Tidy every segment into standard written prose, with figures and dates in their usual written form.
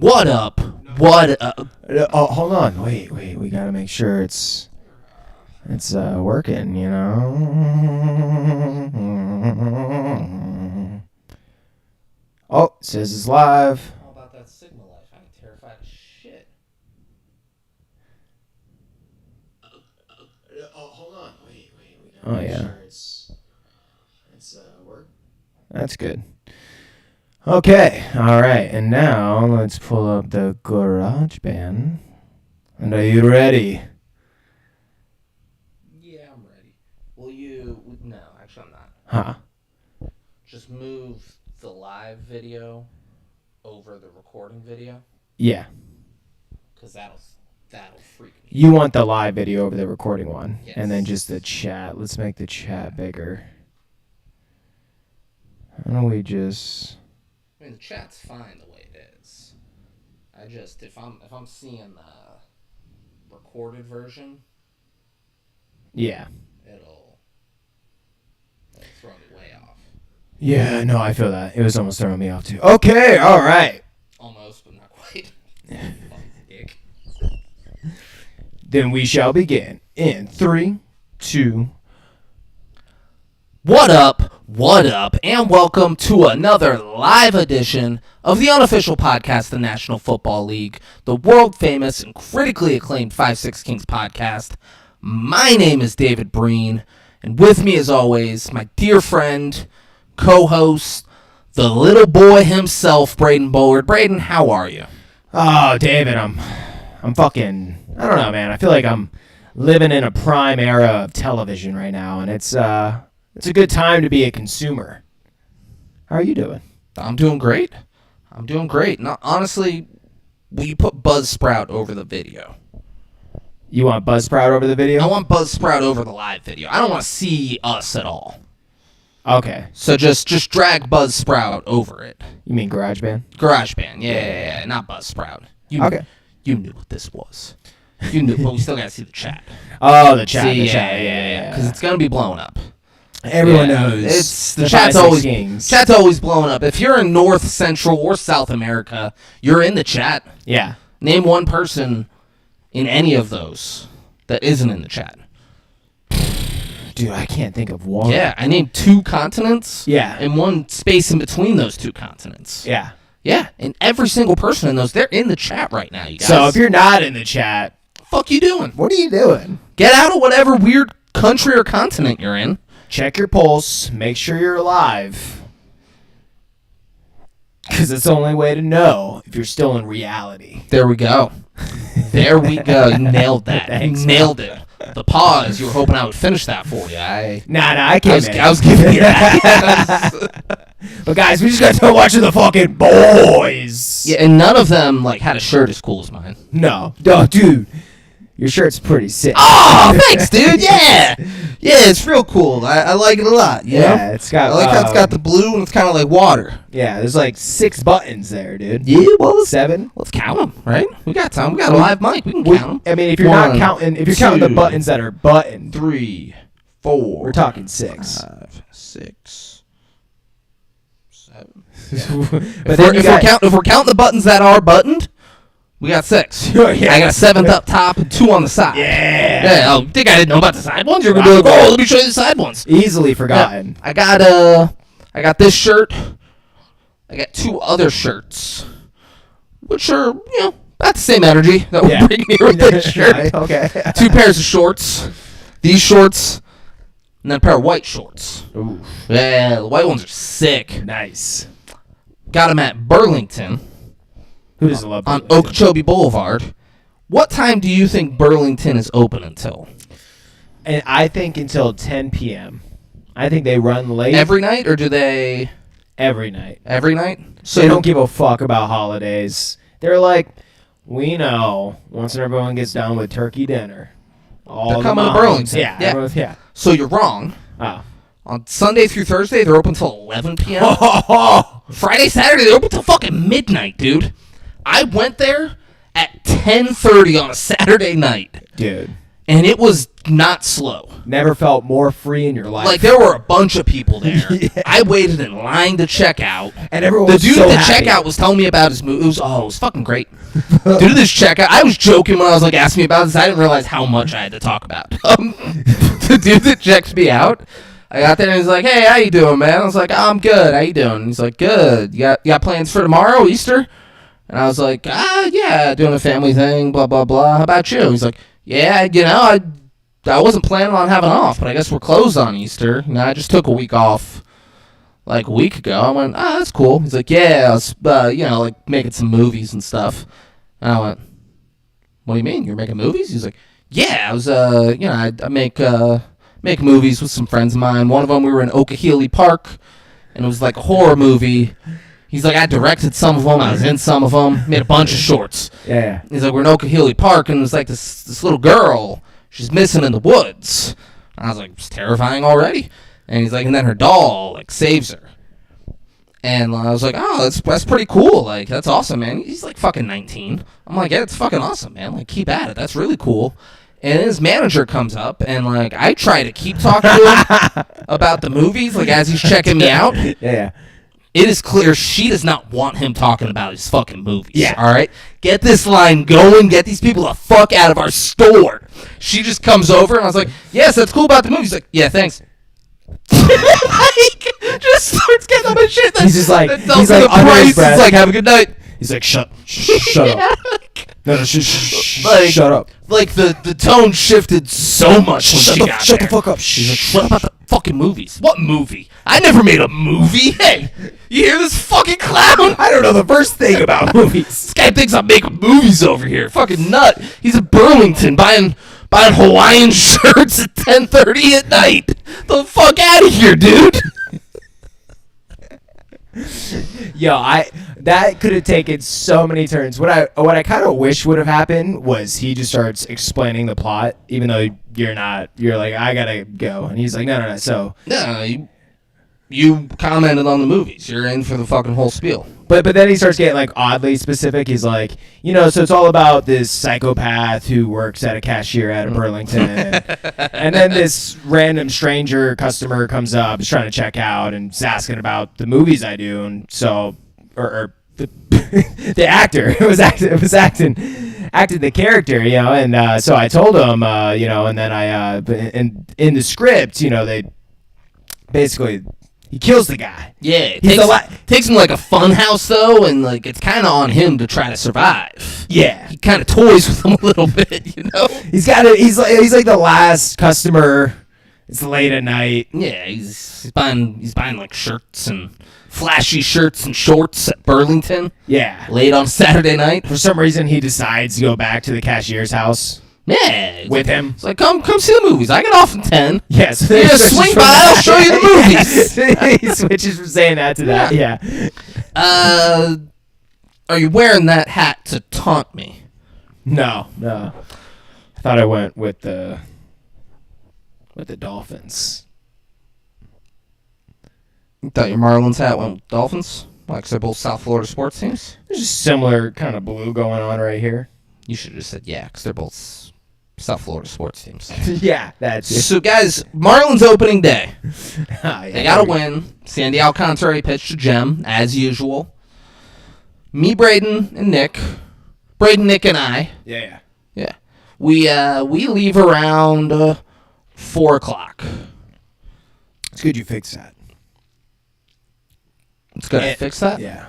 What up? What up? Oh, hold on. Wait. We gotta make sure it's working, you know. Oh, it says it's live. How about that Sigma life? I'm terrified as shit. Hold on. Wait. We gotta make sure it's working. That's good. Okay, all right, and now let's pull up the GarageBand. And are you ready? Yeah, I'm ready. Will you... No, actually I'm not. Huh? Just move the live video over the recording video. Yeah. Because that'll freak me. You want the live video over the recording one. Yes. And then just the chat. Let's make the chat bigger. How don't we just... I mean, the chat's fine the way it is. I just, if I'm seeing the recorded version, Yeah. it'll throw me way off. Yeah, no, I feel that. It was almost throwing me off too. Okay, all right. Almost, but not quite. Fucking dick. Then we shall begin in 3, 2. What up, and welcome to another live edition of the unofficial podcast, the National Football League, the world-famous and critically acclaimed 5-6 Kings podcast. My name is David Breen, and with me, as always, my dear friend, co-host, the little boy himself, Braden Bullard. Braden, how are you? Oh, David, I'm fucking... I don't know, man. I feel like I'm living in a prime era of television right now, and it's a good time to be a consumer. How are you doing? I'm doing great. No, honestly, will you put Buzzsprout over the video? You want Buzzsprout over the video? I want Buzzsprout over the live video. I don't want to see us at all. Okay. So just drag Buzzsprout over it. You mean GarageBand? GarageBand, yeah, not Buzzsprout. Okay. You knew what this was. You knew, but we still gotta see the chat. Oh, the chat. See, the chat. yeah. Because it's gonna be blown up. Everyone knows. It's the 5-6 chat's always Kings. chat's always blowing up. If you're in North, Central, or South America, you're in the chat. Yeah. Name one person in any of those that isn't in the chat. Dude, I can't think of one. Yeah, I named 2 continents. Yeah. And one space in between those 2 continents. Yeah. Yeah, and every single person in those, they're in the chat right now, you guys. So if you're not in the chat, fuck you doing? what are you doing? Get out of whatever weird country or continent you're in. Check your pulse. Make sure you're alive. Because it's the only way to know if you're still in reality. There we go. There we go. You nailed that. Thanks, you nailed it. The pause, you were hoping I would finish that for you. Nah, I can't. I was giving you that. But guys, we just got to watching the fucking boys. Yeah, and none of them had a shirt as cool as mine. No, dude, your shirt's pretty sick. Oh, thanks, dude. Yeah, it's real cool. I like it a lot. You know? It's got. I like how it's got the blue and it's kind of like water. Yeah, there's like 6 buttons there, dude. Yeah, well, 7. Let's count them, right? We got time. We got a live mic. We can count them. I mean, if you're not counting, if you're counting the buttons that are buttoned, 3, 4. we're talking 6. 5, 6, 7. But if we're counting the buttons that are buttoned, we got 6. Yeah. I got a 7th up top and 2 on the side. Yeah. Oh, think I didn't know about the side ones? You're gonna be like, oh, let me show you the side ones. Easily forgotten. I got this shirt. I got 2 other shirts, which are about the same energy that we're bringing here with this shirt. Okay. 2 pairs of shorts. These shorts. And then a pair of white shorts. Ooh, Yeah, the white ones are sick. nice. Got them at Burlington. Who doesn't love On Burlington? Okeechobee Boulevard. What time do you think Burlington is open until? And I think until 10 p.m. I think they run late Every night, or do they every night. every night? So they don't give a fuck about holidays. They're like, we know once everyone gets done with turkey dinner, all They're the coming to moms- Burlington. Yeah, Yeah. everyone's- yeah. So you're wrong. Oh. On Sunday through Thursday, they're open till 11 p.m. Oh. Friday, Saturday, they're open till fucking midnight, dude. I went there at 10:30 on a Saturday night. Dude. and it was not slow. Never felt more free in your life. Like, there were a bunch of people there. Yeah. I waited in line to check out. And everyone the was dude so at the happy. checkout was telling me about his movie. It was fucking great. Dude at this checkout, I was joking when I was like asking me about this. I didn't realize how much I had to talk about. The dude that checks me out, I got there and he's like, "Hey, how you doing, man?" I was like, "I'm good. How you doing?" He's like, "Good. You got plans for tomorrow, Easter?" And I was like, "Yeah, doing a family thing, blah, blah, blah. How about you?" He's like, "Yeah, I wasn't planning on having off, but I guess we're closed on Easter. I just took a week off like a week ago." I went, "Oh, that's cool." He's like, "Yeah, I was, like making some movies and stuff." And I went, "What do you mean? You're making movies?" He's like, "Yeah, I was, I make movies with some friends of mine. One of them, we were in Okeechobee Park, and it was like a horror movie." He's like, "I directed some of them. I was in some of them. Made a bunch of shorts." Yeah. He's like, "We're in Okeechobee Park, and there's like this little girl. She's missing in the woods." And I was like, "It's terrifying already." And he's like, "And then her doll like saves her." And I was like, "Oh, that's pretty cool. Like, that's awesome, man." He's like fucking 19. I'm like, "Yeah, it's fucking awesome, man. Like, keep at it. That's really cool." And his manager comes up, and like, I try to keep talking to him about the movies, like as he's checking me out. Yeah. It is clear she does not want him talking about his fucking movies. Yeah. All right? Get this line going. Get these people the fuck out of our store. She just comes over, and I was like, "Yes, that's cool about the movies." He's like, "Yeah, thanks." Like, just starts getting on my shit. He's just like, that tells he's me like the under his price. breath. It's like, "Have a good night." He's like, shut up. No, Like, shut up. Like, the tone shifted so much when she got Shut there. the fuck up. She's like, "What about the fucking movies?" "What movie? I never made a movie." Hey, you hear this fucking clown? I don't know the first thing about movies. This guy thinks I'm making movies over here. Fucking nut. He's in Burlington buying Hawaiian shirts at 10:30 at night. The fuck out of here, dude. Yo, that could have taken so many turns. What I kind of wish would have happened was he just starts explaining the plot, even though you're like, "I gotta go," and he's like, no. So No, you commented on the movies. You're in for the fucking whole spiel. But then he starts getting like oddly specific. He's like, so it's all about this psychopath who works at a cashier at a Burlington, and then this random stranger customer comes up, is trying to check out, and is asking about the movies I do, and so or the the actor was acting the character, and so I told him, and then I in the script, they basically. He kills the guy. Yeah, it takes him like a fun house though, and like it's kind of on him to try to survive. Yeah, he kind of toys with him a little bit, He's like the last customer. It's late at night. Yeah, he's buying like shirts and flashy shirts and shorts at Burlington. Yeah, late on Saturday night. For some reason, he decides to go back to the cashier's house. Yeah, with him. It's like, come see the movies. I get off in 10. Yes. Yeah, swing by. I'll show you the movies. He switches from saying that to that. Yeah. Are you wearing that hat to taunt me? No. I thought I went with the Dolphins. You thought your Marlins hat went with Dolphins? Like, they're both South Florida sports teams? There's a similar kind of blue going on right here. You should have just said yeah, because they're both South Florida sports teams. Yeah, that's it. So, guys, Marlins opening day. Yeah, they got to win. Sandy Alcantara pitched to Jem, as usual. Me, Braden, and Nick. Braden, Nick, and I. Yeah. We leave around 4 o'clock. It's good you fixed that. It's good to fix that? Yeah.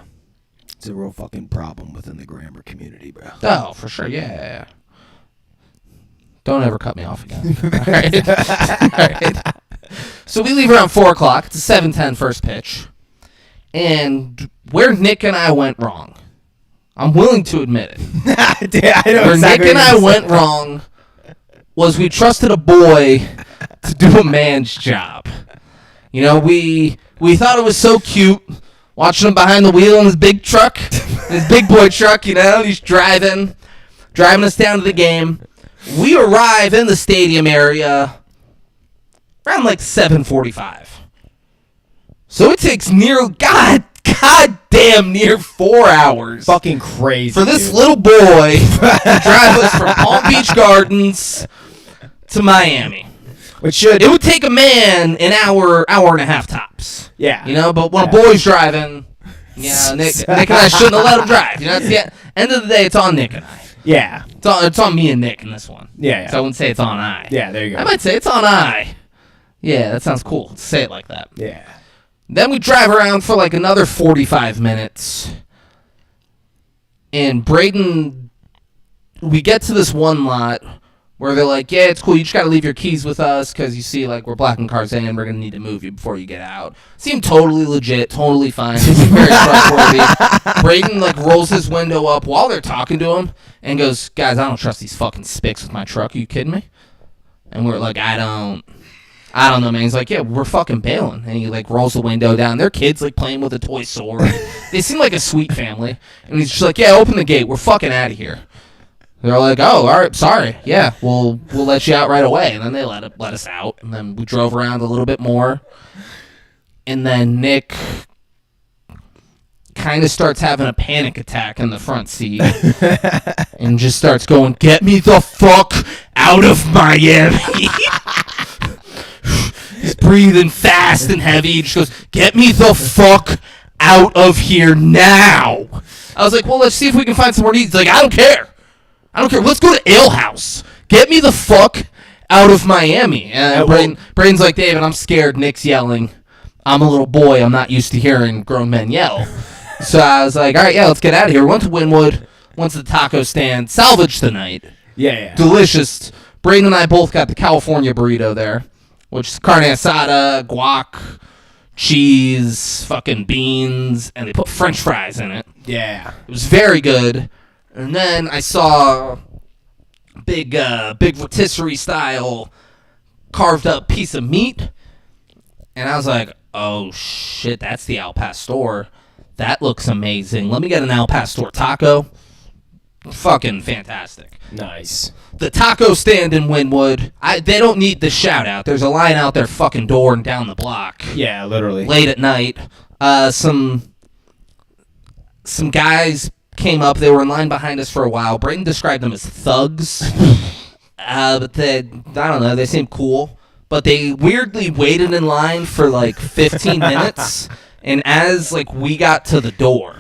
It's a real fucking problem within the grammar community, bro. Oh, for sure. Yeah. Don't ever cut me off again. All right. All right. So we leave around 4 o'clock. It's a 7:10 first pitch. And where Nick and I went wrong, I'm willing to admit it. Yeah, I know where exactly Nick and I went wrong was we trusted a boy to do a man's job. We thought it was so cute watching him behind the wheel in his big truck, his big boy truck, he's driving us down to the game. We arrive in the stadium area around like 7:45. So it takes near 4 hours. Fucking crazy. For this little boy to drive us from Palm Beach Gardens to Miami. It would take a man an hour and a half tops. Yeah. You know, but when a boy's driving, Nick and I shouldn't have let him drive. You know, it's the end of the day, it's on Nick and I. Yeah. It's on me and Nick in this one. Yeah. So I wouldn't say it's on I. Yeah, there you go. I might say it's on I. Yeah, that sounds cool. Say it like that. Yeah. Then we drive around for like another 45 minutes. And Braden, we get to this one lot where they're like, yeah, it's cool. You just got to leave your keys with us because you see, like, we're blocking cars in. We're going to need to move you before you get out. Seemed totally legit, totally fine. Seemed very trustworthy. Braden, like, rolls his window up while they're talking to him and goes, guys, I don't trust these fucking spics with my truck. Are you kidding me? And we're like, I don't know, man. He's like, yeah, we're fucking bailing. And he, like, rolls the window down. Their kid's, like, playing with a toy sword. They seem like a sweet family. And he's just like, yeah, open the gate. We're fucking out of here. They're like, oh, all right, sorry. Yeah, we'll let you out right away. And then they let us out. And then we drove around a little bit more. And then Nick kind of starts having a panic attack in the front seat. And just starts going, get me the fuck out of Miami. He's breathing fast and heavy. He just goes, get me the fuck out of here now. I was like, well, let's see if we can find somewhere to eat. He's like, I don't care. Let's go to Ale House. Get me the fuck out of Miami. And Braden's like, David, I'm scared. Nick's yelling. I'm a little boy. I'm not used to hearing grown men yell. So I was like, all right, yeah, let's get out of here. We went to Wynwood. Went to the taco stand. Salvaged the night. Yeah. Delicious. Braden and I both got the California burrito there, which is carne asada, guac, cheese, fucking beans, and they put French fries in it. Yeah. It was very good. And then I saw big rotisserie style carved up piece of meat, and I was like, oh shit, that's the Al Pastor. That looks amazing. Let me get an Al Pastor taco. Fucking fantastic. Nice. The taco stand in Wynwood, they don't need the shout out. There's a line out their fucking door and down the block. Yeah, literally. Late at night. Some guys came up. They were in line behind us for a while. Braden described them as thugs. But I don't know, they seemed cool. But they weirdly waited in line for like 15 minutes. And as like we got to the door.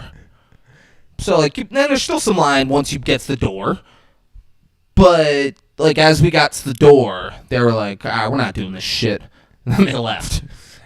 So like then there's still some line once you get to the door. But like as we got to the door, they were like, we're not doing this shit. And then they left.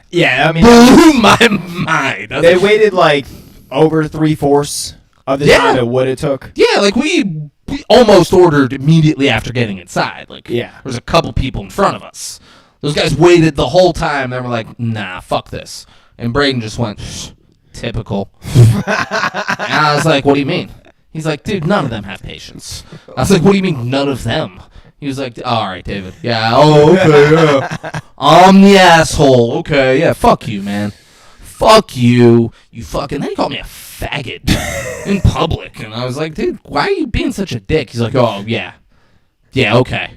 Yeah, I mean, blew my mind. They waited like over 3/4 of the time it would have took. Yeah, like we almost ordered immediately after getting inside. Like, yeah, there was a couple people in front of us. Those guys waited the whole time. They were like, nah, fuck this. And Braden just went, typical. And I was like, what do you mean? He's like, dude, none of them have patience. I was like, what do you mean, none of them? He was like, all right, David. Yeah, okay, yeah. I'm the asshole. Okay, yeah, fuck you, man. Fuck you. You fucking... Then he called me a faggot in public. And I was like, dude, why are you being such a dick? He's like, oh, yeah. Yeah, okay.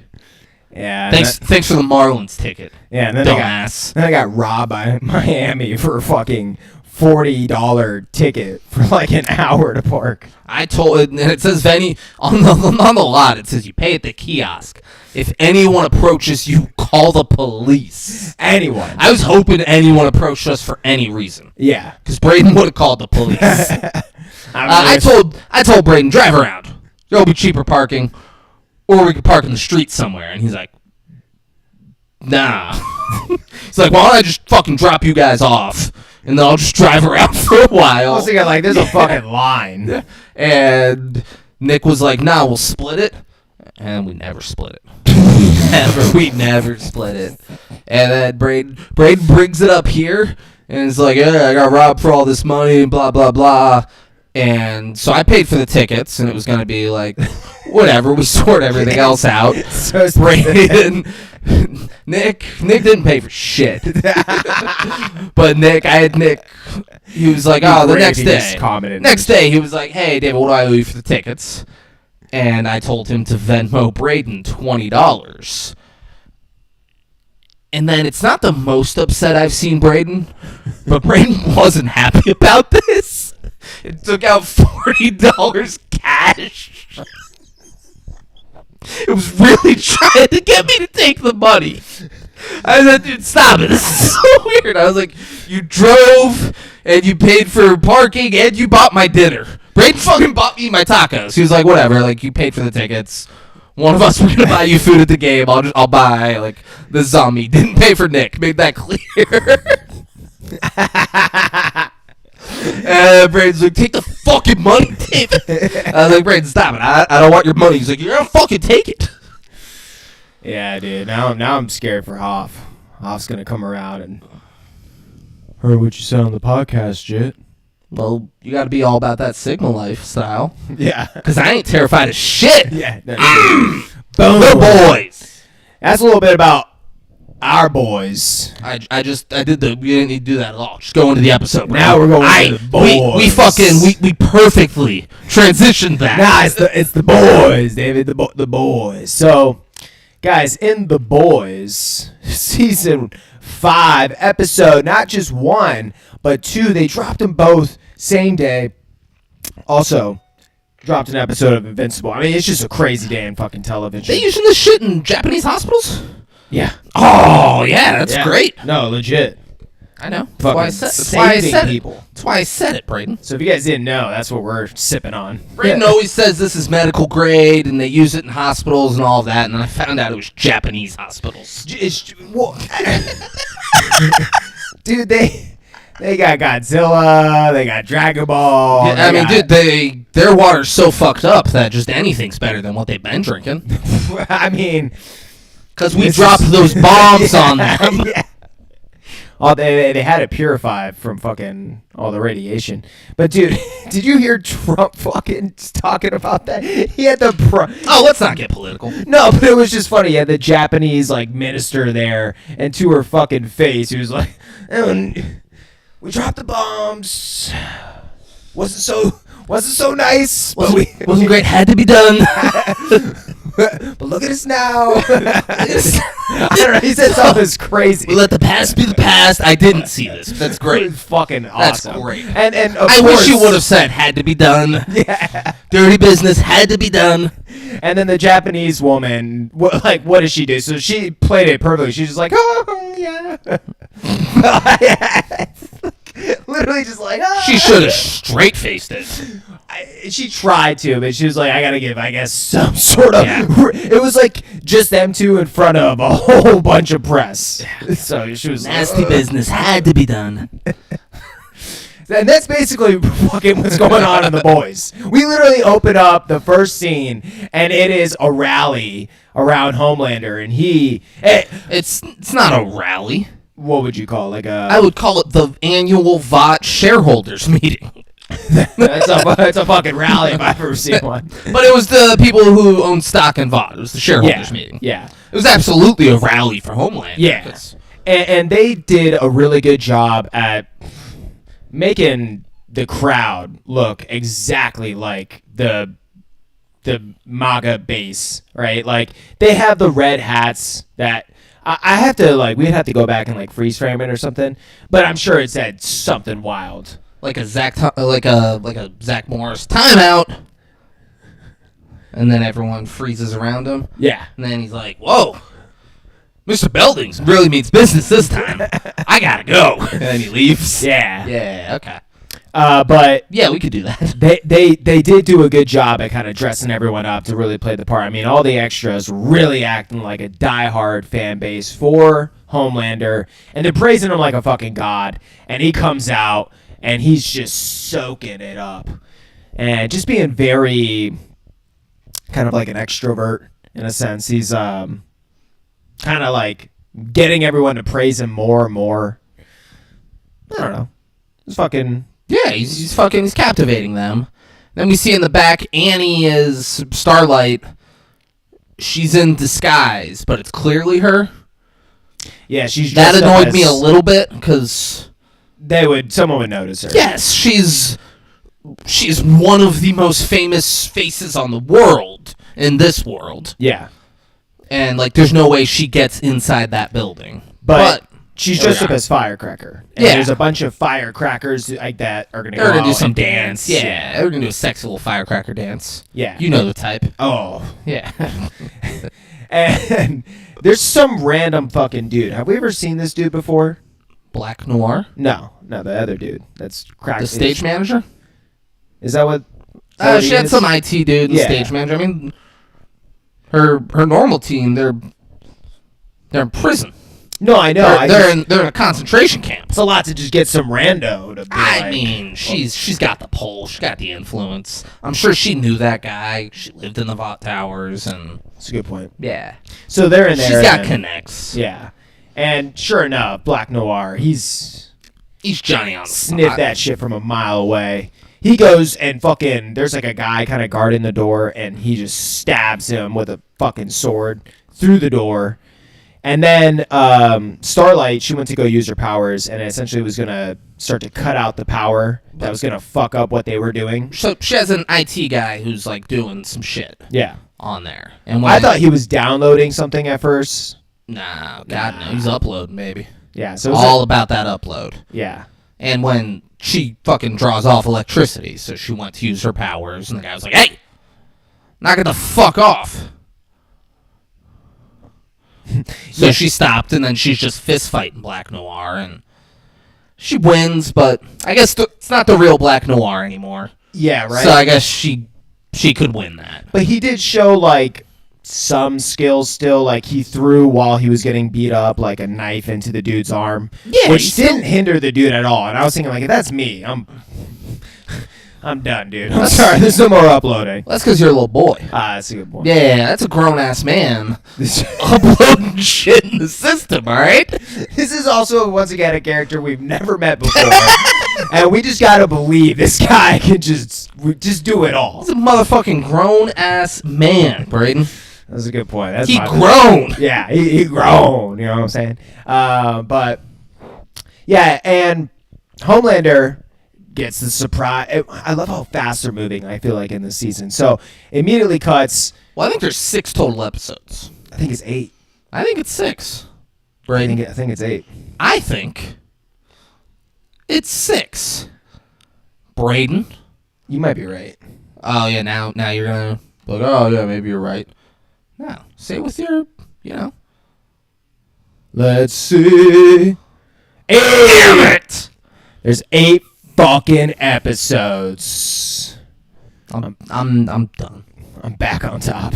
Yeah. Thanks for the Marlins ticket. Yeah, and then dumbass. I got robbed by Miami for a fucking $40 ticket for like an hour to park. I told, and it says on the lot. It says you pay at the kiosk. If anyone approaches you, call the police. Anyone. I was hoping anyone approached us for any reason. Yeah, because Braden would have called the police. I told Braden, drive around. There'll be cheaper parking, or we could park in the street somewhere. And he's like, nah. He's like, why don't I just fucking drop you guys off? And then I'll just drive around for a while. I was thinking, like, there's a fucking line. And Nick was like, nah, we'll split it. And we never split it. We never split it. And then Braden brings it up here. And it's like, yeah, I got robbed for all this money, blah, blah, blah. And so I paid for the tickets. And it was going to be like, whatever. We sort everything else out. So Braden... Nick didn't pay for shit. But Nick, he was like, oh, the next day, he was like, hey, David, what do I owe you for the tickets? And I told him to Venmo Braden $20. And then it's not the most upset I've seen Braden, but Braden wasn't happy about this. It took out $40 cash. It was really trying to get me to take the money. I said, dude, stop it. This is so weird. I was like, you drove and you paid for parking and you bought my dinner. Braden fucking bought me my tacos. He was like, whatever. Like, you paid for the tickets. One of us were gonna buy you food at the game. I'll buy like the zombie. Didn't pay for Nick. Made that clear. And Braden's like, take the fucking money, David. I was like, Braden, stop it. I don't want your money. He's like, you're gonna fucking take it. Yeah, dude. Now I'm scared for Hoff. Hoff's gonna come around and heard what you said on the podcast, Jit. Well, you got to be all about that Signal lifestyle. Yeah. Because I ain't terrified of shit. Yeah. Boom. The boys. That's a little bit about our boys. We didn't need to do that at all. Just go into the episode. Bro. Now we're going to the boys. We perfectly transitioned that. Nah, it's the boys, David. The boys. So, guys, in The Boys, season 5, episode, not just 1, but 2, they dropped them both same day. Also, dropped an episode of Invincible. I mean, it's just a crazy day in fucking television. They using this shit in Japanese hospitals? Yeah. Oh, yeah, that's great. No, legit. I know. Fucking That's why I said people. it. That's why I said it, Braden. So if you guys didn't know, that's what we're sipping on. Braden always says this is medical grade and they use it in hospitals and all that, and then I found out it was Japanese hospitals. Dude, they got Godzilla, they got Dragon Ball. Yeah, I mean, dude, their water's so fucked up that just anything's better than what they've been drinking. I mean, because we dropped those bombs on them. Yeah. Oh, they had it purified from fucking all the radiation. But dude, did you hear Trump fucking talking about that? He had Oh, let's not get political. No, but it was just funny. He had the Japanese like minister there, and to her fucking face, he was like, "We dropped the bombs. Wasn't so nice. Wasn't great. Had to be done." But look at us now. I don't know. He said something crazy. We let the past be the past. I didn't see this. That's great. It was fucking awesome. That's great. And of I course, wish you would have said had to be done. Yeah. Dirty business had to be done. And then the Japanese woman, what does she do? So she played it perfectly. She's just like, oh yeah. Literally just like, oh. She should have straight faced it. She tried to, but she was like, I gotta give, I guess, some sort of. Yeah. It was like just them two in front of a whole bunch of press. So she was Nasty like, business had to be done. and that's basically fucking what's going on in The Boys. We literally open up the first scene, and it is a rally around Homelander, and It's not a rally. what would you call it? I would call it the annual VOT shareholders meeting. It's a fucking rally if I've ever seen one. But it was the people who own stock in VOT. It was the shareholders meeting. Yeah. It was absolutely a rally for Homeland. Yeah. And they did a really good job at making the crowd look exactly like the MAGA base, right? Like, they have the red hats that I have to, we'd have to go back and, freeze frame it or something, but I'm sure it said something wild. Like a Zach Morris timeout. And then everyone freezes around him. Yeah. And then he's like, whoa, Mr. Beldings really means business this time. I gotta go. And then he leaves. Yeah. Yeah, okay. But yeah, we could do that. They did do a good job at kind of dressing everyone up to really play the part. I mean, all the extras really acting like a diehard fan base for Homelander, and they're praising him like a fucking god. And he comes out, and he's just soaking it up, and just being very kind of like an extrovert in a sense. He's kind of like getting everyone to praise him more and more. I don't know. It's fucking. Yeah, he's captivating them. Then we see in the back Annie is Starlight. She's in disguise, but it's clearly her. Yeah, she's that dressed up annoyed me a little bit because someone would notice her. Yes, she's one of the most famous faces on the world in this world. Yeah, and there's no way she gets inside that building. But She's dressed up as Firecracker. And there's a bunch of firecrackers like that are going to go They're going to do some dance. Yeah, they're going to do a sexy little firecracker dance. Yeah. You know the type. Oh. Yeah. And there's some random fucking dude. Have we ever seen this dude before? Black Noir? No, the other dude. That's cracked. The stage manager? Is that what? She had some IT dude and stage manager. I mean, her normal team, they're in prison. No, I know. They're in a concentration camp. It's a lot to just get some rando to be I mean, she's got the pull. She's got the influence. I'm sure she knew that guy. She lived in the Vought Towers, and that's a good point. Yeah. So they're in there. She's got connects. Yeah. And sure enough, Black Noir, he's Johnny on the sniffed that shit from a mile away. He goes and fucking, there's like a guy kind of guarding the door, and he just stabs him with a fucking sword through the door. And then Starlight, she went to go use her powers, and essentially was going to start to cut out the power that was going to fuck up what they were doing. So she has an IT guy who's like doing some shit. Yeah. On there. And I thought he was downloading something at first. Nah, God no. He's uploading, baby. Yeah. So all about that upload. Yeah. And when she fucking draws off electricity, so she went to use her powers, and the guy was like, "Hey, knock it the fuck off." So she stopped, and then she's just fist fighting Black Noir, and she wins, but I guess it's not the real Black Noir anymore. Yeah, right. So I guess she could win that. But he did show like some skills still. Like he threw while he was getting beat up like a knife into the dude's arm, which didn't hinder the dude at all. And I was thinking like, if that's me, I'm done, dude. I'm sorry. There's no more uploading. That's because you're a little boy. That's a good point. Yeah, that's a grown-ass man uploading shit in the system, all right? This is also, once again, a character we've never met before. And we just gotta believe this guy can just do it all. He's a motherfucking grown-ass man, Braden. That's a good point. He grown. Yeah, he grown. You know what I'm saying? But, yeah, and Homelander gets the surprise. I love how fast they're moving, I feel like, in this season. So immediately cuts. Well, I think there's 6 total episodes. I think it's 8. I think it's 6. Braden. I think it's 8. I think it's 6. Braden. You might be right. Oh, yeah, now you're going to be like, oh, yeah, maybe you're right. No, say it with your, Let's see. 8! Damn it! There's 8 fucking episodes. I'm done. I'm back on top.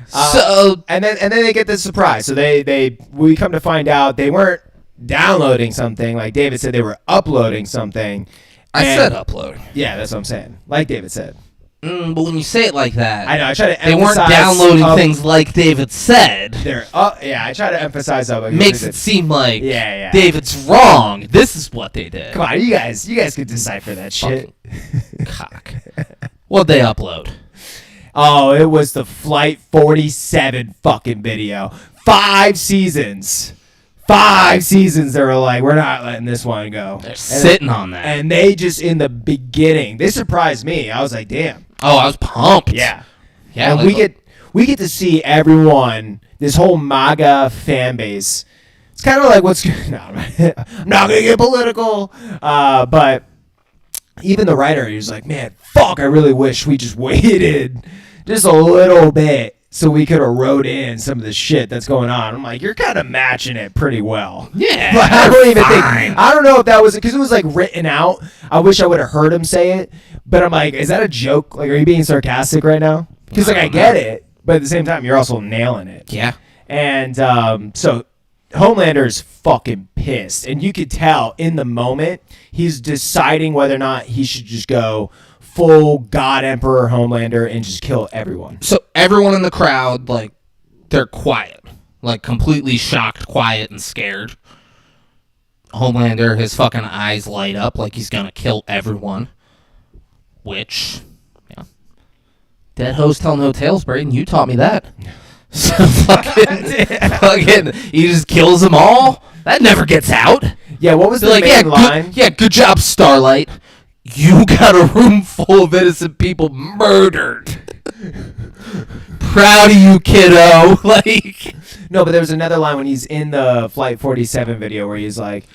So and then they get this surprise. So we come to find out they weren't downloading something like David said. They were uploading something. I said upload. Yeah, that's what I'm saying. Like David said. But when you say it like that, I know. I try to. They weren't downloading things like David said. They're I try to emphasize that. Makes it seem like yeah. David's wrong. This is what they did. Come on, you guys can decipher that shit. Cock. What'd they upload? Oh, it was the Flight 47 fucking video. 5 seasons. 5 seasons they were like, we're not letting this one go. They're sitting on that. And they just, in the beginning, they surprised me. I was like, damn. Oh, I was pumped. Yeah. Yeah. And we get to see everyone, this whole MAGA fan base. It's kind of like I'm not going to get political. But even the writer, he was like, man, fuck, I really wish we just waited just a little bit so we could have wrote in some of the shit that's going on. I'm like, you're kind of matching it pretty well. Yeah. But I don't even think, I don't know if that was, because it was like written out. I wish I would have heard him say it. But I'm like, is that a joke? Like, are you being sarcastic right now? Because like, I get it. But at the same time, you're also nailing it. Yeah. And so Homelander's fucking pissed. And you could tell in the moment, he's deciding whether or not he should just go full God Emperor Homelander and just kill everyone. So everyone in the crowd, like, they're quiet. Like, completely shocked, quiet, and scared. Homelander, his fucking eyes light up like he's gonna kill everyone. Which, dead hoes tell no tales, Braden. You taught me that. So fucking, he just kills them all. That never gets out. Yeah, what was the main line? Good job, Starlight. You got a room full of innocent people murdered. Proud of you, kiddo. Like, No, but there was another line when he's in the Flight 47 video where he's like,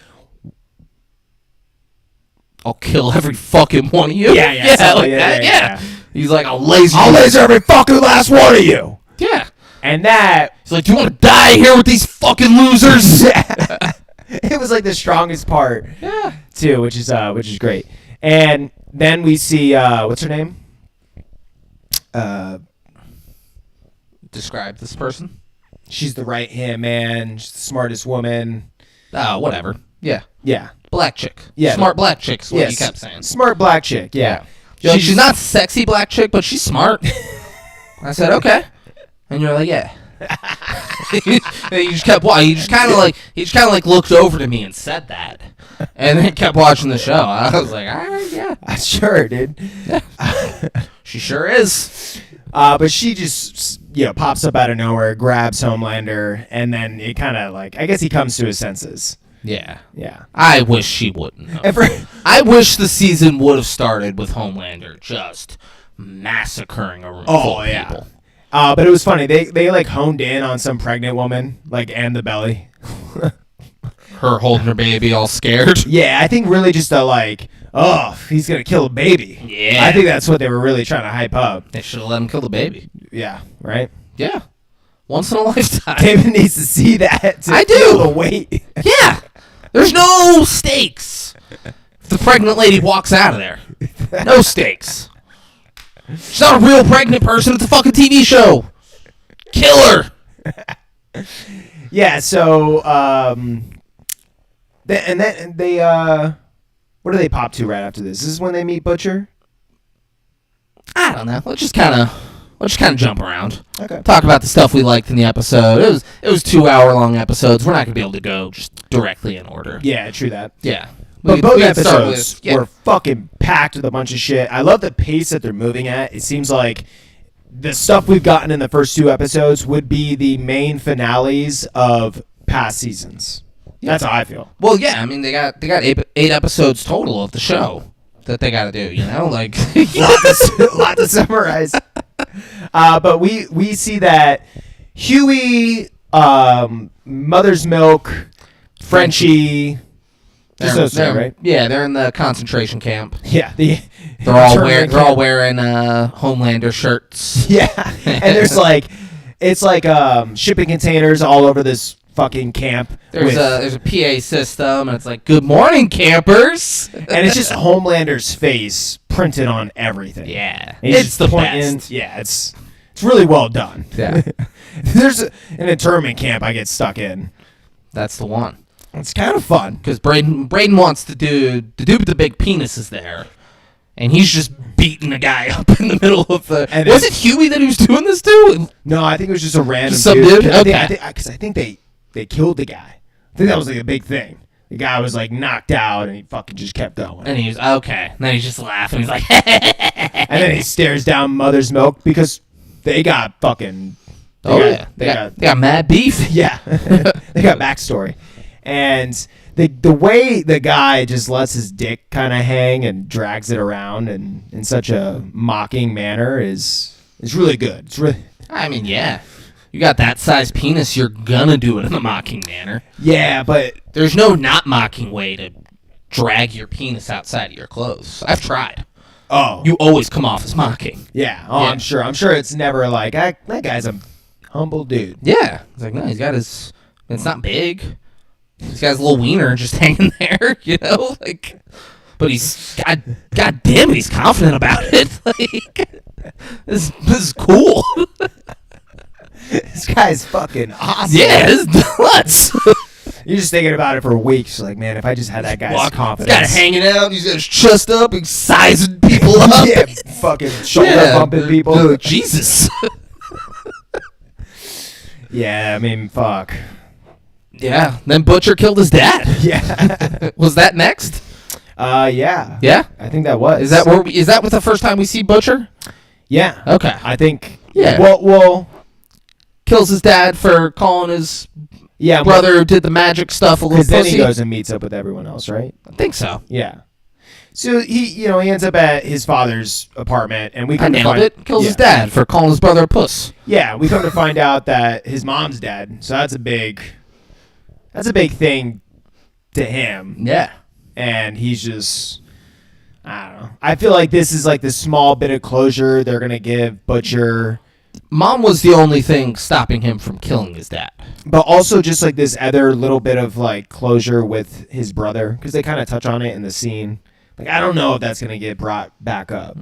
I'll kill every fucking one of you. Yeah, yeah, something like like that. that, Yeah. yeah. He's like, I'll laser every fucking last one of you. Yeah. And that, He's like, do you want to die here with these fucking losers? it was like the strongest part, Yeah. too, which is great. And then we see, what's her name? Describe this person. She's the right hand man. She's the smartest woman. Oh, whatever. Yeah. Yeah. Black chick. Yeah. Smart black chick is what Yes. you kept saying. Smart black chick. Yeah. You're like, she's not sexy black chick, but she's smart. I said, okay. And you're like, yeah. And you just kept watching. He just kind of like looked over to me and said that, and then kept watching the show. I was like, all right, yeah, Sure, dude. she sure is. But she just, pops up out of nowhere, grabs Homelander, and then it kind of like, I guess he comes to his senses. Yeah. Yeah. I wish she wouldn't have. And for, I wish the season would have started with Homelander just massacring a room full of people. but it was funny. They like honed in on some pregnant woman, like, and the belly. Her holding her baby all scared. Yeah, I think really just like, oh, he's going to kill a baby. Yeah. I think that's what they were really trying to hype up. They should have let him kill the baby. Yeah, right? Yeah. Once in a lifetime. David needs to see that to I do. feel the weight. Yeah. There's no stakes. If the pregnant lady walks out of there. No stakes. She's not a real pregnant person. It's a fucking TV show. Kill her. Yeah, so, they what do they pop to right after this? This is when they meet Butcher? I don't know. Let's just kind of jump around. Okay. Talk about the stuff we liked in the episode. It was 2-hour-long episodes. We're not gonna be able to go just directly in order. Yeah, true that. Yeah. But both we could start episodes with- were fucking packed with a bunch of shit. I love the pace that they're moving at. It seems like the stuff we've gotten in the first 2 episodes would be the main finales of past seasons. That's how I feel. Well, yeah. I mean, they got 8 episodes total of the show that they got to do. You know, like lot to summarize. But we see that Huey, Mother's Milk, Frenchie. Just those two, right? Yeah, they're in the concentration camp. Yeah, They're all wearing Homelander shirts. Yeah, and there's like, it's like shipping containers all over this fucking camp. There's a PA system, and it's like, "Good morning, campers," and it's just Homelander's face printed on everything. Yeah, And he's it's just the pointing- best. Yeah, it's really well done. Yeah, There's an internment camp I get stuck in. that's the one. It's kind of fun. Because Braden wants the dude with the big penis is there, and he's just beating a guy up in the middle of the. And Was then- it Huey that he was doing this to? No, I think it was just a random Just some dude? Because Okay. I think they killed the guy. I think that was like a big thing. The guy was like knocked out, and he fucking just kept going. And he's okay. And then he's just laughing. He's like, And then he stares down Mother's Milk because they got fucking. they got mad beef. Yeah, they got backstory, and the way the guy just lets his dick kind of hang and drags it around and in such a mocking manner is really good. It's really I mean, yeah. You got that size penis, you're gonna do it in a mocking manner. yeah, but There's no not mocking way to drag your penis outside of your clothes. I've tried. oh You always come off as mocking. yeah, oh Yeah. I'm sure it's never like that guy's a humble dude. Yeah. It's like, no, he's got his. It's not big. He's got his little wiener just hanging there, you know? Like. But he's. God damn it, he's confident about it. Like. This is cool. This guy's fucking awesome. Yeah, this is nuts. You're just thinking about it for weeks. Like, man, if I just had that guy's He's confidence. got it hanging out. He's got his chest up. He's sizing people up. Yeah, fucking shoulder bumping people. They're like, Jesus. Yeah, I mean, fuck. Yeah. Then Butcher killed his dad. Yeah. Was that next? Yeah. Yeah. I think that was. Is that what the first time we see Butcher? Yeah. Okay. I think. Yeah. Well. Kills his dad for calling his Yeah. brother who did the magic stuff a little Because then he pussy. goes and meets up with everyone else, right? I think so. Yeah. So he ends up at his father's apartment, and we I come to nailed find it. Kills his dad for calling his brother a puss. Yeah, we come to find out that his mom's dead. So that's a big thing to him. Yeah. And he's just, I don't know. I feel like this is like the small bit of closure they're gonna give Butcher. Mom was the only thing stopping him from killing his dad. But also just like this other little bit of like closure with his brother, because they kind of touch on it in the scene. Like, I don't know if that's gonna get brought back up,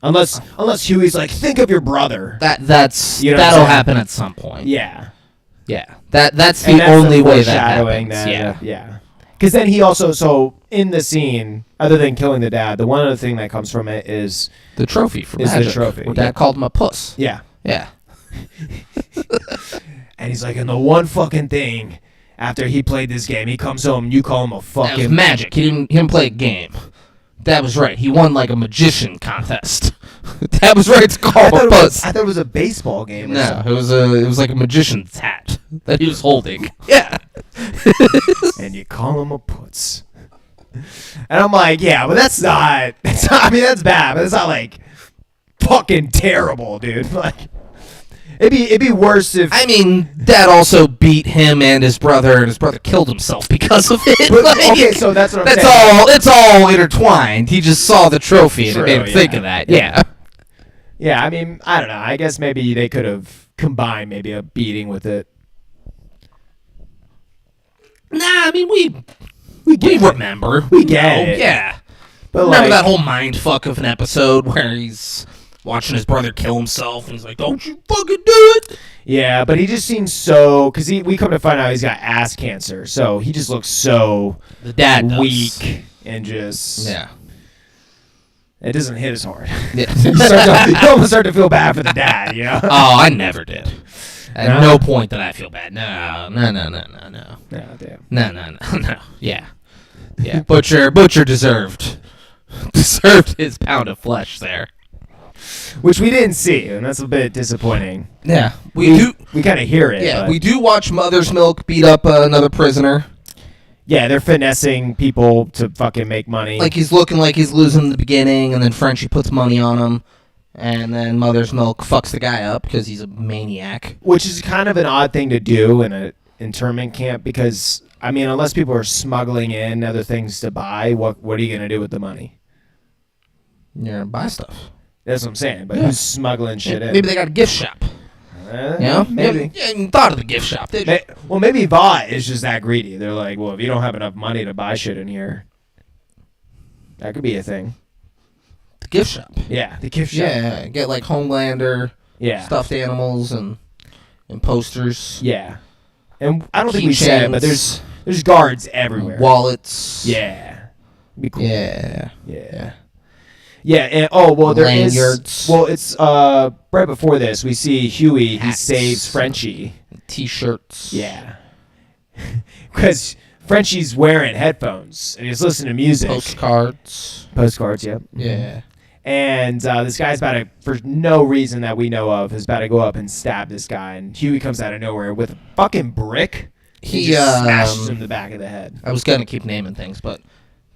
unless Huey's like, think of your brother. That'll happen at some point. Yeah, Yeah. That's the only way that foreshadowing happens. Yeah. Because then he also, so in the scene, other than killing the dad, the one other thing that comes from it is The trophy for Is the Magic. trophy, Where Dad called him a puss. yeah. Yeah. And he's like, and the one fucking thing after he played this game, he comes home, you call him a That was fucking Magic. He didn't play a game. That was right. He won like a magician contest. That was right to call him a puss. I thought it was a baseball game. Or No, something. it was like a magician's hat that he was holding. Yeah. And you call him a putz. And I'm like, yeah, but that's not. I mean, that's bad, but it's not like fucking terrible, dude. Like, it'd be worse if. I mean, Dad also beat him and his brother killed himself because of it. But, Like, okay, so that's what I'm that's saying. all. It's all intertwined. He just saw the trophy and True, it made him yeah. think of that. Yeah. Yeah, I mean, I don't know. I guess maybe they could have combined maybe a beating with it. Nah, I mean we get it. remember. We get it. Yeah. But Remember like, that whole mind fuck of an episode where he's watching his brother kill himself and he's like, "Don't you fucking do it!" Yeah, but he just seems so, because we come to find out he's got ass cancer, so he just looks so The dad does. weak and just Yeah. it doesn't hit as hard. Yeah. You almost start to feel bad for the dad, you know? Oh, I never did. At No? no point did I feel bad. No. Yeah, damn. No. Yeah. Butcher deserved his pound of flesh there. Which we didn't see, and that's a bit disappointing. Yeah. We kind of hear it. Yeah, but we do watch Mother's Milk beat up another prisoner. yeah, they're finessing people to fucking make money. Like he's looking like he's losing in the beginning, and then Frenchie puts money on him, and then Mother's Milk fucks the guy up because he's a maniac. which is kind of an odd thing to do in a internment camp, because I mean, unless people are smuggling in other things to buy, what are you gonna do with the money? You're gonna buy stuff. That's what I'm saying. But Yeah. who's smuggling shit in? Maybe they got a gift shop. You know? Maybe. You haven't thought of the gift shop, did you? Well, maybe Vought is just that greedy. They're like, well, if you don't have enough money to buy shit in here, that could be a thing. The gift shop. Yeah, the gift shop. Yeah, get like Homelander, Yeah. stuffed animals, and posters, Yeah. And I don't think we said it, but there's guards everywhere. wallets. Yeah. Be cool. Yeah. Yeah. Yeah, and there is. Lanyards. Well, it's right before this we see Huey. Hats. He saves Frenchie. T-shirts. Yeah, because Frenchie's wearing headphones and he's listening to music. Postcards. Postcards, yeah. Yeah. And this guy's about to, for no reason that we know of, is about to go up and stab this guy. And Huey comes out of nowhere with a fucking brick. He just smashes him in the back of the head. I was gonna keep naming things, but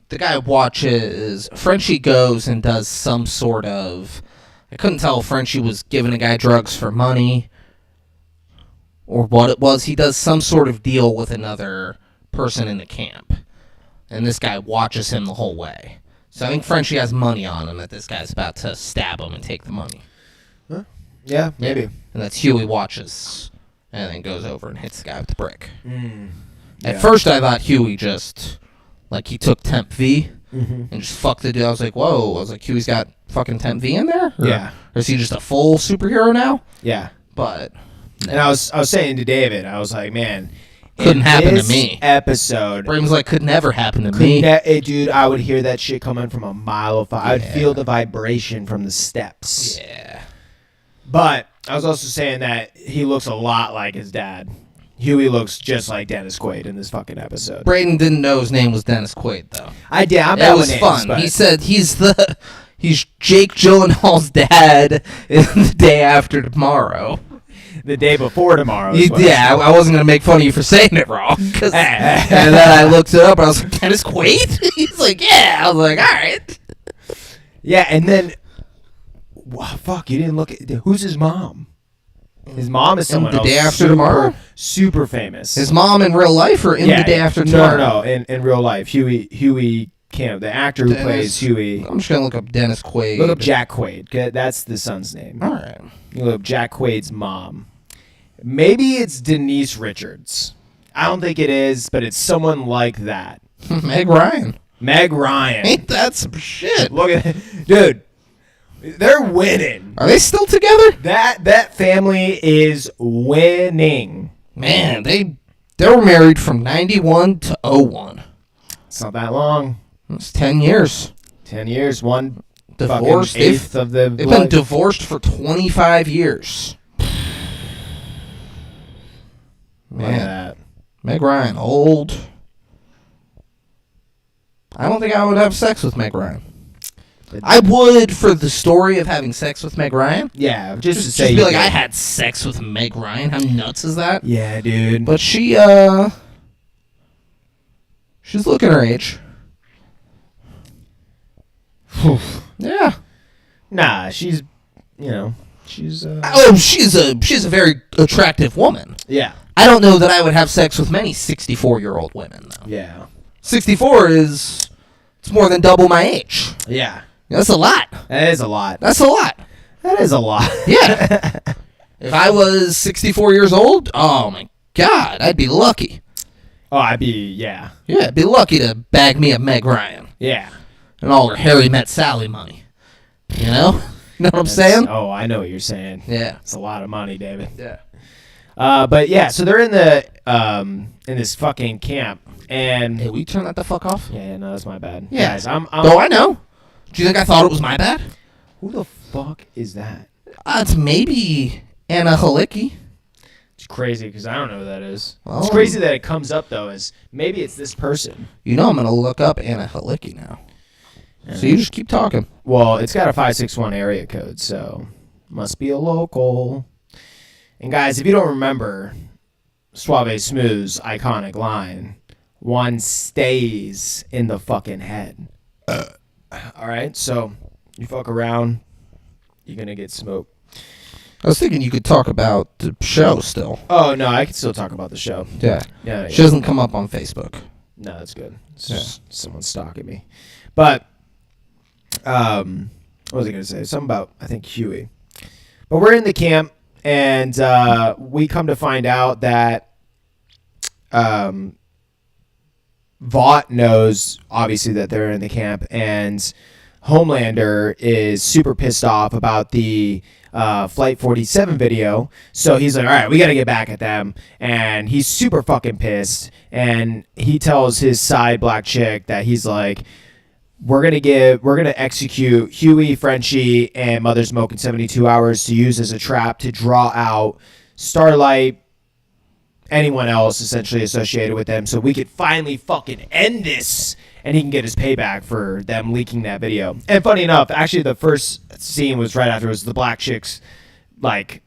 the guy watches. Frenchie goes and does some sort of. I couldn't tell if Frenchie was giving a guy drugs for money or what it was. He does some sort of deal with another person in the camp, and this guy watches him the whole way. So I think Frenchie has money on him that this guy's about to stab him and take the money. Yeah, maybe. And that's Huey watches and then goes over and hits the guy with the brick. Yeah. At first I thought Huey just, like, he took Temp V Mhm. and just fucked the dude. I was like, whoa. I was like, Huey's got fucking Temp V in there? Yeah. Or is he just a full superhero now? Yeah. But And I was saying to David, I was like, man, Couldn't in happen to this me. Episode, Braden's like, could never happen to me. dude, I would hear that shit coming from a mile of I would Yeah. feel the vibration from the steps. Yeah. But I was also saying that he looks a lot like his dad. Huey looks just like Dennis Quaid in this fucking episode. Braden didn't know his name was Dennis Quaid, though. I'm It bad was with fun. names, but He said he's Jake Gyllenhaal's dad in The Day After Tomorrow. the day before tomorrow. Yeah, I wasn't gonna make fun of you for saying it wrong. And then I looked it up, and I was like, Dennis Quaid? He's like, yeah. I was like, all right. Yeah, and then, fuck, you didn't look at who's his mom? His mom is someone The Day else After Tomorrow? super famous. His mom in real life or in The Day After Tomorrow? No, in real life. Huey Camp, the actor who plays Huey. I'm just gonna look up Dennis Quaid. Look up Jack Quaid. 'Kay? That's the son's name. All right. You look up Jack Quaid's mom. Maybe it's Denise Richards. I don't think it is, but it's someone like that. Meg Ryan. Meg Ryan. Ain't that some shit? Look at it. Dude, they're winning. Are they still together? That family is winning. Man, they were married from 91 to 01. It's not that long. It's 10 years. 10 years, one Divorced. fucking eighth of the They've life. been divorced for 25 years. Look at Man, that. Meg Ryan, old. I don't think I would have sex with Meg Ryan. I would for the story of having sex with Meg Ryan. Yeah, just to Just say be you like, did. I had sex with Meg Ryan. How nuts is that? Yeah, dude. But she's looking her age. Yeah. Nah, she's, she's Oh, she's a very attractive woman. yeah. I don't know that I would have sex with many 64-year-old women though. Yeah. 64 it's more than double my age. Yeah. That's a lot. That is a lot. That's a lot. That is a lot. Yeah. If I was 64 years old, oh my God, I'd be lucky. Oh, I'd be, yeah. Yeah, I'd be lucky to bag me a Meg Ryan Yeah. and all her Harry Met Sally money. You know? You know what I'm saying? Oh, I know what you're saying. Yeah. It's a lot of money, David. Yeah. But yeah, so they're in the in this fucking camp, and Hey, will you turn that the fuck off? yeah, no, that's my bad. Yeah. Guys, I'm Oh, I know. Do you think I thought it was my bad? who the fuck is that? It's maybe Anna Halicki. It's crazy because I don't know who that is. Well, It's crazy that it comes up though. Is maybe it's this person. You know I'm going to look up Anna Halicki now. So you just keep talking. Well, it's got a 561 area code, so must be a local. And guys, if you don't remember Suave Smooth's iconic line, one stays in the fucking head. All right, so you fuck around, you're gonna get smoked. I was thinking you could talk about the show still. Oh no, I can still talk about the show. Yeah. Yeah, She doesn't come up on Facebook. no, that's good. It's just someone stalking me. But what was I gonna say? Something about I think Huey. But we're in the camp, and we come to find out that Vought knows obviously that they're in the camp, and Homelander is super pissed off about the Flight 47 video. So he's like, all right, we got to get back at them. And he's super fucking pissed. And he tells his side black chick that he's like, we're going to execute Huey, Frenchie, and Mother Smoke in 72 hours to use as a trap to draw out Starlight, anyone else essentially associated with them, so we could finally fucking end this and he can get his payback for them leaking that video. And funny enough, actually the first scene was right after, it was the black chicks, like,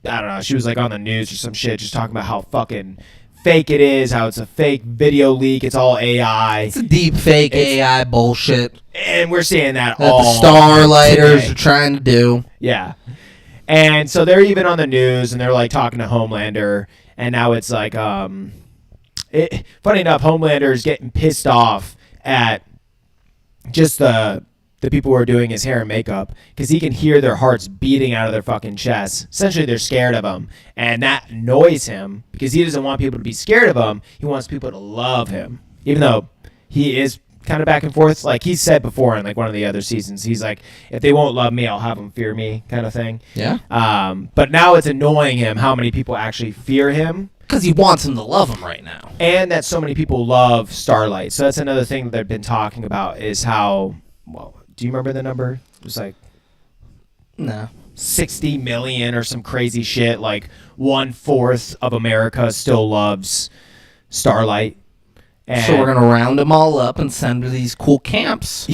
I don't know, she was like on the news or some shit just talking about how fucking fake it is, how it's a fake video leak, it's all AI. It's a deep fake AI bullshit And we're seeing that that all the Starlighters today. are trying to do. Yeah. And so they're even on the news and they're like talking to Homelander, and now it's like funny enough, Homelander is getting pissed off at just the people who are doing his hair and makeup because he can hear their hearts beating out of their fucking chests. Essentially, they're scared of him, and that annoys him because he doesn't want people to be scared of him. He wants people to love him, even though he is kind of back and forth. Like he said before in like one of the other seasons, he's like, if they won't love me, I'll have them fear me, kind of thing. Yeah. But now it's annoying him how many people actually fear him. Because he wants him to love him right now. And that so many people love Starlight. So that's another thing that they've been talking about is how, well, do you remember the number? It was like No. 60 million or some crazy shit. Like 1/4 of America still loves Starlight. And So we're going to round them all up and send to these cool camps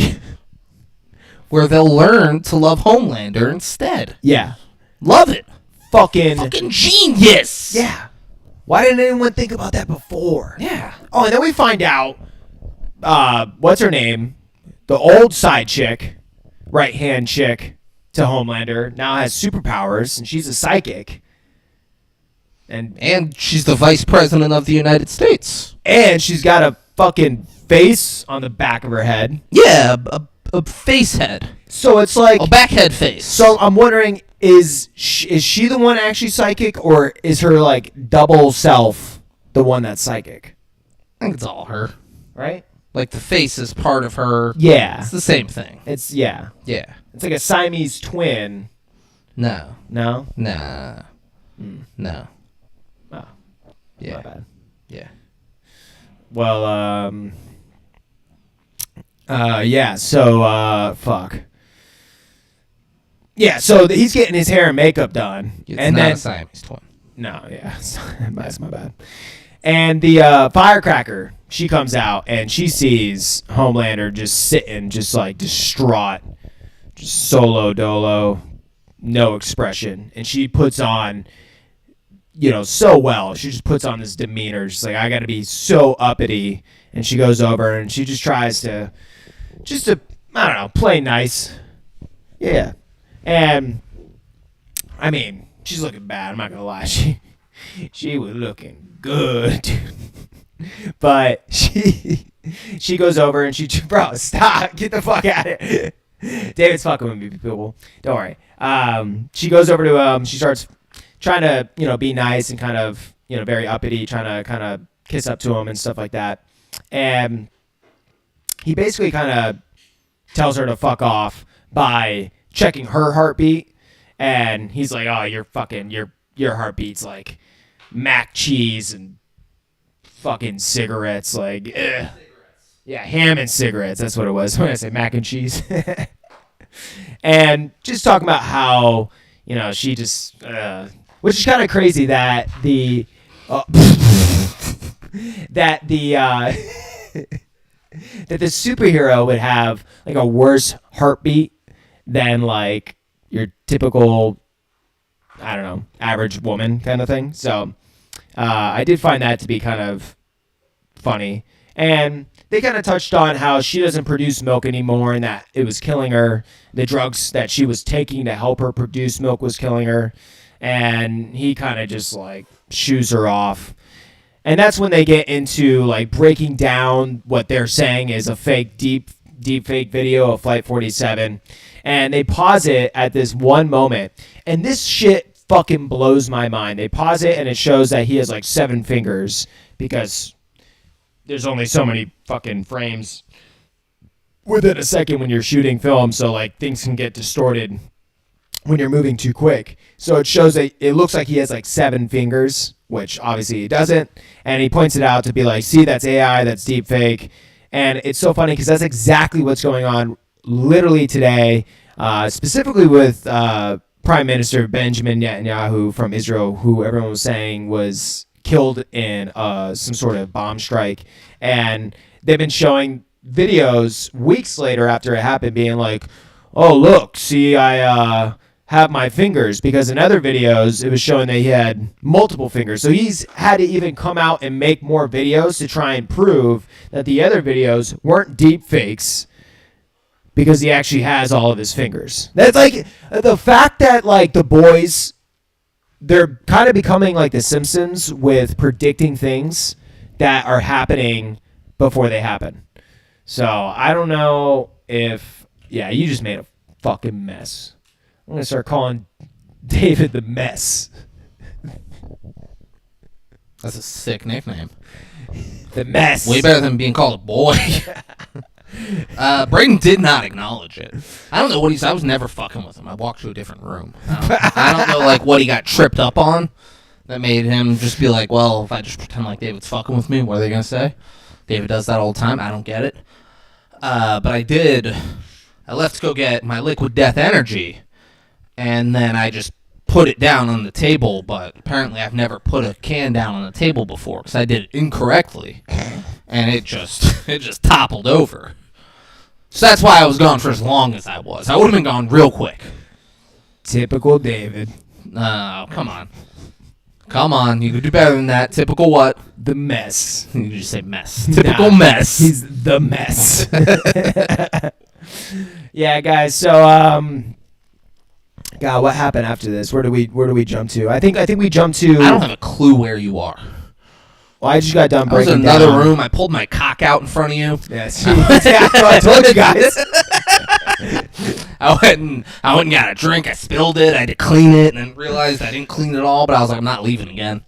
where they'll learn to love Homelander instead. yeah. Love it. Fucking genius! Yeah. Why didn't anyone think about that before? Yeah. Oh, and then we find out, what's her name? The old side chick, right-hand chick to Homelander, now has superpowers, and she's a psychic. And she's the vice president of the United States. And she's got a fucking face on the back of her head. Yeah, a face head. So it's like... A backhead face. So I'm wondering, is she the one actually psychic, or is her, like, double self the one that's psychic? I think it's all her. Right? Like, the face is part of her. Yeah. It's the same thing. It's, yeah. Yeah. It's like a Siamese twin. No. No? Nah. No. Oh. Yeah. My bad. Yeah. Well, yeah, so, fuck. Yeah, so he's getting his hair and makeup done. It's and not then, a Siamese twin. No, yeah, that's my bad. And the firecracker, she comes out, and she sees Homelander just sitting, just, like, distraught, just solo dolo, no expression. And she puts on, you know, so well. She just puts on this demeanor. She's like, I got to be so uppity. And she goes over, and she just tries to, I don't know, play nice. Yeah. And, I mean, she's looking bad. I'm not going to lie. She was looking good, dude. But she goes over and bro, stop. Get the fuck out of here. David's fucking with me, people. Don't worry. She goes over to him. She starts trying to, you know, be nice and kind of, you know, very uppity, trying to kind of kiss up to him and stuff like that. And he basically kind of tells her to fuck off by checking her heartbeat. And he's like, oh, your heartbeat's like mac cheese and fucking cigarettes. Like, ugh. Yeah, ham and cigarettes. That's what it was when I say mac and cheese. And just talking about how, you know, she just, which is kind of crazy that that the superhero would have like a worse heartbeat than like your typical, I don't know, average woman kind of thing. So I did find that to be kind of funny. And they kind of touched on how she doesn't produce milk anymore and that it was killing her. The drugs that she was taking to help her produce milk was killing her. And he kind of just like shoos her off. And that's when they get into like breaking down what they're saying is a fake deep fake video of Flight 47. And they pause it at this one moment. And this shit fucking blows my mind. They pause it and it shows that he has like 7 fingers because there's only so many fucking frames within a second when you're shooting film. So like things can get distorted when you're moving too quick. So it shows that it looks like he has like 7 fingers, which obviously he doesn't. And he points it out to be like, see, that's AI, that's deep fake. And it's so funny because that's exactly what's going on literally today, specifically with Prime Minister Benjamin Netanyahu from Israel, who everyone was saying was killed in some sort of bomb strike. And they've been showing videos weeks later after it happened being like, oh, look, see, I have my fingers, because in other videos it was showing that he had multiple fingers. So he's had to even come out and make more videos to try and prove that the other videos weren't deep fakes because he actually has all of his fingers. That's like the fact that like the boys, they're kind of becoming like the Simpsons with predicting things that are happening before they happen. So I don't know if, yeah, you just made a fucking mess. I'm going to start calling David the Mess. That's a sick nickname. The Mess. Way better than being called a boy. Braden did not acknowledge it. I don't know what I was never fucking with him. I walked to a different room. I don't know like what he got tripped up on that made him just be like, well, if I just pretend like David's fucking with me, what are they going to say? David does that all the time. I don't get it. But I left to go get my liquid death energy, and then I just put it down on the table, but apparently I've never put a can down on the table before because I did it incorrectly, and it just toppled over. So that's why I was gone for as long as I was. I would have been gone real quick. Typical David. No, come on. Come on. You could do better than that. Typical what? The mess. You could just say mess. Typical mess. He's the mess. Yeah, guys. So, God, what happened after this? Where do we jump to? I think we jumped to. I don't have a clue where you are. Well, I just got done I was breaking in another down. room. I pulled my cock out in front of you. Yes. I told you guys. I went and got a drink. I spilled it. I had to clean it, and then realized I didn't clean it all. But I was like, I'm not leaving again.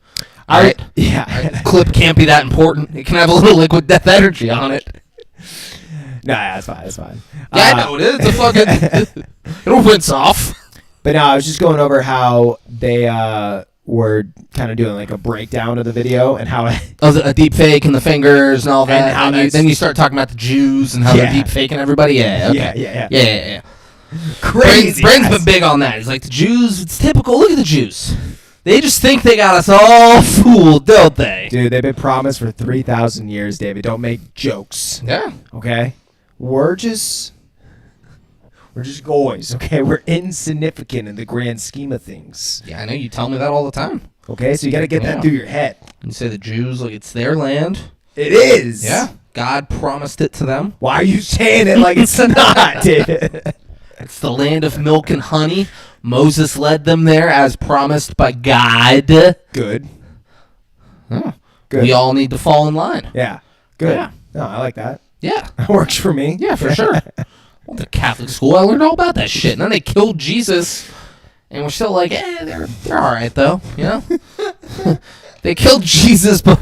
All right. Yeah. Clip can't be that important. It can have a little liquid death energy on it. No, yeah, that's fine. That's fine. Yeah, I know it is. It's a fucking. It'll rinse off. But no, I was just going over how they were kind of doing like a breakdown of the video and how A deep fake and the fingers and all that. And how And that's- then you start talking about the Jews and how Yeah. they're deep faking everybody. Yeah, okay. Yeah. Brain's been big on that. He's like, the Jews, it's typical. Look at the Jews. They just think they got us all fooled, don't they? Dude, they've been promised for 3,000 years, David. Don't make jokes, Yeah. okay? We're just guys, okay? We're insignificant in the grand scheme of things, Yeah, I know. You tell me that all the time. okay? So you got to get Yeah. that through your head. You say the Jews, like, it's their land. It is. Yeah. God promised it to them. Why are you saying it like it's not, David? It's the land of milk and honey. Moses led them there as promised by God. Good. Oh. Good. We all need to fall in line. Yeah. Good. Yeah. No, I like that. Yeah. That works for me. Yeah, for sure. Went to Catholic school. I learned all about that shit. And then they killed Jesus. And we're still like, they're all right, though. You know? They killed Jesus, but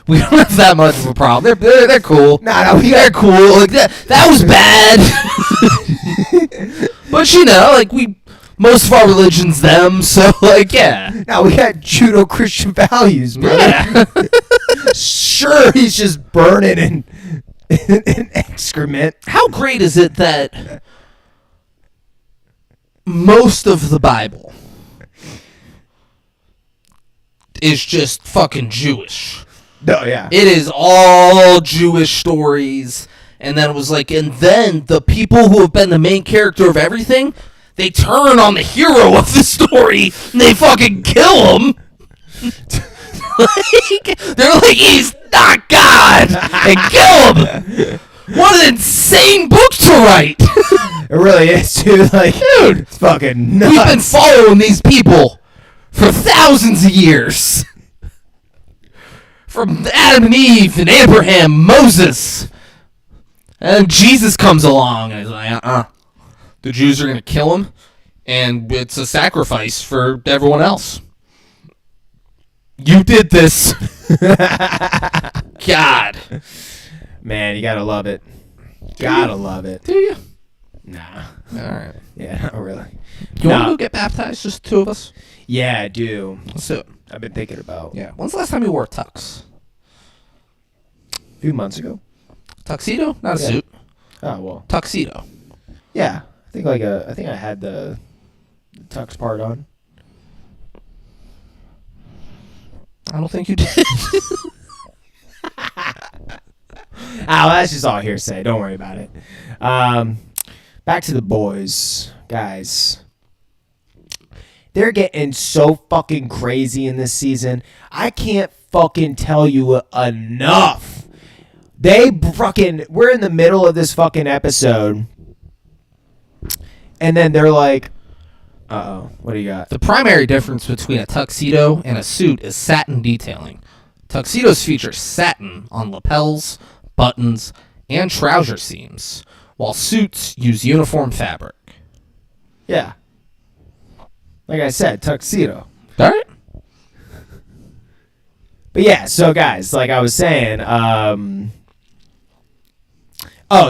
we don't have that much of a problem. They're cool. No, They're cool. Like that was bad. But you know, like most of our religion's them, so like yeah. Now we got Judo-Christian values, bro. Yeah. Sure, he's just burning in excrement. How great is it that most of the Bible is just fucking Jewish? No, yeah. It is all Jewish stories. And then it was like, and then the people who have been the main character of everything, they turn on the hero of the story and they fucking kill him. They're like, he's not God, and kill him. What an insane book to write. It really is, dude. Like, Dude, it's fucking nuts. we've been following these people for thousands of years. From Adam and Eve and Abraham, Moses. And Jesus comes along and he's like, the Jews are going to kill him, and it's a sacrifice for everyone else. You did this. God. Man, you gotta love it. Gotta love it. Do you? Nah. All right. Yeah, not really. You want Nah. to go get baptized, just the two of us? Yeah, I do. Let's do it. I've been thinking about Yeah. When's the last time you wore a tux? a few months ago. Tuxedo? Not a Yeah. suit. Oh, well. Tuxedo. Yeah. I think I had the tux part on. I don't think you did. That's just all hearsay. Don't worry about it. Back to the boys, guys. They're getting so fucking crazy in this season. I can't fucking tell you enough. We're in the middle of this fucking episode, and then they're like, uh-oh, what do you got? The primary difference between a tuxedo and a suit is satin detailing. Tuxedos feature satin on lapels, buttons, and trouser seams, while suits use uniform fabric. Yeah. Like I said, tuxedo. All right. But yeah, so guys, like I was saying,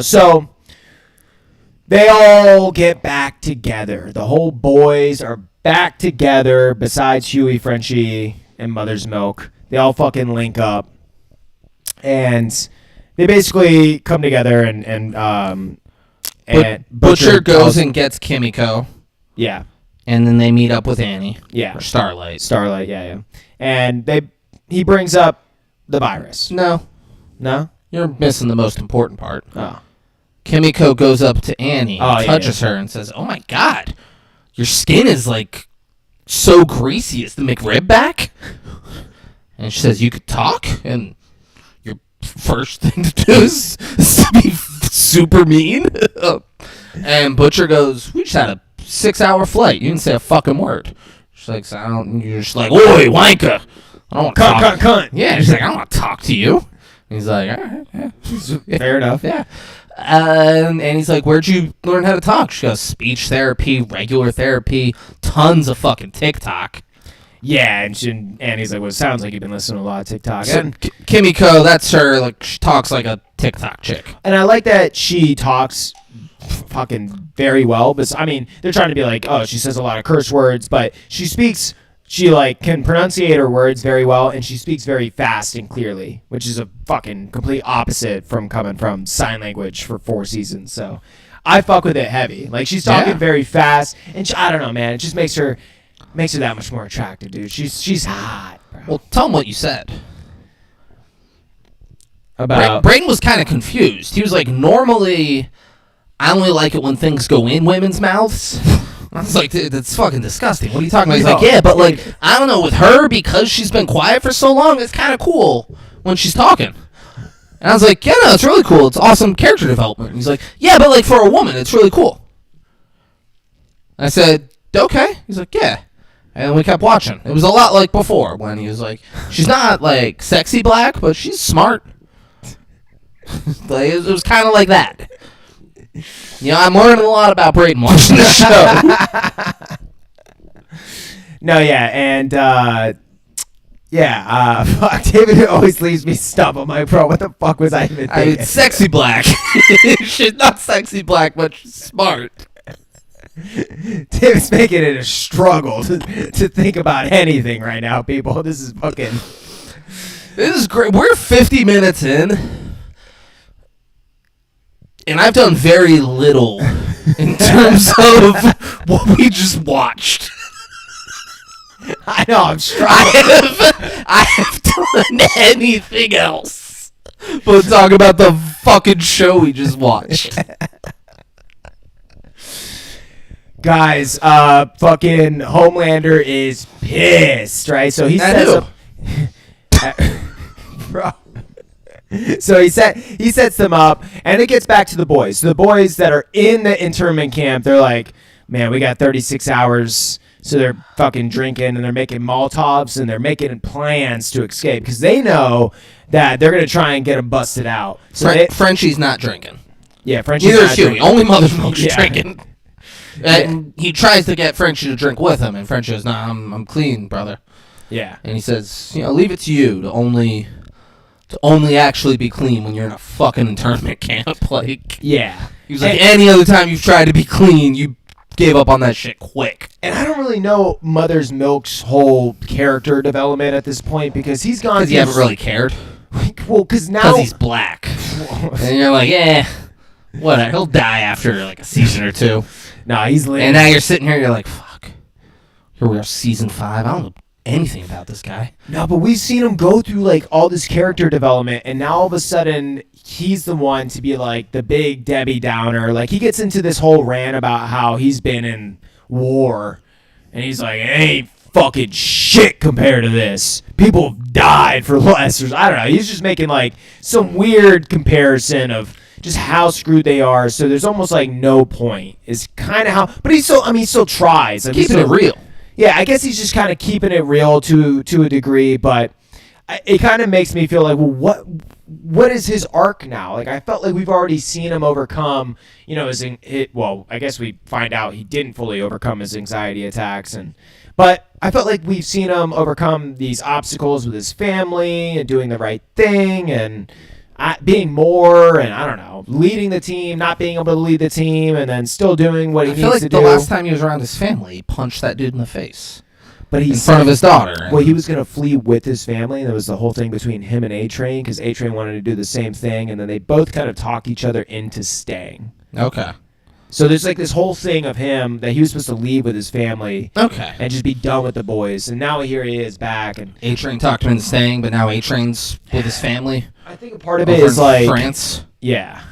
so they all get back together. The whole boys are back together, besides Huey, Frenchie, and Mother's Milk. They all fucking link up. And they basically come together and Butcher goes and gets Kimiko, Yeah. and then they meet up with Annie. Yeah. Or Starlight. Starlight, yeah. And he brings up the virus. No, No? you're missing the most important part. Oh. Kimiko goes up to Annie, Oh, yeah, touches her, and says, "Oh my God, your skin is like so greasy? Is the McRib back? And she says, you could talk, and your first thing to do is to be super mean. And Butcher goes, we just had a 6-hour flight. You didn't say a fucking word. She's like, you're just like, oi, wanker. I don't want to talk. Cunt. Yeah, she's like, I don't want to talk to you. And he's like, all right, yeah. Fair enough. Yeah. And he's like, where'd you learn how to talk? She goes, speech therapy, regular therapy, tons of fucking TikTok. Yeah, and he's like, well, it sounds like you've been listening to a lot of TikTok. So, And Kimiko, that's her. Like, she talks like a TikTok chick. And I like that she talks fucking very well. But I mean, they're trying to be like, oh, she says a lot of curse words, but she like can pronunciate her words very well, and she speaks very fast and clearly, which is a fucking complete opposite from coming from sign language for 4 seasons. So I fuck with it heavy. Like, she's talking very fast, and I don't know, man. It just makes her that much more attractive, dude. She's hot, bro. Well, tell him what you said. About Brayden was kind of confused. He was like, normally, I only like it when things go in women's mouths. I was like, dude, that's fucking disgusting. What are you talking about? He's like, yeah, but like, I don't know, with her, because she's been quiet for so long, it's kind of cool when she's talking. And I was like, yeah, no, it's really cool. It's awesome character development. And he's like, yeah, but like for a woman, it's really cool. I said, okay. He's like, yeah. And we kept watching. It was a lot like before when he was like, she's not like sexy black, but she's smart. Like, it was kind of like that. You know, I'm learning a lot about Brayden watching this show. No, yeah, and fuck, David always leaves me stumped. I'm like, bro, what the fuck was I even thinking? I mean, sexy black. She's not sexy black, but she's smart. David's making it a struggle to think about anything right now, people. This is great. We're 50 minutes in. And I've done very little in terms of what we just watched. I know, I'm struggling. I have done anything else but talk about the fucking show we just watched. Guys, fucking Homelander is pissed, right? So he says, bro. So he sets them up, and it gets back to the boys. So the boys that are in the internment camp, they're like, man, we got 36 hours. So they're fucking drinking, and they're making Molotovs, and they're making plans to escape because they know that they're going to try and get them busted out. So Frenchie's not drinking. Yeah, Frenchie's neither not is Huey. drinking. Only Mother's Milk's drinking. And he tries to get Frenchie to drink with him, and Frenchie goes, nah, I'm clean, brother. Yeah. And he says, leave it to you to only actually be clean when you're in a fucking internment camp. Like, yeah. He was like, any other time you've tried to be clean, you gave up on that shit quick. And I don't really know Mother's Milk's whole character development at this point because he's gone. Because you haven't really cared. Well, because now. Because he's black. And you're like, whatever. He'll die after like a season or two. Nah, he's lit. And now you're sitting here, you're like, fuck. Here we are, season 5. I don't know anything about this guy. No, but we've seen him go through like all this character development, and now all of a sudden he's the one to be like the big Debbie Downer. Like he gets into this whole rant about how he's been in war, and he's like, it ain't fucking shit compared to this. People have died for less. I don't know. He's just making like some weird comparison of just how screwed they are. So there's almost like no point. Is kind of how, but he still tries. Keeping it real. Yeah, I guess he's just kind of keeping it real to a degree, but it kind of makes me feel like, well, what is his arc now? Like, I felt like we've already seen him overcome, I guess we find out he didn't fully overcome his anxiety attacks, but I felt like we've seen him overcome these obstacles with his family and doing the right thing and being more, and I don't know, leading the team, not being able to lead the team, and then still doing what he needs to do. The last time he was around his family, he punched that dude in the face. But in front of his daughter. Well, he was going to flee with his family, and there was the whole thing between him and A-Train, because A-Train wanted to do the same thing, and then they both kind of talk each other into staying. Okay. So there's like this whole thing of him that he was supposed to leave with his family. Okay. And just be done with the boys. And now here he is back. And A-Train talked him into staying, but now A-Train's with his family. I think a part of it is like France. Yeah.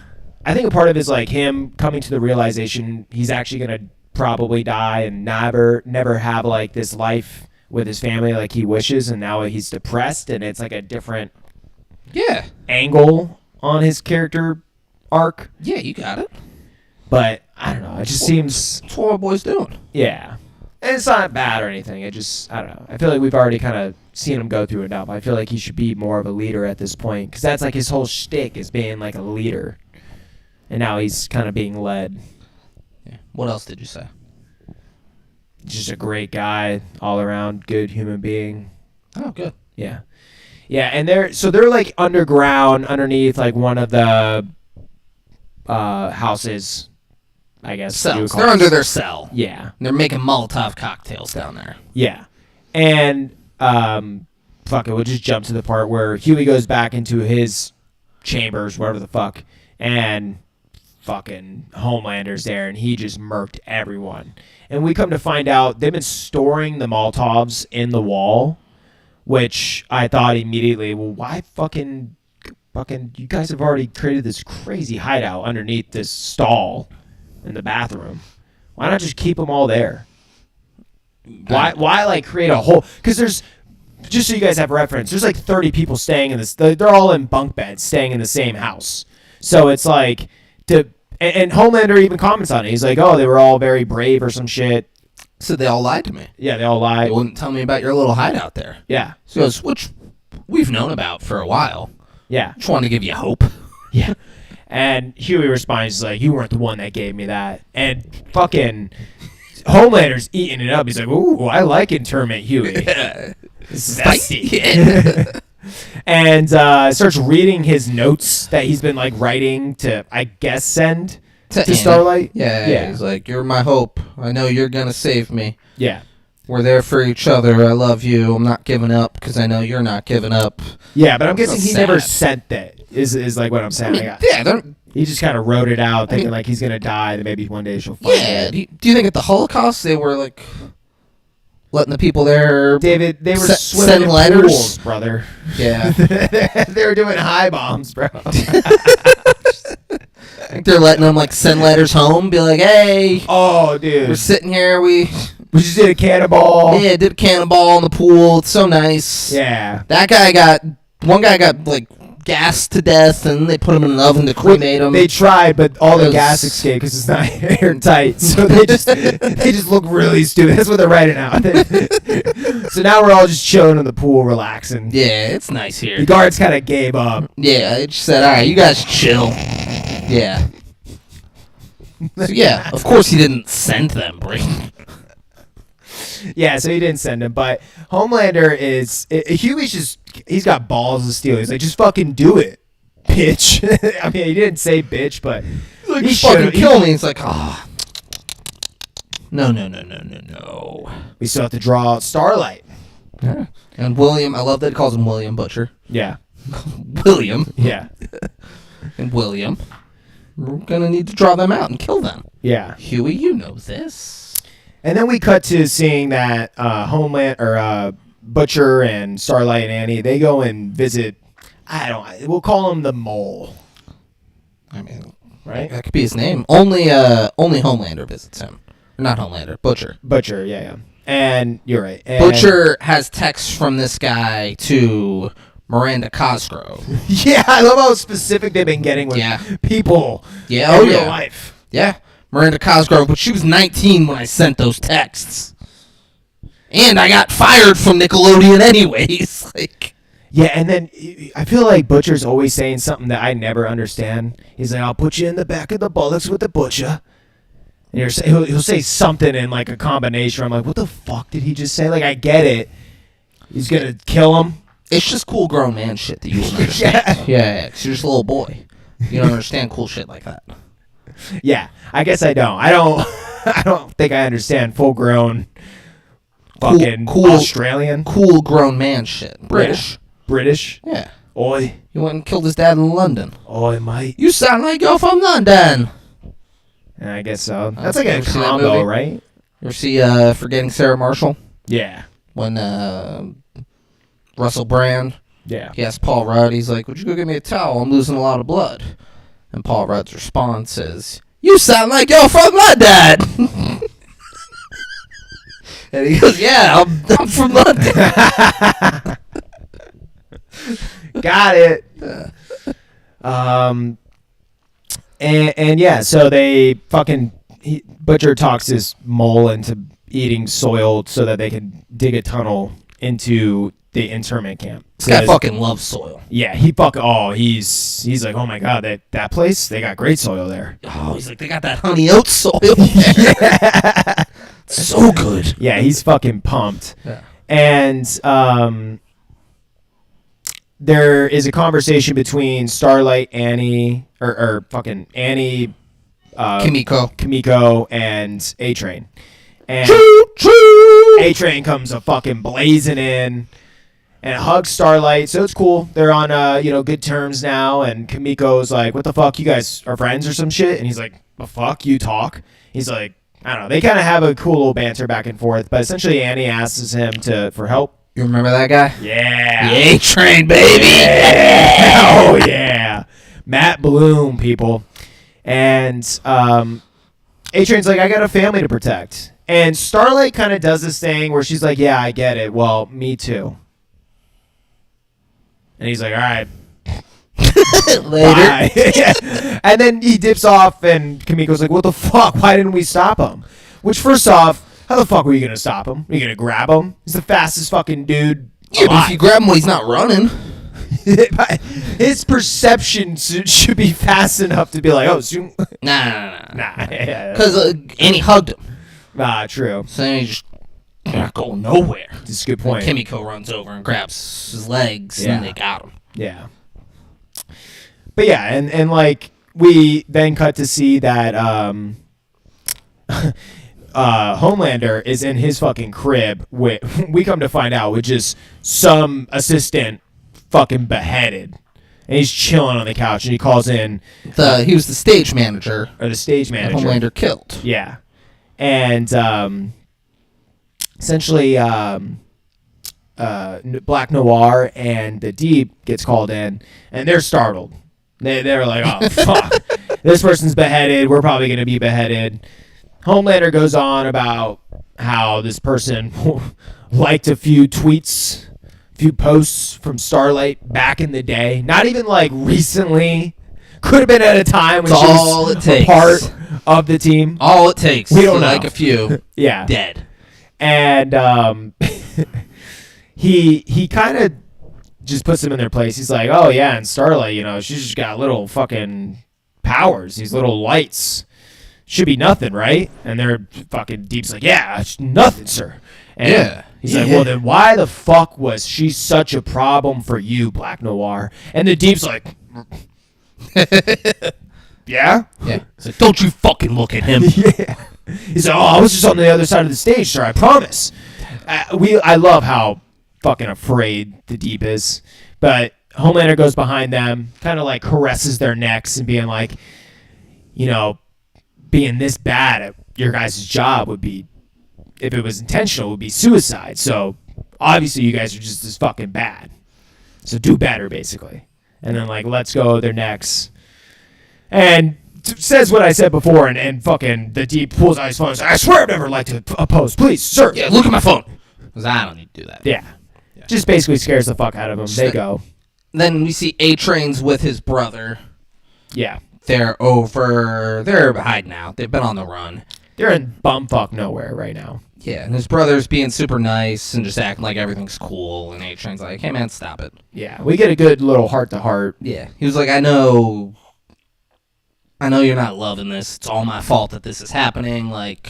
I think a part of it is like him coming to the realization he's actually going to probably die and never have like this life with his family like he wishes, and now he's depressed, and it's like a different angle on his character arc. Yeah, you got it. But I don't know. It just seems That's what our boy's doing. yeah. And it's not bad or anything. It just I don't know. I feel like we've already kind of seen him go through enough. I feel like he should be more of a leader at this point because that's like his whole shtick is being like a leader, and now he's kind of being led. Yeah. What else did you say? Just a great guy, all around good human being. Oh, good. Yeah. Yeah, and they're like underground underneath like one of the houses, I guess. you would Cells. call They're it. under their cell. Yeah. And they're making Molotov cocktails down there. Yeah. And fuck it, we'll just jump to the part where Huey goes back into his chambers, whatever the fuck, and fucking Homelander's there, and he just murked everyone. And we come to find out they've been storing the Molotovs in the wall, which I thought immediately, well, why fucking you guys have already created this crazy hideout underneath this stall in the bathroom. Why not just keep them all there? Why like create a whole? Because there's, just so you guys have reference, there's like 30 people staying in this. They're all in bunk beds, staying in the same house. So it's like and Homelander even comments on it. He's like, "Oh, they were all very brave or some shit." So they all lied to me. Yeah, they all lied. They wouldn't tell me about your little hideout there. Yeah, So it's, which we've known about for a while. yeah, Just wanted to give you hope. yeah. And Huey responds he's like, "You weren't the one that gave me that." And fucking Homelander's eating it up. He's like, "Ooh, I like internment, Huey." Zesty. And starts reading his notes that he's been like writing to, I guess, send to Annie. Starlight. Yeah. He's like, "You're my hope. I know you're going to save me. Yeah. We're there for each other. I love you. I'm not giving up because I know you're not giving up." Yeah, but I'm guessing So he never sad. sent that, is like what I'm saying. He He just kind of wrote it out, thinking like he's going to die, that maybe one day she'll find it. Do you think at the Holocaust they were like letting the people there? David, they were Send swimming in letters? pools, brother. Yeah. They were doing high bombs, bro. I think they're letting them like send letters home, be like, "Hey, Oh, dude. we're sitting here. We just did a cannonball. did a cannonball in the pool. It's so nice." Yeah. One guy got like gassed to death, and they put him in an oven to cremate him. They tried, but all the It was- gas escaped because it's not airtight. So they just look really stupid. That's what they're writing out. So now we're all just chilling in the pool, relaxing. Yeah, it's nice The here. guards kind of gave up. Yeah, it just said, "All right, you guys chill." Yeah. So yeah, of course he didn't send them, Brady. Yeah, so he didn't send him. But Homelander Huey's he's got balls of steel. He's like, just fucking do it, bitch. I mean, he didn't say bitch, but Like, he fucking should've- kill me. It's like, No. we still have to draw out Starlight. Yeah. And William, I love that he calls him William Butcher. Yeah, William yeah, and William. We're gonna need to draw them out and kill them. yeah. Huey, you know this. And then we cut to seeing that Butcher and Starlight and Annie, they go and visit. We'll call him the Mole, I mean, right? that could be his name. Only Homelander visits him. Or not Homelander, Butcher. Butcher, yeah. And you're right. And Butcher has texts from this guy to Miranda Cosgrove. Yeah, I love how specific they've been getting with Yeah. people Yeah, in oh real yeah. life. Yeah, Miranda Cosgrove, but she was 19 when I sent those texts. And I got fired from Nickelodeon anyways. Like, Yeah, and then I feel like Butcher's always saying something that I never understand. He's like, "I'll put you in the back of the bullocks with the butcher." And he'll say something in like a combination. I'm like, what the fuck did he just say? Like, I get it. He's gonna kill him. it's just cool grown man shit that you wouldn't understand. yeah, 'cause you're just a little boy. You don't understand cool shit like that. Yeah, I guess I don't. I don't think I understand full grown fucking cool- Australian, Cool grown man shit. British. British. Yeah. Oi, He went and killed his dad in London. oi, mate. You sound like you're from London. And I guess so. That's like a Ever see that combo, movie? right? You ever see Forgetting Sarah Marshall? Yeah, When Russell Brand, yeah. he asked Paul Rudd, he's like, "Would you go get me a towel? I'm losing a lot of blood." And Paul Rudd's response is, "You sound like you're from London." And he goes, yeah, I'm from London. Got it. And yeah, so they fucking Butcher talks this mole into eating soil so that they can dig a tunnel into the internment camp. This guy fucking loves soil. Yeah, he's like, oh my god, that place, they got great soil there. Oh, he's like, they got that honey oat soil there. Yeah. So good. Yeah, he's fucking pumped. Yeah. And there is a conversation between Starlight, Annie, or fucking Annie, Kimiko, and A-Train. And A-Train comes a fucking blazing in and hugs Starlight, so it's cool. They're on good terms now, and Kimiko's like, what the fuck, you guys are friends or some shit? And he's like, the fuck, you talk? He's like, I don't know. They kind of have a cool little banter back and forth, but essentially Annie asks him for help. You remember that guy? Yeah. The A-Train, baby. Yeah. Oh, yeah. Matt Bloom, people. And A-Train's like, I got a family to protect. And Starlight kind of does this thing where she's like, yeah, I get it. Well, me too. And he's like, all right. Later. Bye. And then he dips off, and Kimiko's like, what the fuck? Why didn't we stop him? Which, first off, how the fuck were you going to stop him? Are you going to grab him? He's the fastest fucking dude. Yeah, but if you grab him when he's not running. His perception should be fast enough to be like, oh, zoom. Nah. Because Annie hugged him. True. So then he just not going nowhere. That's a good point. And Kimiko runs over and grabs his legs, and they got him. Yeah. But yeah, and like, we then cut to see that Homelander is in his fucking crib. We come to find out with just some assistant fucking beheaded. And he's chilling on the couch, and he calls in... He was the stage manager. Or the stage manager. That Homelander killed. Yeah. And essentially, Black Noir and the Deep gets called in, and they're startled. They're like, oh, fuck. This person's beheaded. We're probably going to be beheaded. Homelander goes on about how this person liked a few tweets, a few posts from Starlight back in the day. Not even like recently. Could have been at a time when she was a part of the team. All it takes. We don't know. Like a few. Yeah. Dead. And he kind of just puts them in their place. He's like, oh yeah, and Starlight, she's just got little fucking powers, these little lights. Should be nothing, right? And they're fucking Deep's like, yeah, it's nothing, sir. And yeah. He's like, well, then why the fuck was she such a problem for you, Black Noir? And the Deep's like, yeah? Yeah. He's like, don't you fucking look at him. Yeah. He's like, oh, I was just on the other side of the stage, sir, I promise. I love how fucking afraid the Deep is. But Homelander goes behind them, kind of like caresses their necks and being like, being this bad at your guys' job would be, if it was intentional, would be suicide. So obviously you guys are just as fucking bad. So do better, basically. And then like, let's go their necks. And says what I said before, and fucking the Deep pulls out his phone and says, I swear I'd never like to oppose. Please, sir. Yeah, look at my phone. Because I don't need to do that. Yeah. Just basically scares the fuck out of him. They go. Then we see A-Train's with his brother. Yeah. They're hiding out. They've been on the run. They're in bumfuck nowhere right now. Yeah, and his brother's being super nice and just acting like everything's cool, and A-Train's like, hey man, stop it. Yeah, we get a good little heart-to-heart. Yeah, he was like, I know you're not loving this. It's all my fault that this is happening. Like,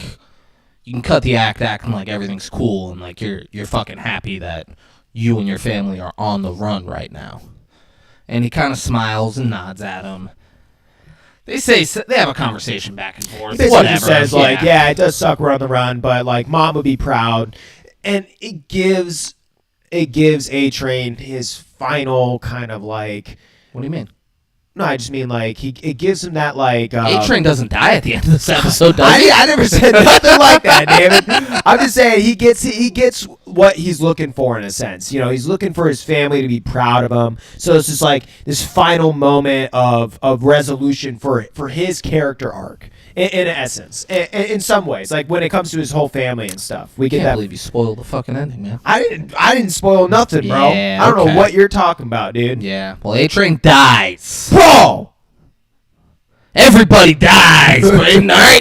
you can cut the act acting like everything's cool, and like you're fucking happy that you and your family are on the run right now. And he kind of smiles and nods at him. They have a conversation back and forth. He basically Whatever. says, like, yeah, it does suck we're on the run, but, like, Mom would be proud. And it gives A-Train his final kind of, like... What do you mean? No, I just mean, like, it gives him that, like... A-Train doesn't die at the end of this episode, does he? I never said nothing like that, David. I'm just saying he gets what he's looking for in a sense. You know, he's looking for his family to be proud of him. So it's just like this final moment of resolution for his character arc. In essence, in some ways, like when it comes to his whole family and stuff, we get Can't that. believe you spoiled the fucking ending, man. I didn't spoil nothing, bro. Yeah, I don't okay. know what you're talking about, dude. Yeah. Well, A-Train dies. Bro, Everybody dies, man. All right.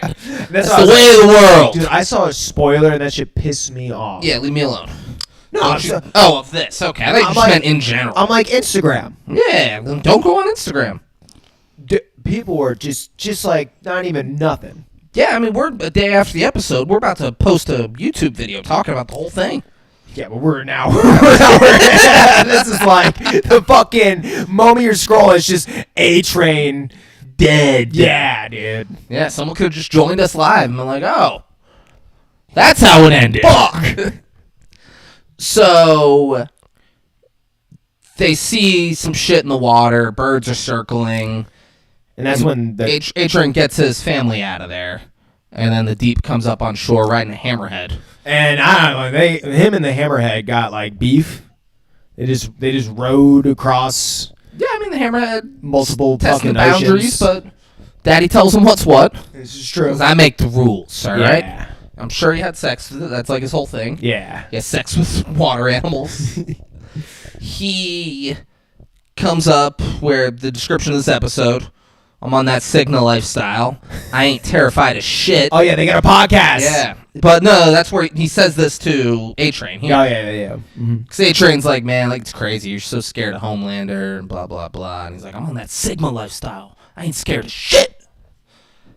That's the way of the world. Dude, I saw a spoiler and that shit pissed me off. Yeah, leave me alone. No, Don't you- of this. Okay, I thought you I'm just like- meant in general. I'm like Instagram. Yeah, then don't go on Instagram. People were just like not even nothing. Yeah, I mean, we're a day after the episode. We're about to post a YouTube video talking about the whole thing. Yeah, but we're now. This is like the fucking moment you're scrolling. It's just A-Train dead. Yeah, dude. Yeah, someone could have just joined us live and been like, oh, that's how it ended. Fuck. So they see some shit in the water. Birds are circling. And that's when the A-Train gets his family out of there. And then the Deep comes up on shore right in a hammerhead. and I don't know. Him and the Hammerhead got like beef. They just rode across Yeah, I mean, the hammerhead multiple testing fucking the boundaries, oceans. but Daddy tells him what's what. This is true. 'Cause I make the rules, all right? Yeah. I'm sure he had sex with it. That's like his whole thing. Yeah. He has sex with water animals. He comes up where the description of this episode, I'm on that Cigna lifestyle. I ain't terrified of shit. Oh yeah, they got a podcast. Yeah. But no, that's where he says this to A-Train. Oh yeah. Mm-hmm. Because A-Train's like, man, like, it's crazy. You're so scared of Homelander and blah, blah, blah. And he's like, I'm on that Sigma lifestyle. I ain't scared of shit.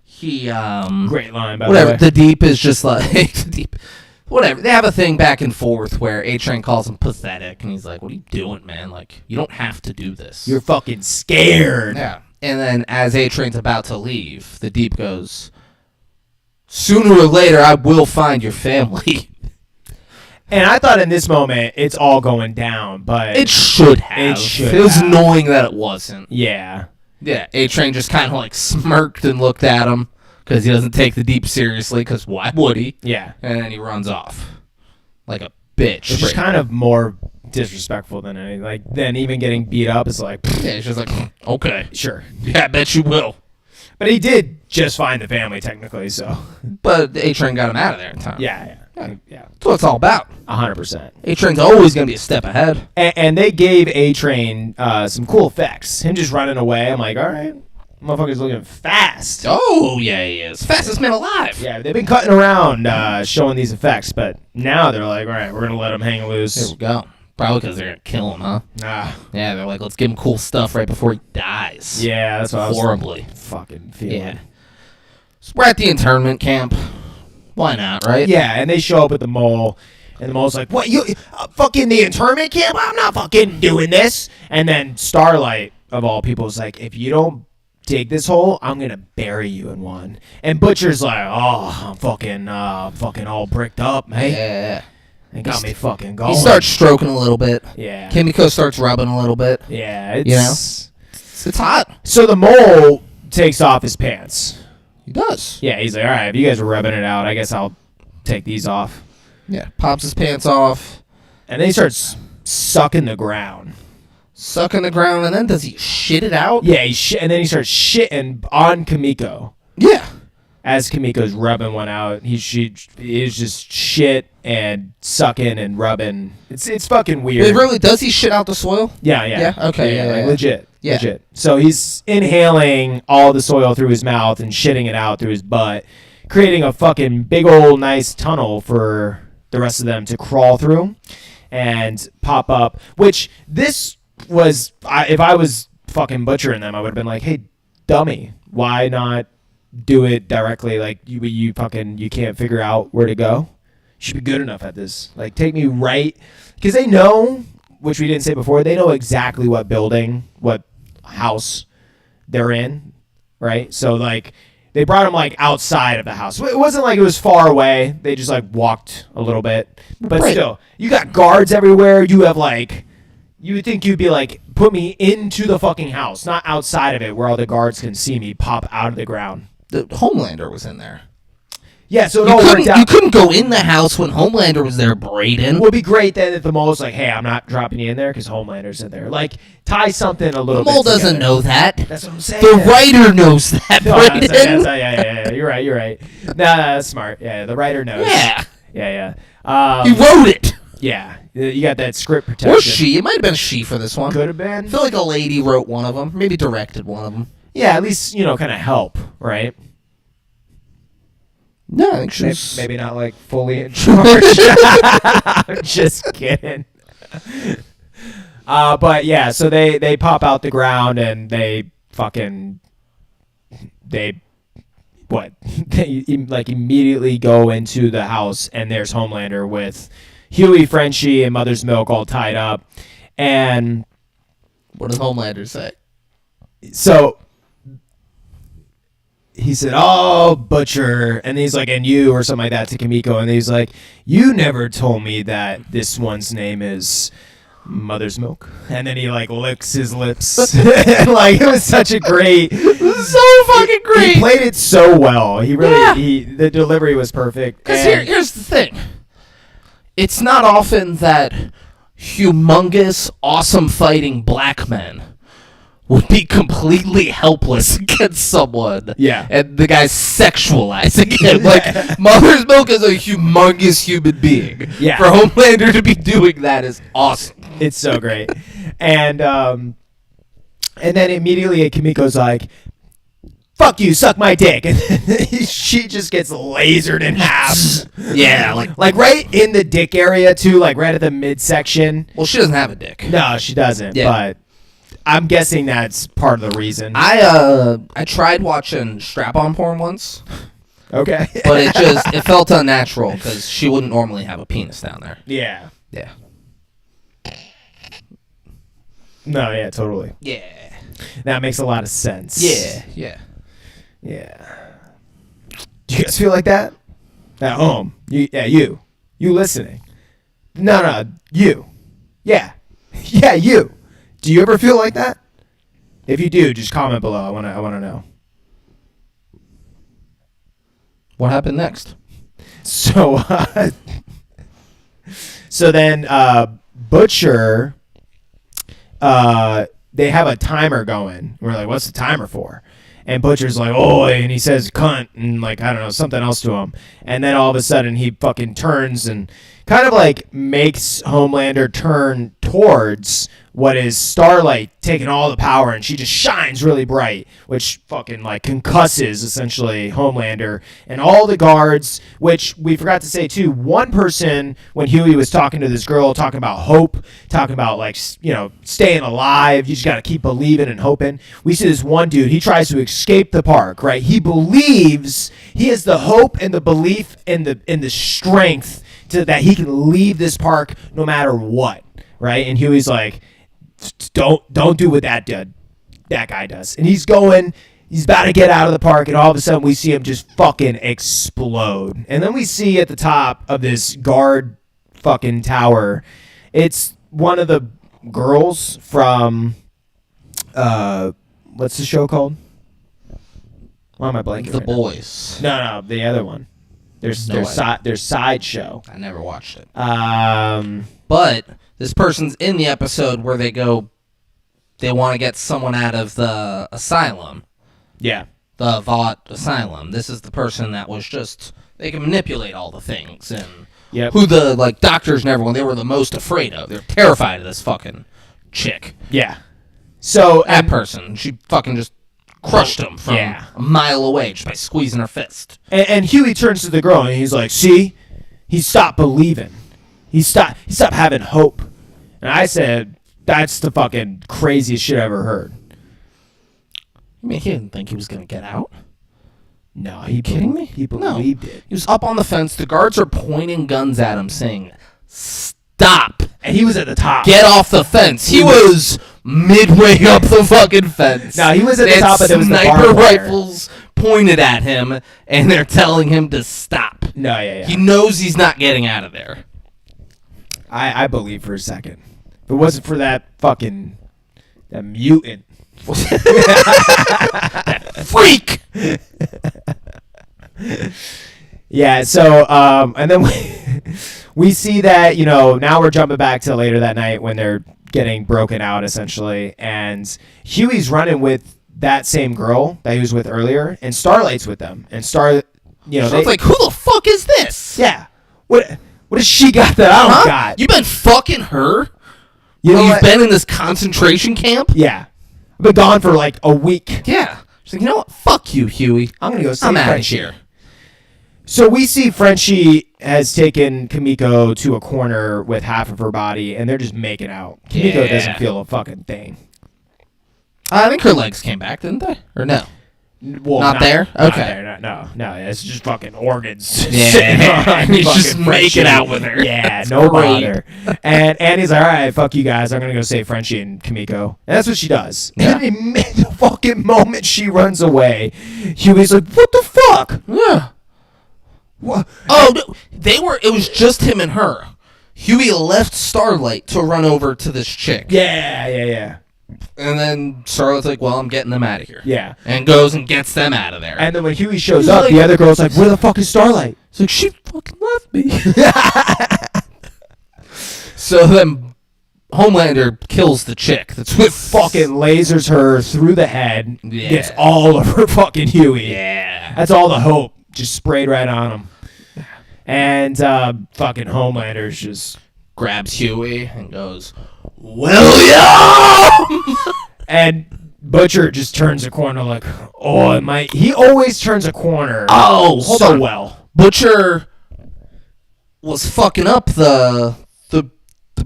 He, Great line, by whatever. the way. The Deep is just like, the Deep. Whatever. They have a thing back and forth where A-Train calls him pathetic. And he's like, what are you doing, man? Like, you don't have to do this. You're fucking scared. Yeah. And then as A-Train's about to leave, the Deep goes, sooner or later, I will find your family. And I thought in this moment it's all going down, but It should have. It should It was have. annoying that it wasn't. yeah. Yeah, A-Train just kind of like smirked and looked at him because he doesn't take the Deep seriously, because why would he? Yeah. And then he runs off like a bitch. It's just kind of more disrespectful than anything. Like, then even getting beat up is like, yeah, he's just like, okay. sure. Yeah, I bet you will. But he did just find the family, technically, so. But A-Train got him out of there in time. Yeah. That's what it's all about. 100%. A-Train's always going to be a step ahead. And they gave A-Train some cool effects. Him just running away, I'm like, all right, motherfucker's looking fast. Oh, yeah, he is. Fastest man alive. Yeah, they've been cutting around showing these effects, but now they're like, all right, we're going to let him hang Here loose. we go. Probably because they're going to kill him, huh? Nah. Yeah, they're like, let's give him cool stuff right before he dies. Yeah, that's what I was Horribly. fucking feeling. Yeah. So we're at the internment camp. Why not, right? Yeah, and they show up at the mall, and the mall's like, what, you fucking the internment camp? I'm not fucking doing this. And then Starlight, of all people, is like, if you don't dig this hole, I'm going to bury you in one. And Butcher's like, oh, I'm fucking all bricked up, mate. Yeah. They got me fucking going. He starts stroking a little bit. Yeah. Kimiko starts rubbing a little bit. Yeah, it's... You know? It's hot. So the mole takes off his pants. He does. Yeah, he's like, all right, if you guys are rubbing it out, I guess I'll take these off. Yeah. Pops his pants off, And then he starts sucking the ground. sucking the ground, and then does he shit it out? Yeah, and then he starts shitting on Kimiko. Yeah. As Kimiko's rubbing one out, she is just shit and sucking and rubbing. It's fucking weird. Wait, really? Does he shit out the soil? Yeah. Yeah, okay, yeah, like yeah. legit. Yeah. Legit. So he's inhaling all the soil through his mouth and shitting it out through his butt, creating a fucking big old nice tunnel for the rest of them to crawl through and pop up. Which this was, if I was fucking butchering them, I would have been like, hey, dummy, why not do it directly? Like you can't figure out where to go. You should be good enough at this. Like, take me right, because they know, which we didn't say before, they know exactly what building, what house they're in, right? So like they brought him like outside of the house. It wasn't like it was far away. They just like walked a little bit, but Right. still, you got guards everywhere. You have like, you would think you'd be like, put me into the fucking house, not outside of it where all the guards can see me pop out of the ground. The Homelander was in there. Yeah, so it all worked out. You couldn't go in the house when Homelander was there, Brayden. It would be great then if the mole's like, hey, I'm not dropping you in there because Homelander's in there. Like, tie something a little bit The mole doesn't together. know that. That's what I'm saying. The writer knows that, No, Brayden. yeah. You're right. No, that's smart. Yeah, the writer knows. Yeah. Yeah. He wrote it. Yeah, you got that script protection. Or she. It might have been she for this one. Could have I been. feel like a lady wrote one of them. Maybe directed one of them. Yeah, at least, kind of help, right? No, I think she was... Maybe not, like, fully in charge. I'm just kidding. But, yeah, so they pop out the ground and they immediately go into the house, and there's Homelander with Huey, Frenchie, and Mother's Milk all tied up. And What does Homelander say? so he said, "Oh, Butcher," and he's like, "And you," or something like that to Kimiko, and he's like, "You never told me that this one's name is Mother's Milk," and then he like licks his lips, and like it was such a great, So fucking great. He played it so well. He really, Yeah. the delivery was perfect. Because And- here's the thing. It's not often that humongous, awesome fighting black men would be completely helpless against someone. Yeah. And the guy's sexualizing him. Like, Mother's Milk is a humongous human being. Yeah. For Homelander to be doing that is awesome. It's so great. And then immediately Kimiko's like, "Fuck you, suck my dick." And she just gets lasered in half. Yeah, Like right in the dick area too, like right at the midsection. well, she doesn't have a dick. No, she doesn't. Yeah. But I'm guessing that's part of the reason. I tried watching strap-on porn once, Okay. but it felt unnatural because she wouldn't normally have a penis down there. Yeah. Yeah. No, yeah, totally. Yeah. That makes a lot of sense. Yeah. Yeah. Do you guys feel like that? At home. You listening. No, you. Yeah. Yeah, you. Do you ever feel like that? If you do, just comment below. I wanna know. What happened next? So then Butcher they have a timer going. We're like, "What's the timer for?" And Butcher's like, "Oh," and he says cunt and like, I don't know, something else to him. And then all of a sudden he fucking turns and kind of like makes Homelander turn towards what is Starlight taking all the power, and she just shines really bright, which fucking like concusses essentially Homelander and all the guards, which we forgot to say too. One person, when Huey was talking to this girl, talking about hope, talking about like, staying alive, you just got to keep believing and hoping. We see this one dude, he tries to escape the park, right? He believes, he has the hope and the belief and the strength that he can leave this park no matter what, right? And Huey's like, don't do what that guy does. And he's about to get out of the park, and all of a sudden we see him just fucking explode. And then we see at the top of this guard fucking tower, it's one of the girls from what's the show called? Why am I blanking? The right now? Boys. No, the other one. There's No Sideshow. I never watched it. Um, But this person's in the episode where they want to get someone out of the asylum, yeah, the Vought asylum. This is the person that was they can manipulate all the things and Yep. who the doctors and everyone they were the most afraid of. They're terrified of this fucking chick. yeah. So That person, she fucking just crushed him from Yeah. a mile away just by squeezing her fist. And Huey turns to the girl and he's like, "See, he stopped believing. He stopped having hope." And I said, "That's the fucking craziest shit I ever heard." I mean, he didn't think he was gonna get out. No, he kidding me? He No. believed it, He was up on the fence. The guards are pointing guns at him, saying, "Stop! and he was at the top. Get off the fence!" He was midway up the fucking fence. No, he was at the They had top, but there was the sniper barbed wire. rifles pointed at him, and they're telling him to stop. No, yeah. He knows he's not getting out of there. I believe for a second. If it wasn't for that mutant. Freak! Yeah, so, and then we see that, now we're jumping back to later that night when they're getting broken out, essentially, and Huey's running with that same girl that he was with earlier, and Starlight's with them, and So it's like, who the fuck is this? Yeah. What has she got that I don't got? You been fucking her? You've been in this concentration camp? Yeah. I've been gone for like a week. Yeah. She's like, you know what? Fuck you, Huey. I'm going to go see I'm out of Frenchie. here. So we see Frenchie has taken Kimiko to a corner with half of her body, and they're just making out. Kimiko doesn't feel a fucking thing. I think her legs came back, didn't they? Or no? Well, not there? Not Okay. there, no. It's just fucking organs. Yeah. He's just Fucking making Frenchie. out with her. Yeah, no Great. bother. And Annie's like, all right, fuck you guys. I'm going to go save Frenchie and Kimiko. And that's what she does. Yeah. And the fucking moment she runs away, Huey's like, what the fuck? Yeah. What? Oh, no, it was just him and her. Huey left Starlight to run over to this chick. Yeah. And then Starlight's like, well, I'm getting them out of here. Yeah. And goes and gets them out of there. And then when Huey shows He's up, like- the other girl's like, where the fuck is Starlight? It's like, she fucking left me. So then Homelander kills the chick that's with Fucking lasers her through the head, Yeah. gets all over fucking Huey. Yeah. That's all the hope. Just sprayed right on him. And fucking Homelander's just... Grabs Huey and goes, William! And Butcher just turns a corner like, oh, he always turns a corner Oh, hold so on. well. Butcher was fucking up the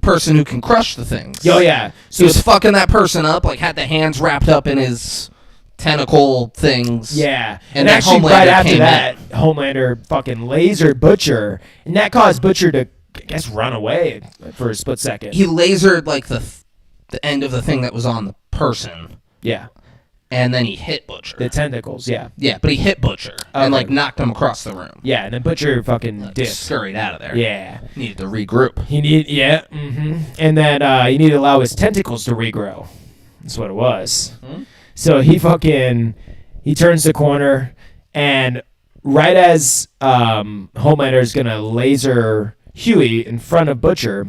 person who can crush the things. Oh, yeah. So he was fucking that person up, like had the hands wrapped up in his tentacle things. Yeah. And And then actually, Homelander right after came that, Homelander fucking lasered Butcher, and that caused Butcher to, I guess, run away for a split second. He lasered like the end of the thing that was on the person, Yeah. and then he hit Butcher. The tentacles, yeah. Yeah, but he hit Butcher and Okay. like knocked him across the room. Yeah, and then Butcher fucking dipped. Scurried out of there. Yeah. Needed to regroup. And then he needed to allow his tentacles to regrow. That's what it was. Hmm? So he turns the corner, and right as Homelander is gonna laser Huey in front of Butcher,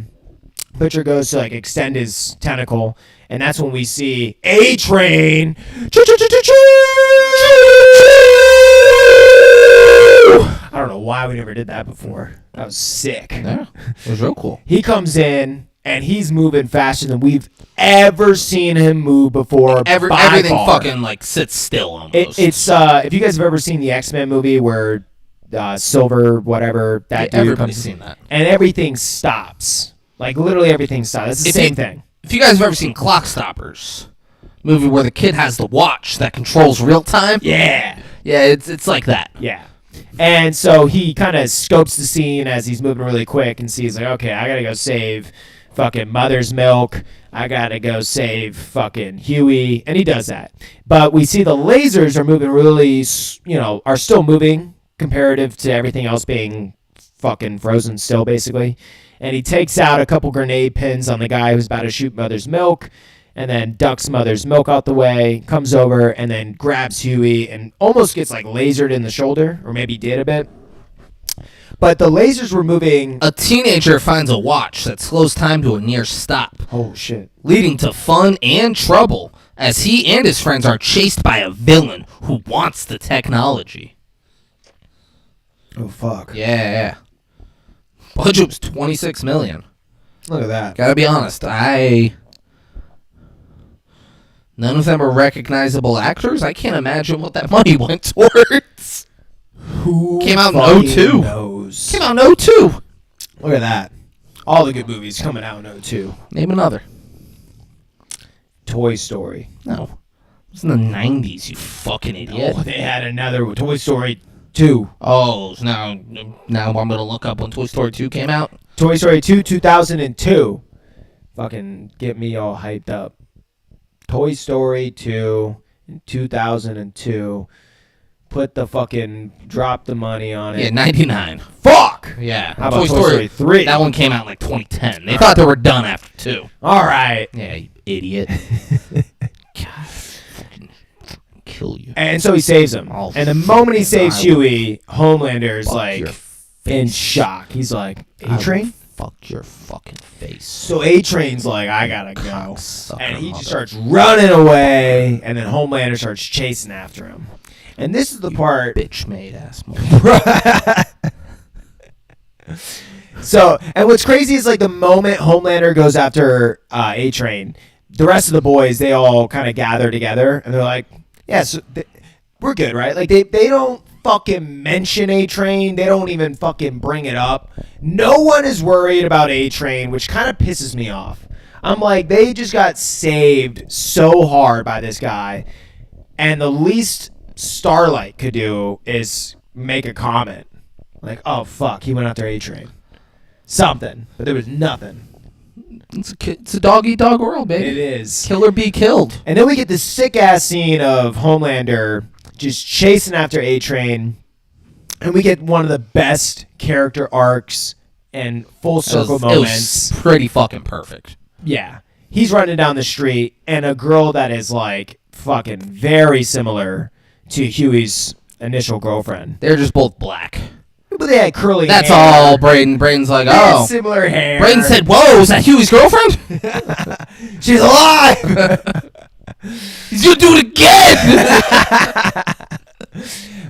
Butcher goes to like extend his tentacle, and that's when we see A-Train. I don't know why we never did that before. That was sick. Yeah, it was real cool. He comes in and he's moving faster than we've ever seen him move before. by Everything far. fucking like sits still almost. It's if you guys have ever seen the X-Men movie where Silver whatever that dude everybody's comes, seen that. and everything stops. Like literally everything stops. It's the same thing. If you guys have ever seen Clock Stoppers, movie where the kid has the watch that controls real time. Yeah. Yeah, it's like that. Yeah. And so he kind of scopes the scene as he's moving really quick and sees like, okay, I gotta go save fucking Mother's Milk. I gotta go save fucking Huey. And he does that. But we see the lasers are moving really, are still moving comparative to everything else being fucking frozen still, basically. And he takes out a couple grenade pins on the guy who's about to shoot Mother's Milk, and then ducks Mother's Milk out the way, comes over, and then grabs Huey and almost gets like lasered in the shoulder, or maybe did a bit. But the lasers were moving. A teenager finds a watch that slows time to a near stop, Oh shit. leading to fun and trouble as he and his friends are chased by a villain who wants the technology. Oh fuck. Yeah. Budget was $26 million. Look at that. Gotta be honest, none of them are recognizable actors. I can't imagine what that money went towards. Who Came out in fucking 02. knows? Came out in 02. Look at that. All the good movies coming out in 02. Name another. Toy Story. No. It was in the 90s, you fucking idiot. Oh, they had another Toy Story 2. Oh, so now I'm going to look up when Toy Story 2 came out. Toy Story 2, 2002. Fucking get me all hyped up. Toy Story 2, 2002. Drop the money on it. Yeah, 99. Fuck! Yeah. How about Toy Story 3? That one came out in like 2010. They thought they were done after 2. All right. Yeah, you idiot. God, fucking kill you. And so he saves him. And the moment he saves Huey, Homelander is Fuck like your in face. shock. He's like, I will A-Train? fuck your fucking face. So A-Train's like, I gotta go. Cocksucker And he mother. just starts running away, and then Homelander starts chasing after him. And this is the part... Bitch made ass mother. So, and what's crazy is like the moment Homelander goes after A-Train, the rest of the boys, they all kind of gather together, and they're like, yeah, so we're good, right? Like, they don't fucking mention A-Train. They don't even fucking bring it up. No one is worried about A-Train, which kind of pisses me off. I'm like, they just got saved so hard by this guy, and the least Starlight could do is make a comment. Like, oh, fuck, he went after A-Train. Something. But there was nothing. It's a dog-eat-dog world, baby. It is. Kill or be killed. And then we get this sick-ass scene of Homelander just chasing after A-Train. And we get one of the best character arcs and full circle moments. It was pretty fucking perfect. Yeah. He's running down the street, and a girl that is, like, fucking very similar to Huey's initial girlfriend. They're just both black. But they had curly That's hair. all Braden. Braden's like, They had oh. similar hair. Braden said, whoa, is that Huey's girlfriend? She's alive! He's gonna do it again!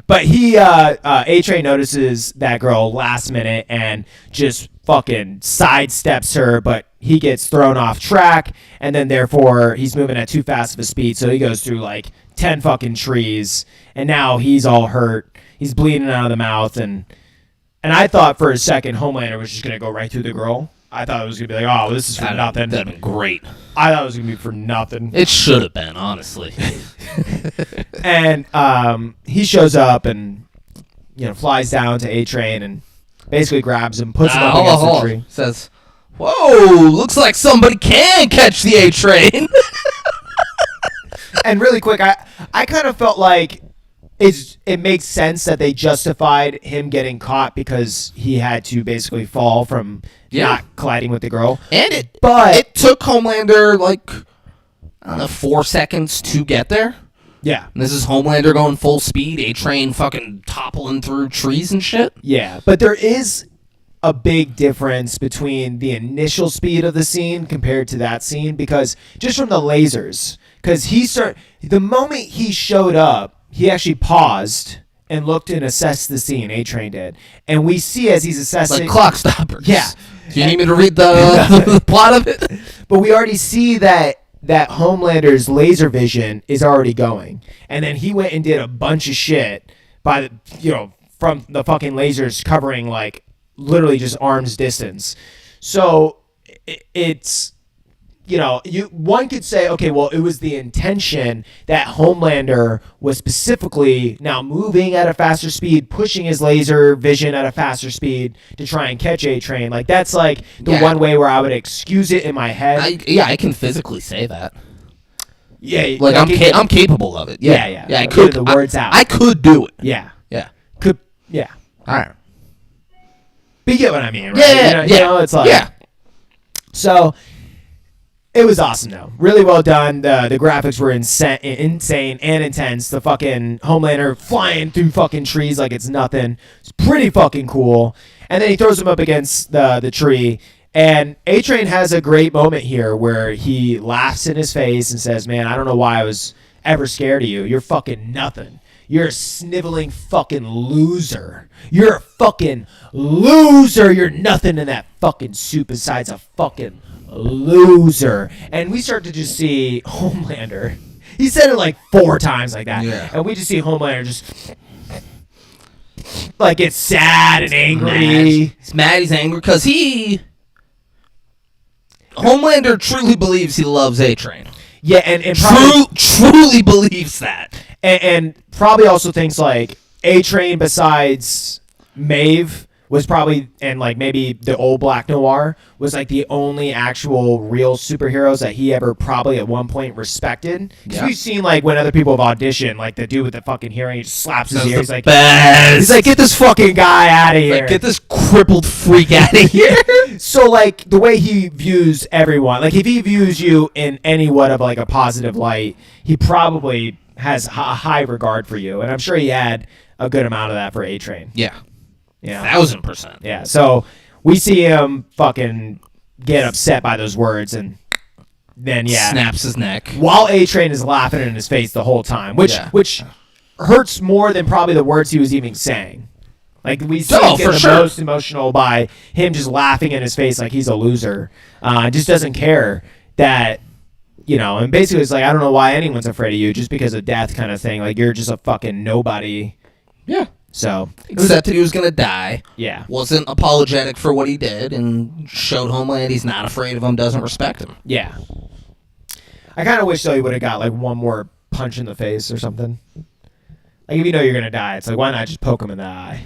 But he, A-Train notices that girl last minute and just fucking sidesteps her, but he gets thrown off track, and then therefore he's moving at too fast of a speed, so he goes through like 10 fucking trees, and now he's all hurt. He's bleeding out of the mouth, and I thought for a second Homelander was just going to go right through the girl. I thought it was going to be like, oh, this is for nothing. That'd been great. I thought it was going to be for nothing. It should have been, honestly. And he shows up and, flies down to A-Train and basically grabs him, puts him up against the tree. Says, whoa, looks like somebody can catch the A-Train. And really quick, I kind of felt like it makes sense that they justified him getting caught because he had to basically fall from not colliding with the girl. And it took Homelander, like, I don't know, 4 seconds to get there. Yeah. And this is Homelander going full speed, A-Train fucking toppling through trees and shit. Yeah, but there is a big difference between the initial speed of the scene compared to that scene, because just from the lasers, because the moment he showed up, he actually paused and looked and assessed the scene. A-Train did, and we see as he's assessing, Like clock stoppers. Yeah. Do you need me to read the plot of it? but we already see that Homelander's laser vision is already going, and then he went and did a bunch of shit by from the fucking lasers covering like literally just arm's distance. So it's one could say, okay, well, it was the intention that Homelander was specifically now moving at a faster speed, pushing his laser vision at a faster speed to try and catch A-Train. Like, that's like the one way where I would excuse it in my head. I can physically say that. Yeah. Like, I'm capable of it. Yeah. I could. The words out. I could do it. Yeah. Yeah. Could. Yeah. All right. But you get what I mean, right? Yeah. It's like. Yeah. So... it was awesome, though. Really well done. The graphics were insane and intense. The fucking Homelander flying through fucking trees like it's nothing. It's pretty fucking cool. And then he throws him up against the tree. And A-Train has a great moment here where he laughs in his face and says, man, I don't know why I was ever scared of you. You're fucking nothing. You're a sniveling fucking loser. You're a fucking loser. You're nothing in that fucking soup besides a fucking loser. And we start to just see Homelander. He said it like 4 times like that. Yeah. And we just see Homelander just like it's sad and angry. He's mad, he's angry, because Homelander truly believes he loves A-Train. Yeah, and probably, truly believes that. and probably also thinks like A-Train besides Maeve was probably, and like maybe the old Black Noir was like the only actual real superheroes that he ever probably at one point respected. Because we've seen like when other people have auditioned, like the dude with the fucking hearing, he just slaps his ear. He's like, get this fucking guy out of here. Like, get this crippled freak out of here. So like the way he views everyone, like if he views you in any what of like a positive light, he probably has a high regard for you, and I'm sure he had a good amount of that for A-Train. Yeah. Yeah. 1000%. Yeah. So we see him fucking get upset by those words, and then Snaps his neck. while A-Train is laughing in his face the whole time, which Yeah. hurts more than probably the words he was even saying. Like, we see Oh, him get for the sure. most emotional by him just laughing in his face like he's a loser. Just doesn't care that, and basically it's like, I don't know why anyone's afraid of you, just because of death kind of thing. Like, you're just a fucking nobody. Yeah. So, Accepted he was going to die. yeah. Wasn't apologetic for what he did and showed Homeland he's not afraid of him, doesn't respect him. Yeah. I kind of wish, though, he would have got, like, one more punch in the face or something. Like, if you know you're going to die, it's like, why not just poke him in the eye?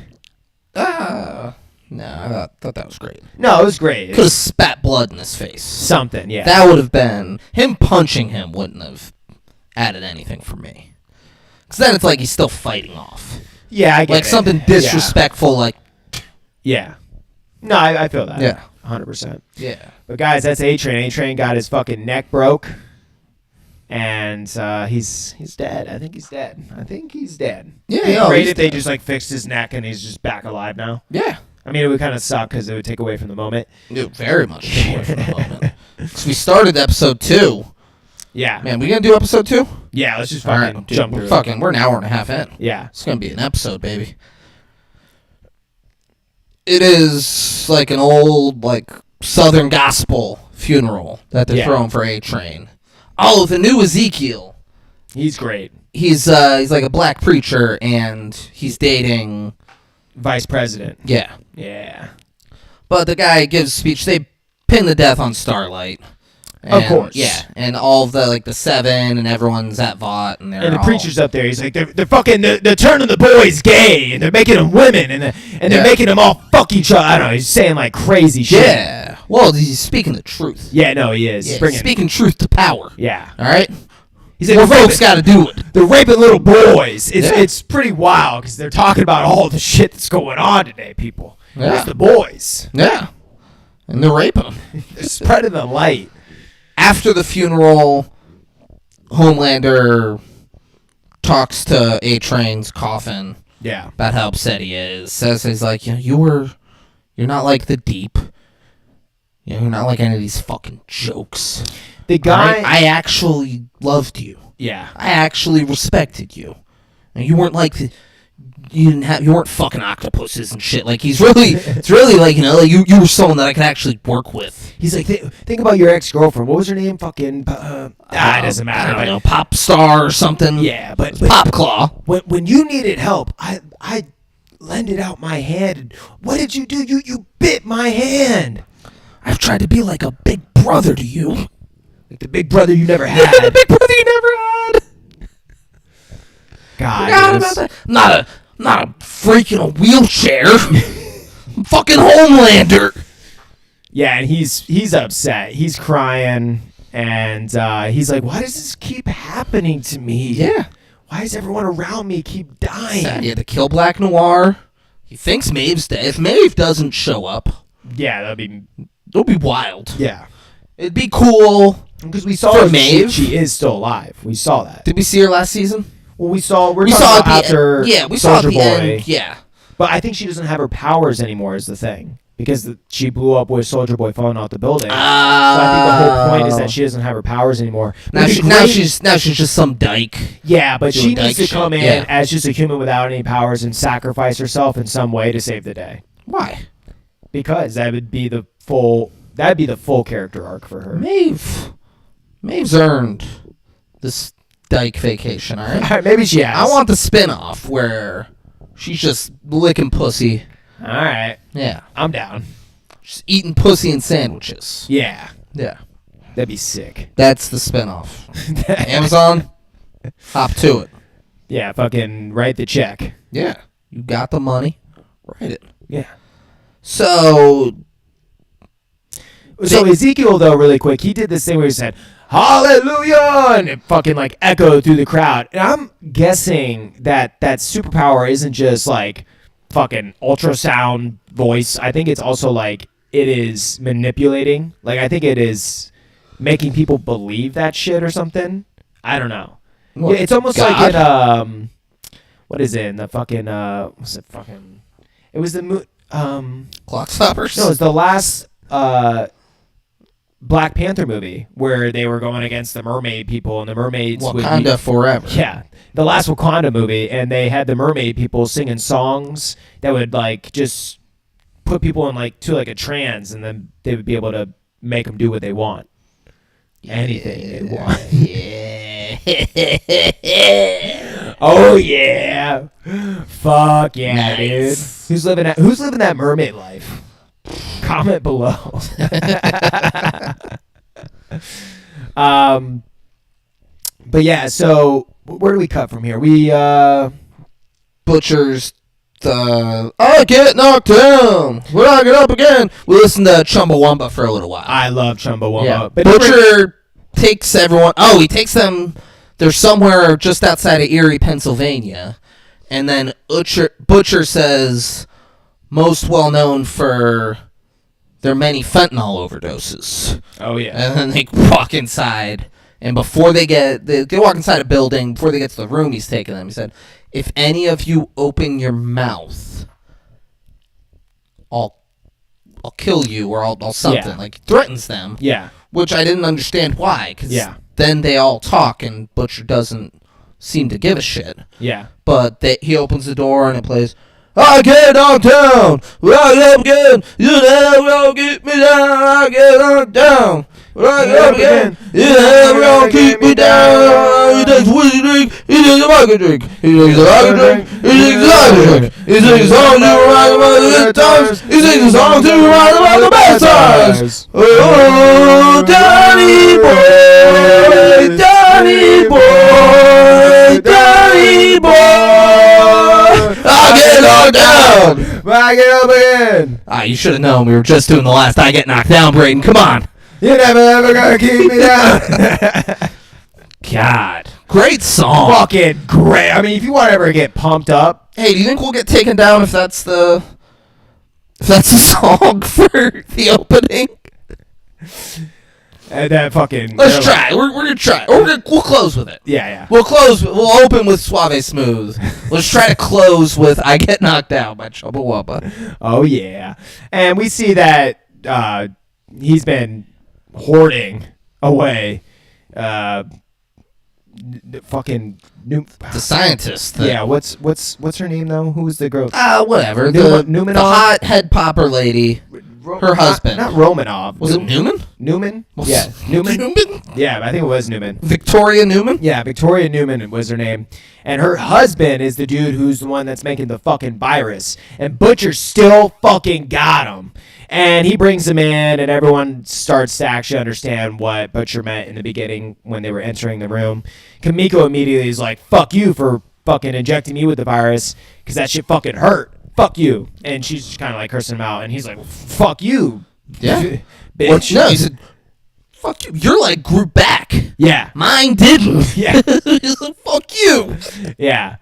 No, I thought that was great. No, it was great. Could have spat blood in his face. Something, yeah. That would have been... Him punching him wouldn't have added anything for me. Because then it's like he's still fighting off. Yeah, I get Like it. something disrespectful, like... Yeah. No, I feel that. Yeah. 100%. Yeah. But guys, that's A-Train. A-Train got his fucking neck broke. And he's dead. I think he's dead. Yeah, It'd be no, great he's if they dead. just like fixed his neck and he's just back alive now. Yeah. I mean, it would kind of suck because it would take away from the moment. Dude, very much take away from the moment. So we started episode 2. Yeah. Man, we gonna do episode 2? Yeah, let's just All fucking right, dude, jump through it. we're an hour and a half in. Yeah. It's gonna be an episode, baby. It is like an old, like, Southern gospel funeral that they're Yeah. throwing for A-Train. Oh, the new Ezekiel. He's great. He's like a black preacher, and he's dating... Vice president. Yeah. Yeah. But the guy gives a speech. They pin the death on Starlight. Of course. Yeah, and all of the, like, the 7, and everyone's at Vought, and they're And the all- preacher's up there. He's like, they're fucking, they're turning the boys gay, and they're making them women, and they're Yeah. making them all fuck each other. I don't know. He's saying like crazy shit. Yeah. Well, he's speaking the truth. Yeah, no, he is. Yeah, Bringing- speaking truth to power. Yeah. All right? He's like, More they're folks got to do it. they're raping little boys. Yeah. It's pretty wild because they're talking about all the shit that's going on today, people. Yeah. It's the boys. Yeah. And they're raping him. They're spreading the light. After the funeral, Homelander talks to A-Train's coffin Yeah. about how upset he is. Says he's like, you're not like the Deep. You're not like any of these fucking jokes. The guy. I actually loved you. Yeah. I actually respected you. And you weren't like you weren't fucking octopuses and shit. Like it's really like, like you were someone that I could actually work with. He's like, think about your ex-girlfriend. What was her name? Fucking. It doesn't matter. I don't but- know, Pop Star or something. Yeah, but Pop Claw. when you needed help, I lended out my hand. And what did you do? You bit my hand. I've tried to be like a big brother to you. Like the big brother you never Yeah, had. the big brother you never had. God, Forgot it was- about that. Not a freak in a wheelchair. I'm fucking Homelander. Yeah, and he's upset. He's crying, and he's like, "Why does this keep happening to me? Yeah. Why does everyone around me keep dying?" Sad. He had to kill Black Noir. He thinks Maeve's dead. If Maeve doesn't show up, Yeah, that'd be it'll be wild. yeah. It'd be cool. Because we saw For she, Maeve? she is still alive. We saw that. Did we see her last season? Well, we saw We talking saw about at the after end. Yeah, we saw at Soulja the Boy. end. Yeah. But I think she doesn't have her powers anymore. Is the thing because she blew up with Soldier Boy falling off the building. So I think the whole point is that she doesn't have her powers anymore. now It'd be now great- she's just some dyke. yeah, but doing she needs to dyke come shit. in Yeah. as just a human without any powers and sacrifice herself in some way to save the day. Why? Because that'd be the full character arc for her. Maeve's earned this dyke vacation. All right. All right, maybe she has. I want the spin-off where she's just licking pussy. All right, Yeah. I'm down. Just eating pussy and sandwiches. Yeah, Yeah. that'd be sick. That's the spin-off. Amazon, hop to it. Yeah, fucking write the check. Yeah. You got the money. Write it. Yeah. So, So Ezekiel, though, really quick, he did this thing where he said, "Hallelujah!" and it fucking like echoed through the crowd. And I'm guessing that superpower isn't just like fucking ultrasound voice. I think it's also like it is manipulating. Like I think it is making people believe that shit or something. I don't know. Yeah, it's almost God? like in what is it? In the fucking what's it fucking? It was the Clock Stoppers? no, it was the last Black Panther movie where they were going against the mermaid people and the mermaids would Wakanda Forever. yeah, the last Wakanda movie, and they had the mermaid people singing songs that would like just put people in like to like a trance, and then they would be able to make them do what they want, anything they want. Yeah. Oh yeah, fuck yeah, Nice. dude. Who's living that mermaid life? Comment below. But yeah, so where do we cut from here? We Butcher's the I get knocked down. When I get up again. We listened to Chumbawamba for a little while. I love Chumbawamba. Yeah. But Butcher takes everyone. Oh, he takes them. They're somewhere just outside of Erie, Pennsylvania, and then Butcher says, most well known for their many fentanyl overdoses. oh yeah. And then they walk inside, and before they walk inside a building, before they get to the room he's taking them, he said, if any of you open your mouth, I'll kill you, or I'll something. Yeah. Like, threatens them. Yeah. Which I didn't understand why, because Yeah. then they all talk, and Butcher doesn't seem to give a shit. Yeah. But he opens the door, and it plays, I get knocked down, when I get up again, you never gonna keep me down, I get knocked down, when I get up again, you never gonna keep me down. He takes a whiskey drink, he takes a vodka drink, he takes a vodka drink, he takes a vodka drink, he sings a song to remind about the good times, he sings a song to remind about the bad times. Oh, Danny boy, Danny boy, Danny boy, I get knocked down. I get up again. You should have known we were just doing the last I get knocked down, Braden. Come on. You're never ever gonna keep me down. God. Great song. Fucking great. I mean, if you want to ever get pumped up, Hey, do you think we'll get taken down if that's the song for the opening? that fucking. Let's try. We're gonna try. We'll close with it. Yeah. We'll open with Suave Smooth. Let's try to close with I Get Knocked Down by Chumbawamba. Oh yeah. And we see that he's been hoarding away fucking new The scientist. yeah, what's her name though? Who's the girl? Whatever. Numenov? The hot head popper lady. Her husband. Not Romanov. Was it Newman? Newman? Yeah, Newman. Newman? Yeah, I think it was Newman. Victoria Newman? Yeah, Victoria Newman was her name. And her husband is the dude who's the one that's making the fucking virus. And Butcher still fucking got him. And he brings him in, and everyone starts to actually understand what Butcher meant in the beginning when they were entering the room. Kamiko immediately is like, fuck you for fucking injecting me with the virus, because that shit fucking hurt. Fuck you. And she's kind of like cursing him out, and he's like, fuck you. Yeah. Bitch. No, he said, fuck you. Your leg grew back. Yeah. Mine didn't. Yeah. He's like, fuck you. Yeah.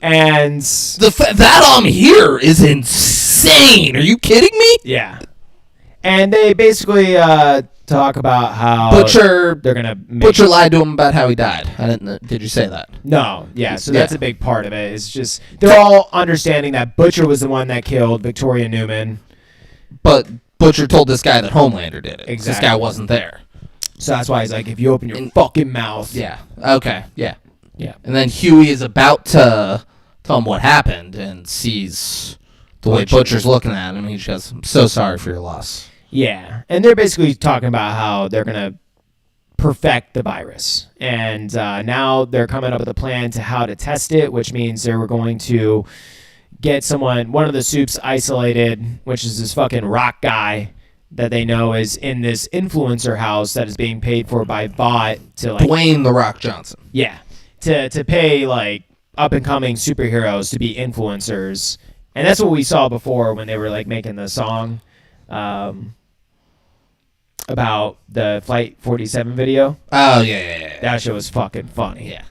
And That I'm here is insane. Are you kidding me? yeah. And they basically talk about how Butcher they're gonna make Butcher lied to him about how he died. I didn't. Did you say that? No, yeah. So Yeah. that's a big part of it. It's just they're all understanding that Butcher was the one that killed Victoria Newman. But Butcher told this guy that Homelander did it. 'Cause Exactly. This guy wasn't there. So that's why he's like, if you open your fucking mouth. Yeah. Okay. Yeah. Yeah. And then Huey is about to tell him what happened and sees the way Butcher's looking at him. He just goes, I'm so sorry for your loss. Yeah. And they're basically talking about how they're gonna perfect the virus, and now they're coming up with a plan to how to test it, which means they were going to get one of the soups isolated, which is this fucking rock guy that they know is in this influencer house that is being paid for by Vought to like Dwayne The Rock Johnson. yeah to pay like up and coming superheroes to be influencers, and that's what we saw before when they were like making the song about the Flight 47 video. Oh, yeah. That shit was fucking funny. Yeah.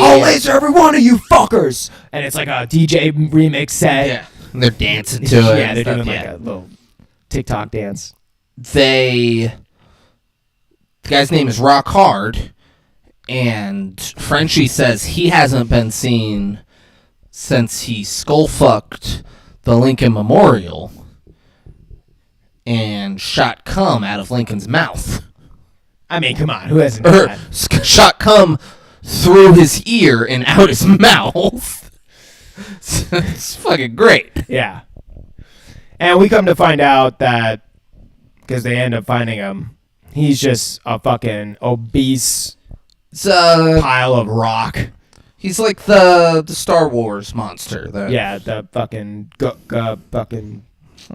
I'll laser every one of you fuckers, and it's like a DJ remix set. Yeah. And they're dancing to it. Yeah, and they're stuff, doing like a little TikTok dance. The guy's name is Rock Hard, And Frenchie says he hasn't been seen since he skull-fucked the Lincoln Memorial and shot cum out of Lincoln's mouth. I mean, come on, who hasn't done that? Shot cum through his ear and out his mouth. It's fucking great. Yeah. And we come to find out that, because they end up finding him, he's just a fucking obese pile of rock. He's like the Star Wars monster. Yeah, the fucking fucking.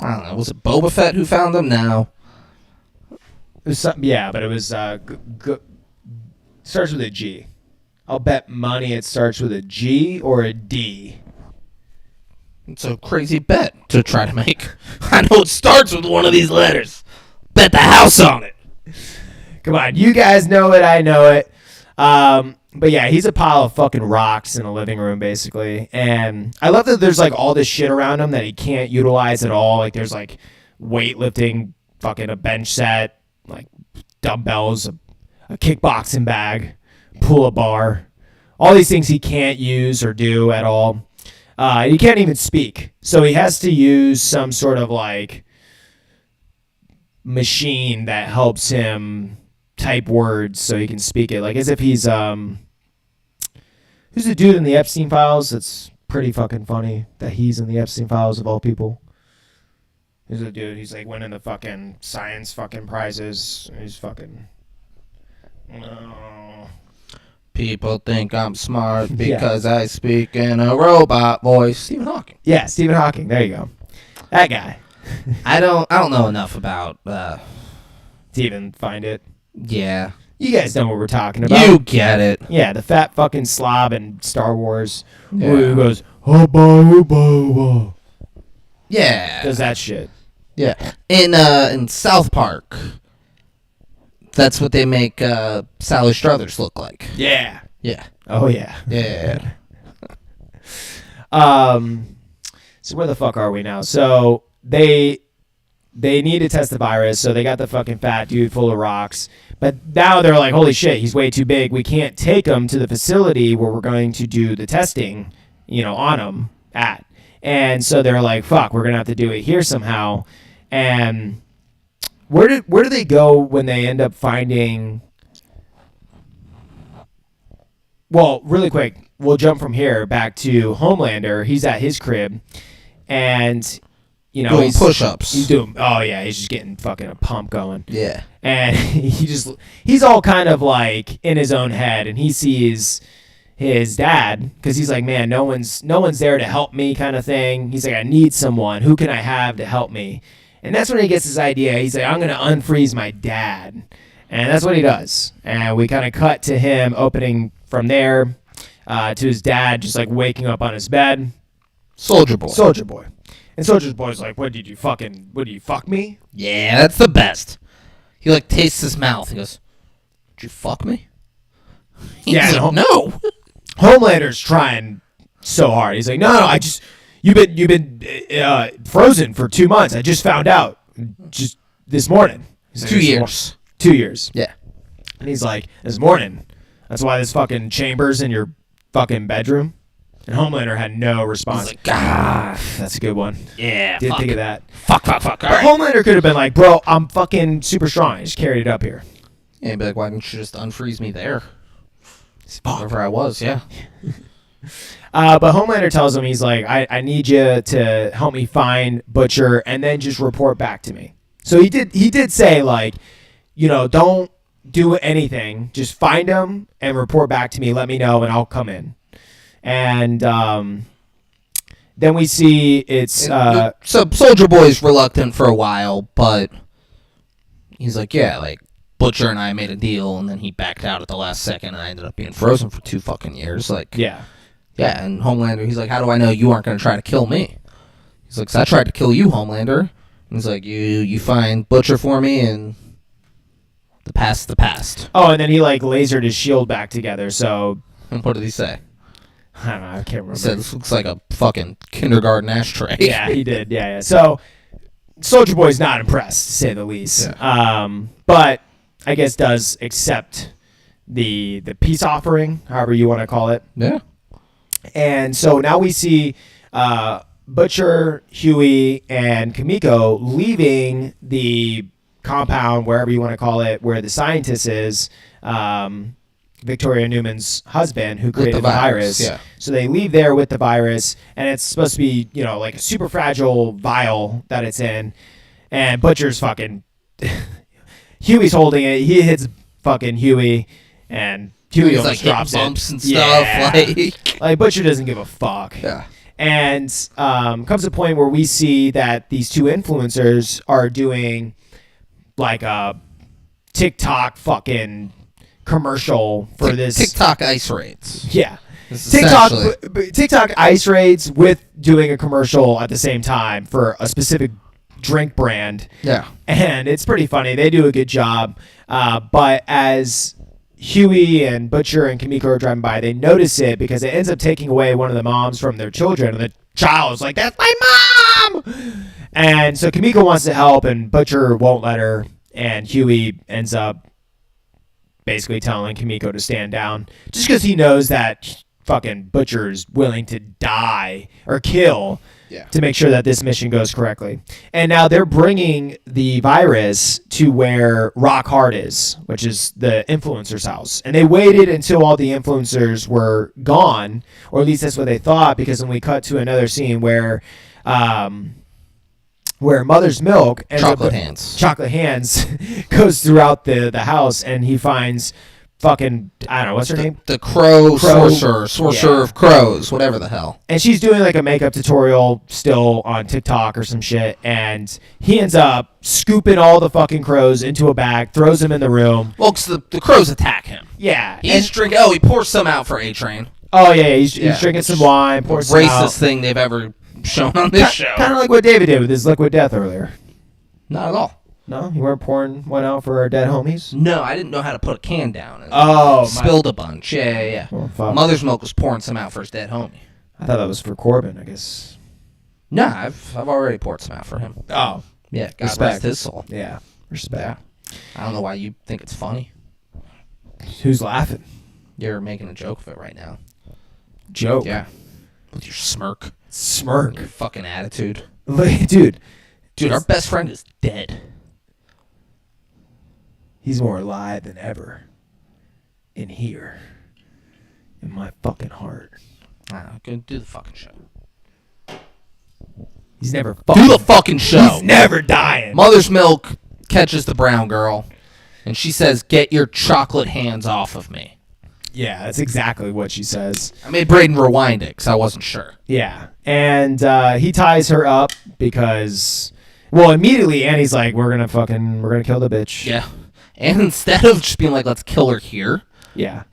I don't know. Was it Boba Fett who found him? No. It was something. Yeah, but it was starts with a G. I'll bet money it starts with a G or a D. It's a crazy bet to try to make. I know it starts with one of these letters. Bet the house on it. Come on, you guys know it. I know it. But yeah, he's a pile of fucking rocks in a living room, basically. And I love that there's like all this shit around him that he can't utilize at all. Like there's like weightlifting, fucking a bench set, like dumbbells, a kickboxing bag, pull-up bar. All these things he can't use or do at all. He can't even speak. So he has to use some sort of like machine that helps him type words so he can speak it, like as if he's who's the dude in the Epstein files that's pretty fucking funny that he's in the Epstein files of all people. He's a dude, he's like winning the fucking science fucking prizes. He's fucking People think I'm smart because I speak in a robot voice. Stephen Hawking. Yeah, Stephen Hawking, there you go. That guy. I don't know enough about to even find it. Yeah. You guys know what we're talking about. You get it. Yeah, the fat fucking slob in Star Wars Yeah. who goes, oh, Yeah. does that shit. Yeah. In South Park, that's what they make Sally Struthers look like. Yeah. Yeah. Oh, yeah. Yeah. So where the fuck are we now? So they need to test the virus, so they got the fucking fat dude full of rocks. But now they're like, holy shit, he's way too big. We can't take him to the facility where we're going to do the testing, on him at. And so they're like, fuck, we're going to have to do it here somehow. And where do they go when they end up finding... Well, really quick, we'll jump from here back to Homelander. He's at his crib, and... doing he's push-ups. He's doing. Oh yeah, he's just getting fucking a pump going. Yeah. And he's all kind of like in his own head, and he sees his dad because he's like, man, no one's there to help me, kind of thing. He's like, I need someone. Who can I have to help me? And that's when he gets his idea. He's like, I'm gonna unfreeze my dad, and that's what he does. And we kind of cut to him opening from there to his dad just like waking up on his bed. Soldier Boy. And Soldier Boy's like, what did you fuck me? Yeah, that's the best. He like tastes his mouth. He goes, "Did you fuck me?" Yeah, like, no. Homelander's trying so hard. He's like, no, you've been frozen for 2 months. I just found out just this morning. He's like, 2 years. 2 years. Yeah. And he's like, this morning. That's why this fucking chamber's in your fucking bedroom. And Homelander had no response. He's like, ah, that's a good one. yeah. Didn't fuck. think of that. Fuck. All But right. Homelander could have been like, bro, I'm fucking super strong. I just carried it up here. Yeah, he'd be like, why didn't you just unfreeze me there? Wherever I was, yeah. But Homelander tells him, he's like, I need you to help me find Butcher and then just report back to me. So he did say, like, don't do anything. Just find him and report back to me. Let me know and I'll come in. And then we see it's... So Soldier Boy's reluctant for a while, but he's like, yeah, like, Butcher and I made a deal, and then he backed out at the last second, and I ended up being frozen for 2 fucking years. Like, yeah. Yeah, and Homelander, he's like, how do I know you aren't going to try to kill me? He's like, 'cause I tried to kill you, Homelander. And he's like, you find Butcher for me, and the past's the past. Oh, and then he, like, lasered his shield back together, so... And what did he say? I don't know, I can't remember. He said, this looks like a fucking kindergarten ashtray. Yeah, he did. Yeah. So Soldier Boy's not impressed, to say the least. Yeah. But I guess does accept the peace offering, however you want to call it. Yeah. And so now we see Butcher, Huey, and Kimiko leaving the compound, wherever you want to call it, where the scientist is, Victoria Newman's husband, who created the virus. Yeah. So they leave there with the virus, and it's supposed to be, like a super fragile vial that it's in. And Butcher's fucking... Huey's holding it. He hits fucking Huey, and Huey almost drops bumps it. And stuff. Yeah. Like, Butcher doesn't give a fuck. Yeah. And comes a point where we see that these two influencers are doing like a TikTok fucking commercial for this TikTok ice raids. Yeah. TikTok ice raids with doing a commercial at the same time for a specific drink brand. Yeah. And it's pretty funny. They do a good job. But as Huey and Butcher and Kimiko are driving by, they notice it because it ends up taking away one of the moms from their children. And the child is like, "That's my mom!" And so Kimiko wants to help, and Butcher won't let her. And Huey ends up basically telling Kimiko to stand down just because he knows that fucking Butcher's willing to die or kill to make sure that this mission goes correctly. And now they're bringing the virus to where Rock Hard is, which is the influencer's house. And they waited until all the influencers were gone, or at least that's what they thought, because then we cut to another scene where Mother's Milk ends Chocolate Hands goes throughout the house, and he finds fucking, I don't know, what's her name? The crow sorcerer of crows, whatever the hell. And she's doing like a makeup tutorial still on TikTok or some shit, and he ends up scooping all the fucking crows into a bag, throws them in the room. Well, because the crows attack him. Yeah. He's drinking, he pours some out for A-Train. Oh, yeah, he's drinking some wine, pours some out. Racist thing they've ever shown on this show. Kind of like what David did with his Liquid Death earlier. Not at all. No? You weren't pouring one out for our dead homies? No, I didn't know how to put a can down. And spilled a bunch. Yeah. Oh, fuck. Mother's Milk was pouring some out for his dead homie. I thought that was for Corbin, I guess. No, I've already poured some out for him. Oh. Yeah, God Respect. rest his soul. Yeah. Respect. Yeah. I don't know why you think it's funny. Who's laughing? You're making a joke of it right now. Joke? Yeah. With your smirk. Smirk. Your fucking attitude. Dude, our best friend is dead. He's more alive than ever. In here. In my fucking heart. Go do the fucking show. He's never fucking... Do the fucking show. He's never dying. Mother's Milk catches the brown girl, and she says, "Get your chocolate hands off of me." Yeah, that's exactly what she says. I made Braden rewind it because I wasn't sure. Yeah. And he ties her up because... Well, immediately Annie's like, we're gonna kill the bitch. Yeah. And instead of just being like, let's kill her here, yeah,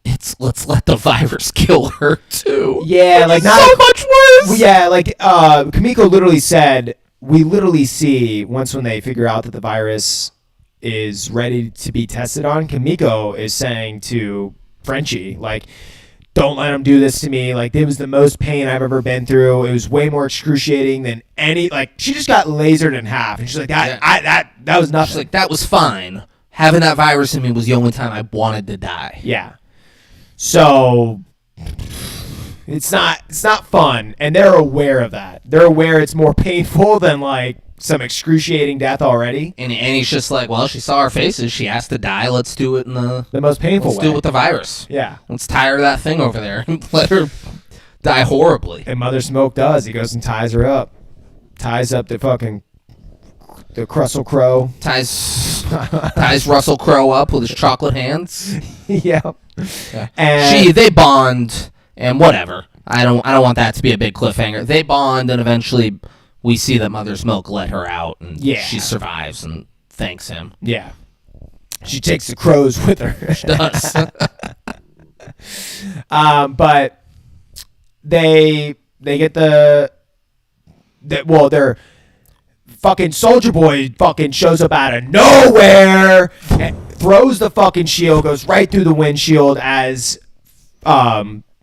it's let's let the virus kill her too. Yeah, like not so much worse. Yeah, like Kimiko literally said, we literally see once when they figure out that the virus is ready to be tested on, Kimiko is saying to Frenchie, like, don't let him do this to me. Like, it was the most pain I've ever been through. It was way more excruciating than any, like, she just got lasered in half. And she's like, that was nothing. She's like, that was fine. Having that virus in me was the only time I wanted to die. Yeah. So it's not fun, and they're aware of that. They're aware it's more painful than like some excruciating death already. And he's just like, well, she saw our faces. She has to die. Let's do it in the most painful way. Let's do it with the virus. Yeah. Let's tie her to that thing over there and let her die horribly. And Mother Smoke does. He goes and ties her up. Ties up the Russell Crowe. Ties Russell Crowe up with his chocolate hands. Yeah. And they bond and whatever. I don't want that to be a big cliffhanger. They bond and eventually we see that Mother's Milk let her out and she survives and thanks him. Yeah. She takes the crows with her. She does. But they get they're fucking Soldier Boy fucking shows up out of nowhere and throws the fucking shield, goes right through the windshield as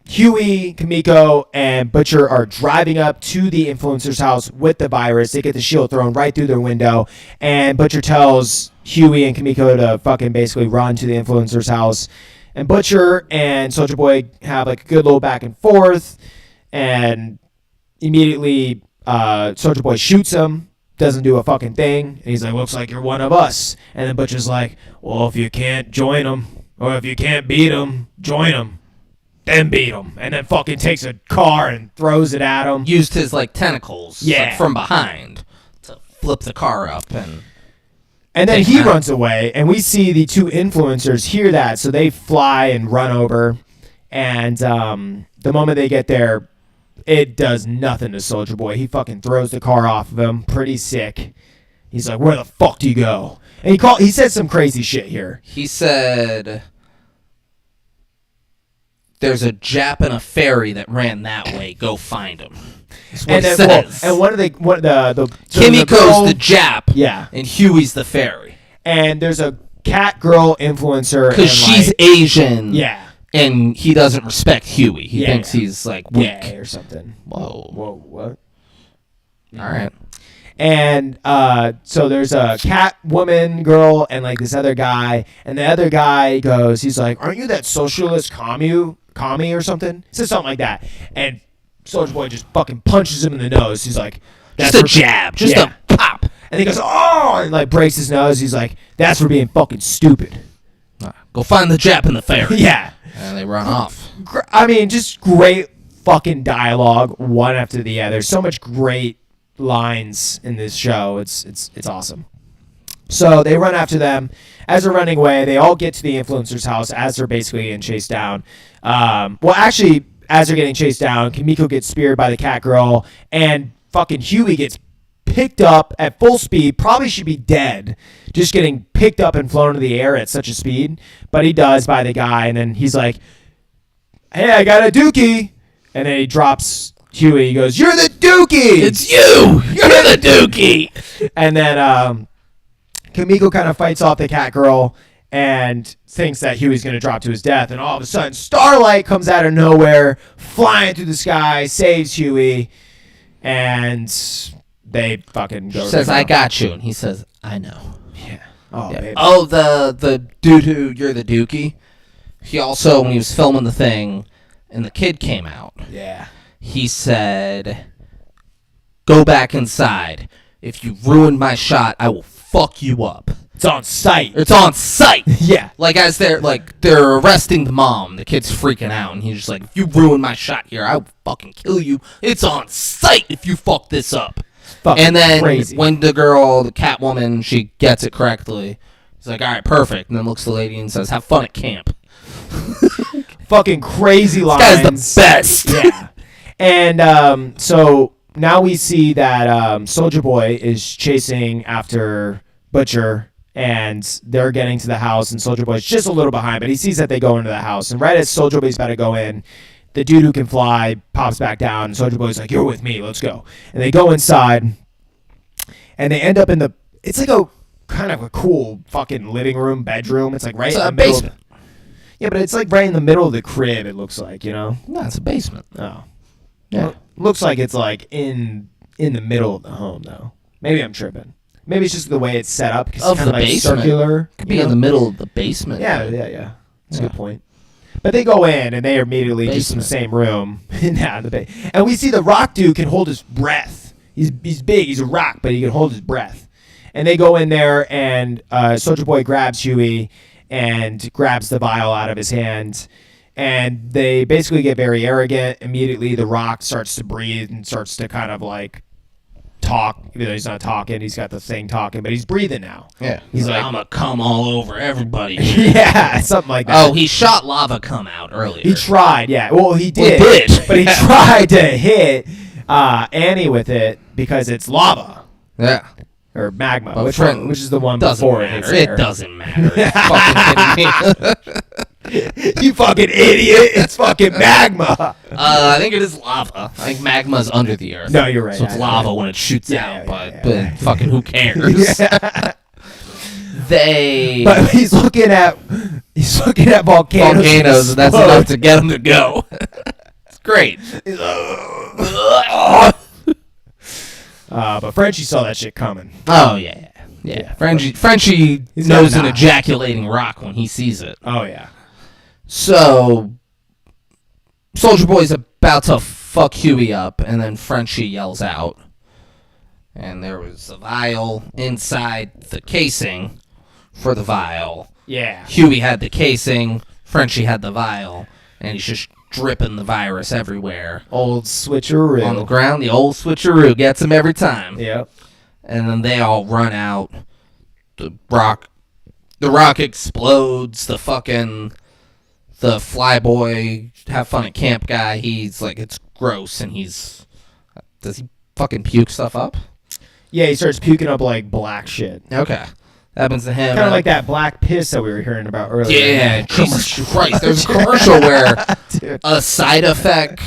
Huey, Kimiko, and Butcher are driving up to the influencer's house with the virus. They get the shield thrown right through their window, and Butcher tells Huey and Kimiko to fucking basically run to the influencer's house. And Butcher and Soulja Boy have like a good little back and forth, and immediately Soulja Boy shoots him, doesn't do a fucking thing, and he's like, looks like you're one of us. And then Butcher's like, well, if you can't join him, or if you can't beat him, join him, then beat him. And then fucking takes a car and throws it at him. Used his like tentacles from behind to flip the car up and then he runs away, and we see the two influencers hear that, so they fly and run over. And the moment they get there, it does nothing to Soulja Boy. He fucking throws the car off of him, pretty sick. He's like, "Where the fuck do you go?" And he said some crazy shit here. He said, "There's a Jap and a ferry that ran that way. Go find him." And then, the Kimiko's the Jap, yeah, and Huey's the ferry. And there's a cat girl influencer because she's Asian, yeah, and he doesn't respect Huey. He thinks he's like weak or something. Whoa, what? All right. And so there's a cat woman girl and like this other guy, and the other guy goes, he's like, "Aren't you that socialist commie or something?" He says something like that, and Soulja Boy just fucking punches him in the nose. He's like, "Just a jab, just a pop," and he goes, "Oh!" and like breaks his nose. He's like, "That's for being fucking stupid." Go find the Jap and the ferry. Yeah, and they run off. I mean, just great fucking dialogue, one after the other. So much great lines in this show. It's awesome. So they run after them. As they're running away, they all get to the influencer's house as they're basically getting chased down. As they're getting chased down, Kimiko gets speared by the cat girl, and fucking Huey gets picked up at full speed. Probably should be dead, just getting picked up and flown into the air at such a speed. But he does by the guy, and then he's like, "Hey, I got a dookie," and then he drops Huey. He goes, "You're the dookie! It's you! You're the dookie!" And then Kimiko kind of fights off the cat girl and thinks that Huey's going to drop to his death. And all of a sudden, Starlight comes out of nowhere, flying through the sky, saves Huey, and they fucking go. She says, "I got you," and he says, "I know." Yeah. Oh, yeah. Baby. Oh, the dude who you're the dookie. He also, when he was filming the thing, and the kid came out. Yeah. He said, "Go back inside. If you ruin my shot, I will fuck you up." It's on sight. It's on sight. Yeah. Like as they're arresting the mom, the kid's freaking out, and he's just like, "If you ruin my shot here, I will fucking kill you. It's on sight if you fuck this up." And then crazy. When the girl, the cat woman, she gets it correctly, he's like, "All right, perfect." And then looks at the lady and says, "Have fun at camp." Fucking crazy lines. This guy's the best. Yeah. And so now we see that Soulja Boy is chasing after Butcher, and they're getting to the house, and Soulja Boy's just a little behind, but he sees that they go into the house. And right as Soulja Boy's about to go in, the dude who can fly pops back down, and Soulja Boy's like, "You're with me, let's go." And they go inside, and they end up in it's like a kind of a cool fucking living room, bedroom. It's like right in the middle. Basement. Yeah, but it's like right in the middle of the crib, it looks like, you know? No, it's a basement. Oh. Yeah. Well, looks like it's like in the middle of the home, though. Maybe I'm tripping. Maybe it's just the way it's set up. Cause Of it's kind the of like basement. circular. Could be in the middle of the basement. Yeah. That's a good point. But they go in, and they are immediately just in the Basement. same room. And we see the rock dude can hold his breath. He's big. He's a rock, but he can hold his breath. And they go in there, and Soulja Boy grabs Huey and grabs the vial out of his hand. And they basically get very arrogant. Immediately, the rock starts to breathe and starts to kind of like talk. Even though he's not talking, he's got the thing talking, but he's breathing now. Yeah. He's like, "I'm going to come all over everybody." yeah, something like that. Oh, he shot lava come out earlier. He tried, yeah. Well, he did. Well, he did. But he tried to hit Annie with it because it's lava. Yeah. Or magma, But which is the one Doesn't before matter. it. It doesn't matter. You're fucking kidding me. You fucking idiot. It's fucking magma. I think it is lava. I think magma's under the earth. No, you're right. So it's Yeah, lava yeah. when it shoots Yeah, out, yeah, but yeah. fucking who cares? They But he's looking at volcanoes. and that's enough to get them to go. It's great. But Frenchie saw that shit coming. Oh yeah. Frenchie He's knows got an an eye. ejaculating rock when he sees it. Oh, yeah. So Soldier Boy's about to fuck Huey up, and then Frenchie yells out. And there was a vial inside the casing for the vial. Yeah. Huey had the casing, Frenchie had the vial, and he's just dripping the virus everywhere. Old switcheroo. On the ground, the old switcheroo gets him every time. Yep. And then they all run out. The rock explodes. The flyboy have fun at camp guy, he's like, it's gross, and does he fucking puke stuff up? Yeah, he starts puking up like black shit. Okay. That happens to him. Kind of like that black piss that we were hearing about earlier. Yeah, Jesus Christ. There's a commercial where a side effect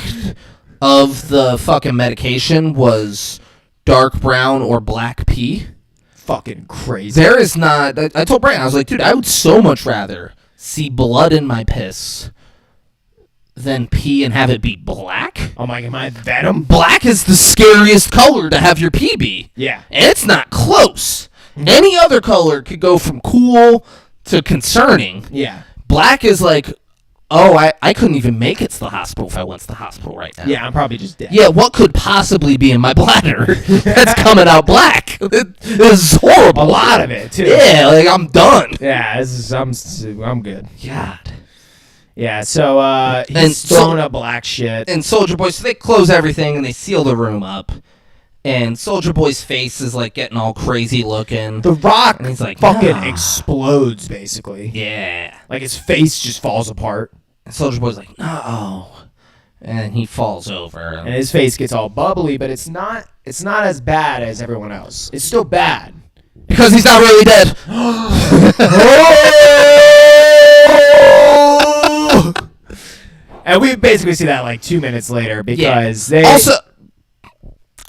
of the fucking medication was dark brown or black pee. Fucking crazy. There is not... I told Brian, I was like, dude, I would so much rather see blood in my piss than pee and have it be black. Oh my god, Venom? Black is the scariest color to have your pee be. Yeah. And it's not close. Any other color could go from cool to concerning. Yeah. Black is like, oh, I couldn't even make it to the hospital if I went to the hospital right now. Yeah, I'm probably just dead. Yeah, what could possibly be in my bladder that's coming out black? This is horrible. A lot of it, too. Yeah, like, I'm done. Yeah, I'm good. God. Yeah, so he's throwing up black shit. And Soldier Boy, so they close everything and they seal the room up. And Soldier Boy's face is like getting all crazy looking. The Rock and he's like, fucking nah. explodes, basically. Yeah. Like his face just falls apart. And Soldier Boy's like, no. And he falls over. And his face gets all bubbly, but it's not as bad as everyone else. It's still bad. Because he's not really dead. And we basically see that like 2 minutes later because they... Also,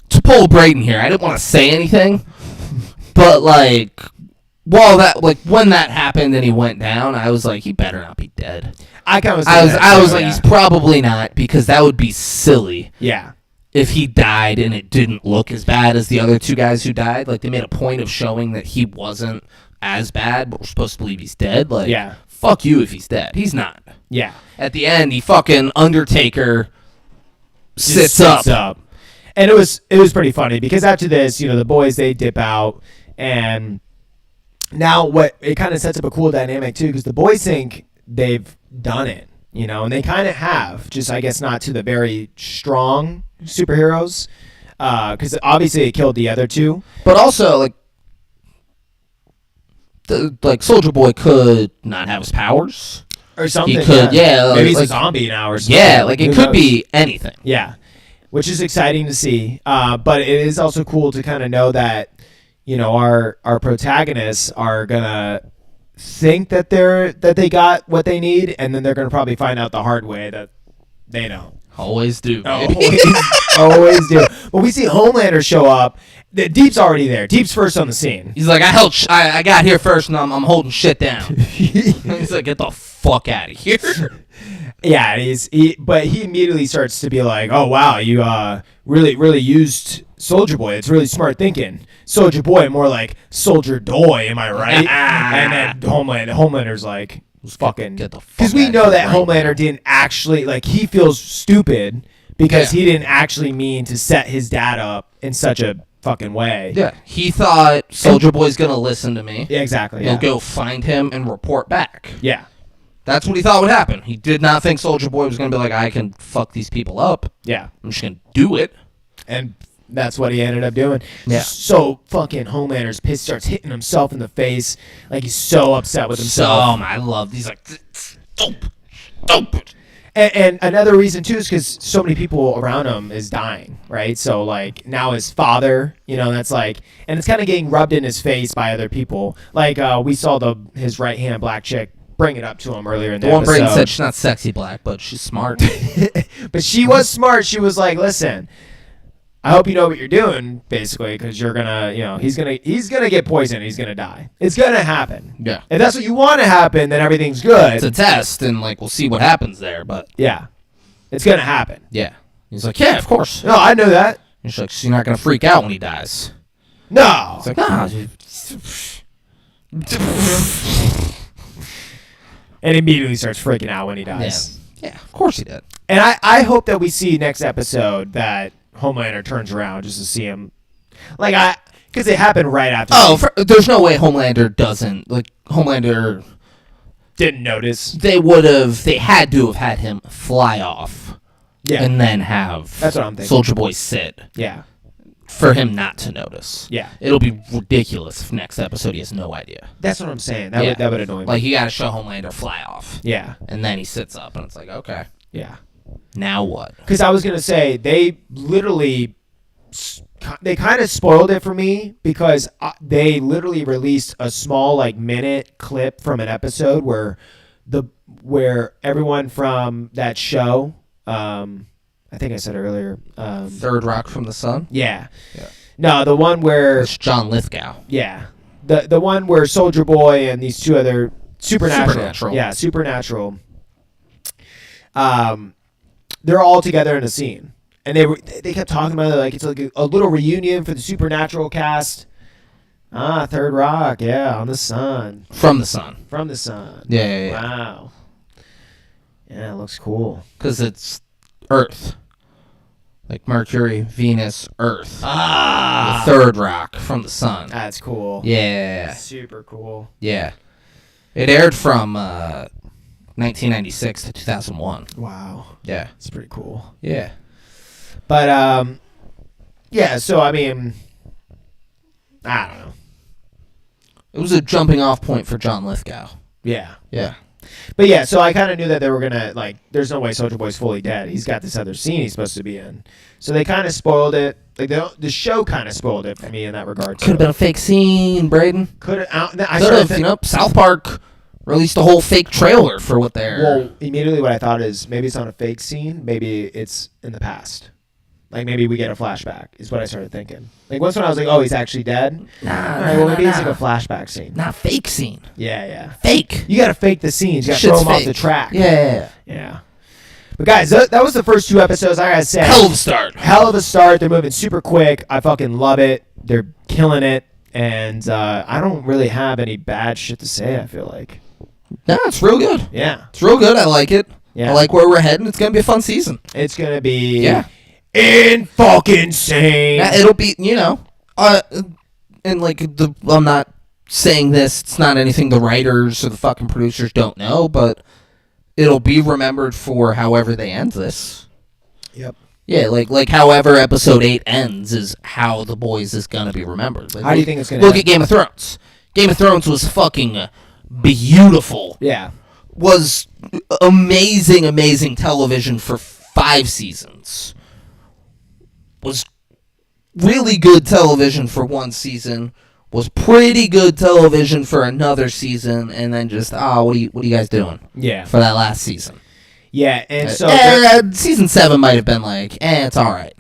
to pull Braden here, I didn't want to say anything, but like, when that happened and he went down, I was like, he better not be dead. I was like, he's probably not, because that would be silly. Yeah. If he died and it didn't look as bad as the other two guys who died, like they made a point of showing that he wasn't as bad, but we're supposed to believe he's dead. Like, yeah. Fuck you if he's dead. He's not. Yeah. At the end, he fucking Undertaker sits up. And it was pretty funny because after this, the boys, they dip out, and now it kind of sets up a cool dynamic too, because the boys think they've done it, and they kind of have, just I guess not to the very strong superheroes, because obviously it killed the other two, but also like Soldier Boy could not have his powers. Or something. He could, maybe he's a zombie now or something. Yeah, like it could be anything. Yeah, which is exciting to see. But it is also cool to kind of know that, our protagonists are gonna think that they got what they need, and then they're gonna probably find out the hard way that they don't. Always do. Always do. But we see Homelander show up. Deep's already there. Deep's first on the scene. He's like, I got here first, and I'm holding shit down. He's like, get the fuck out of here. Yeah, but he immediately starts to be like, oh wow, you really used Soldier Boy. It's really smart thinking. Soldier Boy, more like Soldier Doy, am I right? And then Homelander's like, fucking, get the fuck because we out know of that here right Homelander now. didn't actually, like, he feels stupid because he didn't actually mean to set his dad up in such a fucking way. Yeah, he thought Soldier Boy's gonna listen to me. Yeah, exactly. He'll go find him and report back. Yeah. That's what he thought would happen. He did not think Soldier Boy was gonna be like, I can fuck these people up. Yeah. I'm just gonna do it. And that's what he ended up doing. Yeah. So fucking Homelander's pissed, starts hitting himself in the face. Like, he's so upset with himself. I love these, like, dope. And another reason too is because so many people around him is dying, right? So like now his father, that's like, and it's kind of getting rubbed in his face by other people. Like we saw his right hand black chick bring it up to him earlier in the one episode. Braden said she's not sexy black, but she's smart. But she was smart. She was like, listen, I hope you know what you're doing, basically, because you're gonna, he's gonna get poisoned. He's gonna die. It's gonna happen. Yeah. If that's what you want to happen, then everything's good. It's a test, and like we'll see what happens there. But yeah, it's gonna happen. yeah, he's like, yeah, of course. No, I know that. And she's like, so you're not gonna freak out when he dies. No. It's like, nah. and immediately starts freaking out when he dies. Yeah, of course he did. And I hope that we see next episode that Homelander turns around just to see him. Because it happened right after. There's no way Homelander doesn't. Homelander didn't notice. They had to have had him fly off. Yeah. And then have That's what I'm thinking. Soldier Boy sit. Yeah. For him not to notice. Yeah. It'll be ridiculous if next episode he has no idea. That's what I'm saying. That would annoy me. You gotta show Homelander fly off. Yeah. And then he sits up and it's like, okay. Yeah. Now what? Because I was going to say, they literally, they kind of spoiled it for me because they literally released a small minute clip from an episode where everyone from that show, I think I said earlier. Third Rock from the Sun? Yeah. No, the one where... It's John Lithgow. Yeah. The one where Soldier Boy and these two other... Supernatural. Yeah, Supernatural. They're all together in a scene. And they kept talking about it it's like a little reunion for the Supernatural cast. Third Rock, yeah, on the sun. From the sun. From the sun. Yeah. Wow. Yeah, it looks cool. Because it's Earth. Mercury, Venus, Earth. The third rock from the sun. That's cool. Yeah. Super cool. Yeah. It aired from 1996 to 2001. Wow. Yeah. It's pretty cool. Yeah. But, yeah, so, I mean, I don't know. It was a jumping off point for John Lithgow. Yeah. Yeah. But yeah, so I kind of knew that they were going to, there's no way Soldier Boy's fully dead. He's got this other scene he's supposed to be in. So they kind of spoiled it. The show kind of spoiled it for me in that regard. Could have been a fake scene, Braden. Could have. South Park released a whole fake trailer for what they're... Well, immediately what I thought is maybe it's not a fake scene. Maybe it's in the past. Maybe we get a flashback is what I started thinking. Once when I was like, oh, he's actually dead? Maybe it's a flashback scene. Not fake scene. Yeah. Fake. You got to fake the scenes. You got to throw them off the track. Yeah. But guys, that was the first two episodes. I gotta say, hell of a start. They're moving super quick. I fucking love it. They're killing it. And I don't really have any bad shit to say, I feel like. No, it's real good. Yeah. It's real good. I like it. Yeah. I like where we're heading. It's going to be a fun season. It's going to be... Yeah. In-fucking-sane. Yeah, it'll be, and I'm not saying this, it's not anything the writers or the fucking producers don't know, but it'll be remembered for however they end this. Yep. Yeah, like however episode 8 ends is how The Boys is gonna be remembered. How do you think it's gonna look at Game of Thrones? Game of Thrones was fucking beautiful. Yeah. Was amazing television for 5 seasons. Was really good television for 1 season. Was pretty good television for another season, and then just what are you guys doing? Yeah. For that last season. Yeah, and so season 7 might have been it's all right.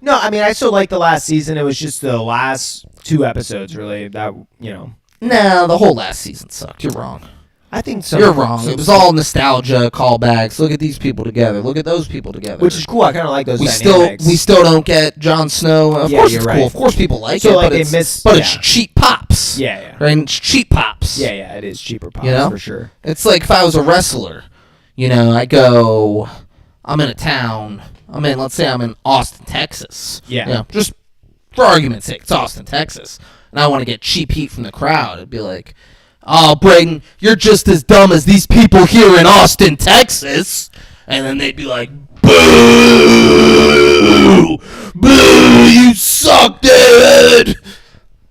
No, I mean I still like the last season. It was just the last 2 episodes really that No, the whole last season sucked. You're wrong. I think so. You're wrong. It was all nostalgia, callbacks. Look at these people together. Look at those people together. Which is cool. I kind of like those dynamics. We still don't get Jon Snow. Of course it's cool. Of course people like it. But it's cheap pops. Yeah. Right? It's cheap pops. Yeah. It is cheaper pops for sure. It's like if I was a wrestler, I go, I'm in a town. Let's say I'm in Austin, Texas. Yeah. Just for argument's sake, it's Austin, Texas. And I want to get cheap heat from the crowd. It'd be like, oh, Braden, you're just as dumb as these people here in Austin, Texas. And then they'd be like, boo! Boo! You suck, David!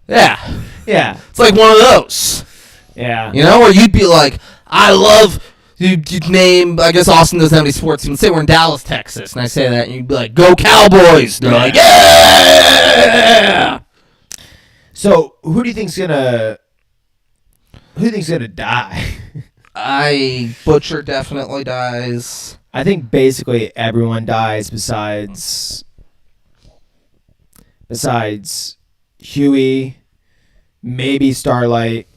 Yeah. It's like one of those. Yeah. Or you'd be like, I love... You'd name... I guess Austin doesn't have any sports teams. Say we're in Dallas, Texas. And I say that, and you'd be like, go Cowboys! And they're like, yeah! So, who do you think's gonna die? Butcher definitely dies. I think basically everyone dies besides Huey, maybe Starlight.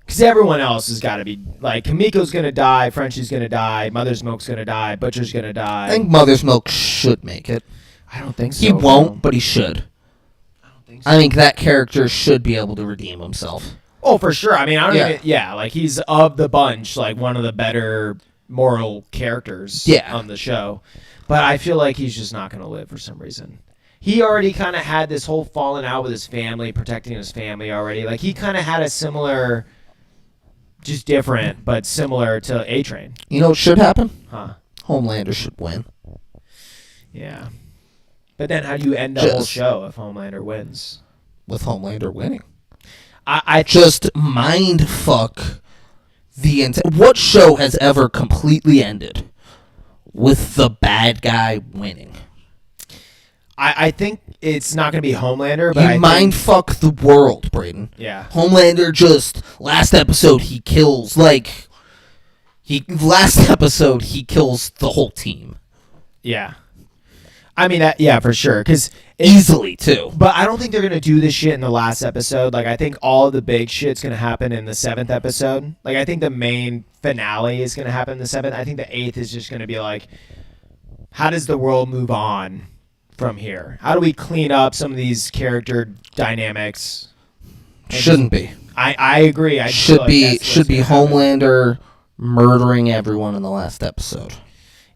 Because everyone else has got to be, Kamiko's going to die, Frenchie's going to die, Mother's Milk's going to die, Butcher's going to die. I think Mother's Milk should make it. I don't think so. He won't, but he should. I don't think and I think that character should be able to redeem himself. oh, for sure. I mean, I don't Yeah. even like he's of the bunch, like one of the better moral characters on the show. But I feel like he's just not going to live for some reason. He already kind of had this whole falling out with his family, protecting his family already. Like he kind of had a similar, just different, but similar to A-Train. You know what should happen? Huh. Homelander should win. Yeah. But then how do you end the whole show if Homelander wins? With Homelander winning. I Just mind fuck the what show has ever completely ended with the bad guy winning? I think it's not going to be Homelander, but You mind fuck the world, Braden. Yeah. Homelander just last episode he kills last episode he kills the whole team. Yeah. I mean, yeah, for sure. Because easily, too. But I don't think they're going to do this shit in the last episode. Like, I think all of the big shit's going to happen in the 7th episode. Like, I think the main finale is going to happen in the 7th. I think the 8th is just going to be like, how does the world move on from here? How do we clean up some of these character dynamics? Shouldn't be. I agree. Should be Homelander murdering everyone in the last episode.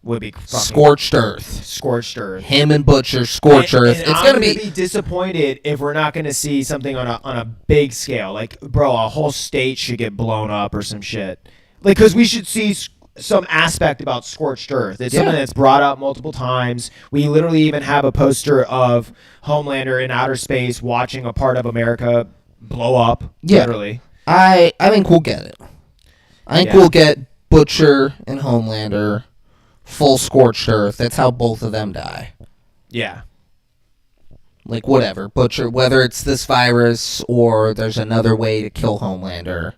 Would be Scorched Earth. Scorched Earth. Him and Butcher, Scorched Earth. It's going to be disappointed if we're not going to see something on a big scale. Like, bro, a whole state should get blown up or some shit. Like, because we should see some aspect about Scorched Earth. It's something that's brought up multiple times. We literally even have a poster of Homelander in outer space watching a part of America blow up. Yeah. Literally. I think we'll get it. I think we'll get Butcher and Homelander full Scorched Earth. That's how both of them die. Yeah. Like, whatever. Butcher, whether it's this virus or there's another way to kill Homelander,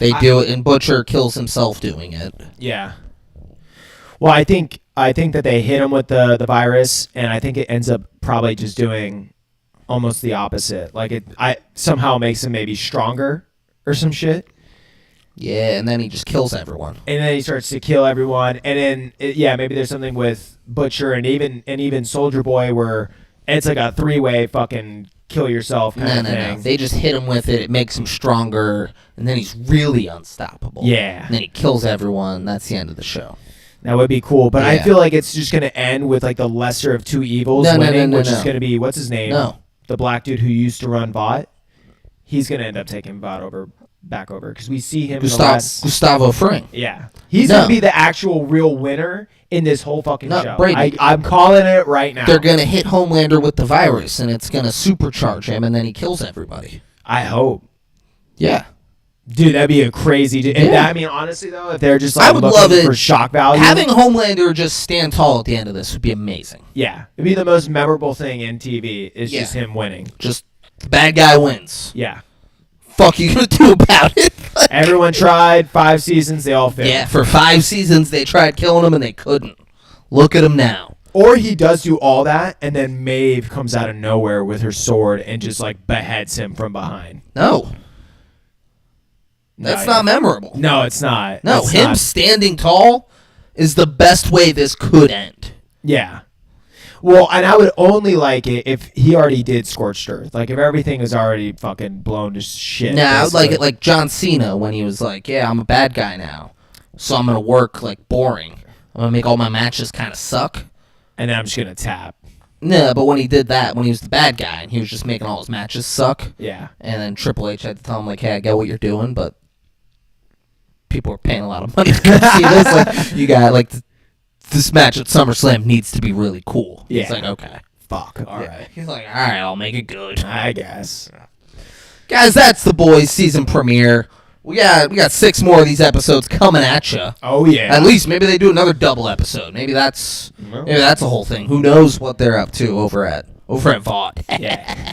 they do it, and Butcher kills himself doing it. Yeah. Well, I think that they hit him with the virus, and I think it ends up probably just doing almost the opposite. Like, it somehow makes him maybe stronger or some shit. Yeah, and then he just kills everyone. And then he starts to kill everyone, and then maybe there's something with Butcher and even Soldier Boy where it's like a 3-way fucking kill yourself kind of thing. No. They just hit him with it. It makes him stronger, and then he's really unstoppable. Yeah. And then he kills everyone. That's the end of the show. That would be cool, but I feel like it's just going to end with like the lesser of two evils winning, which is going to be, what's his name? No. The black dude who used to run Vought. He's going to end up taking Vought back over because we see him Gustavo Fring. Yeah. He's going to be the actual real winner in this whole fucking show. Brady, I'm calling it right now. They're going to hit Homelander with the virus, and it's going to supercharge him, and then he kills everybody. I hope. Yeah. Dude, that'd be a crazy... I mean, honestly, though, if they're just like I would love it for shock value... Having Homelander just stand tall at the end of this would be amazing. Yeah. It'd be the most memorable thing in TV is just him winning. Just the bad guy wins. Yeah. Fuck you gonna do about it? Everyone tried. 5 seasons, they all failed. Yeah, for 5 seasons they tried killing him and they couldn't. Look at him now. Or he does do all that, and then Maeve comes out of nowhere with her sword and just like beheads him from behind. No. That's not memorable. No, it's not. No, it's him not. standing tall is the best way this could end. Yeah. Well, and I would only like it if he already did Scorched Earth. Like, if everything is already fucking blown to shit. Nah, I would like it like John Cena when he was like, yeah, I'm a bad guy now. So I'm going to work, like, boring. I'm going to make all my matches kind of suck. And then I'm just going to tap. No, but when he did that, when he was the bad guy, and he was just making all his matches suck. Yeah. And then Triple H had to tell him, like, hey, I get what you're doing, but people are paying a lot of money to come see this. Like, you got, like, this match at SummerSlam needs to be really cool. Yeah. He's like, okay. Fuck. All right. He's like, all right, I'll make it good. I guess. Guys, that's The Boys season premiere. We got 6 more of these episodes coming at you. Oh, yeah. At least maybe they do another double episode. Maybe that's a whole thing. Who knows what they're up to over at Vought. Yeah.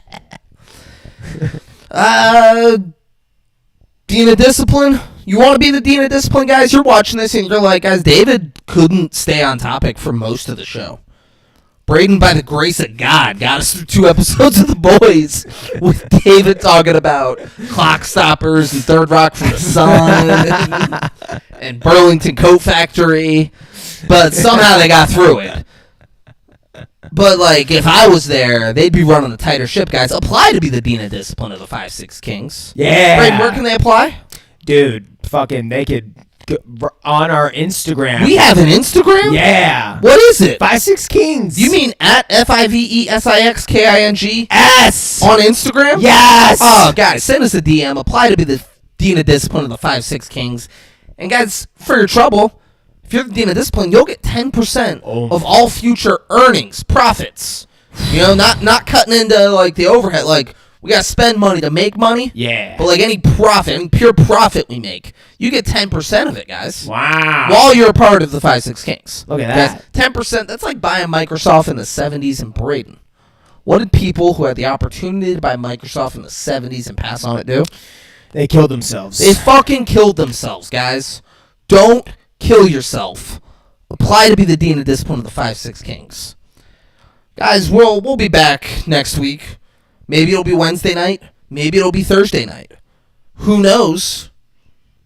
Dean of Discipline. You want to be the Dean of Discipline, guys? You're watching this and you're like, guys, David couldn't stay on topic for most of the show. Braden, by the grace of God, got us through 2 episodes of The Boys with David talking about Clock Stoppers and Third Rock from the Sun and Burlington Coat Factory, but somehow they got through it. But, like, if I was there, they'd be running a tighter ship, guys. Apply to be the Dean of Discipline of the 5-6 Kings. Yeah. Braden, where can they apply? Dude, fucking, they could on our Instagram. We have an Instagram? Yeah. What is it? 5-6 Kings. You mean at FIVESIXKING? S On Instagram? Yes. Oh, guys, send us a DM. Apply to be the Dean of Discipline of the 5-6 Kings. And, guys, for your trouble, if you're the Dean of Discipline, you'll get 10% of all future earnings, profits. You know, not cutting into, like, the overhead. Like, we got to spend money to make money. Yeah. But, like, any profit, any pure profit we make, you get 10% of it, guys. Wow. While you're a part of the 5-6 Kings. Look at that. Guys, 10%, that's like buying Microsoft in the 70s in Braden. What did people who had the opportunity to buy Microsoft in the 70s and pass on it do? They killed themselves. They fucking killed themselves, guys. Don't kill yourself. Apply to be the Dean of Discipline of the 5-6 Kings. Guys, we'll be back next week. Maybe it'll be Wednesday night. Maybe it'll be Thursday night. Who knows?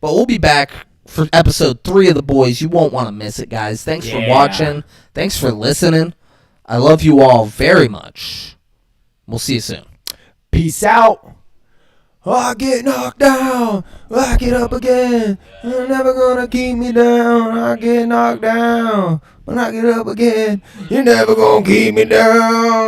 But we'll be back for episode 3 of The Boys. You won't want to miss it, guys. Thanks for watching. Thanks for listening. I love you all very much. We'll see you soon. Peace out. I get knocked down. I get up again. You're never gonna keep me down. I get knocked down. When I get up again, you're never gonna keep me down.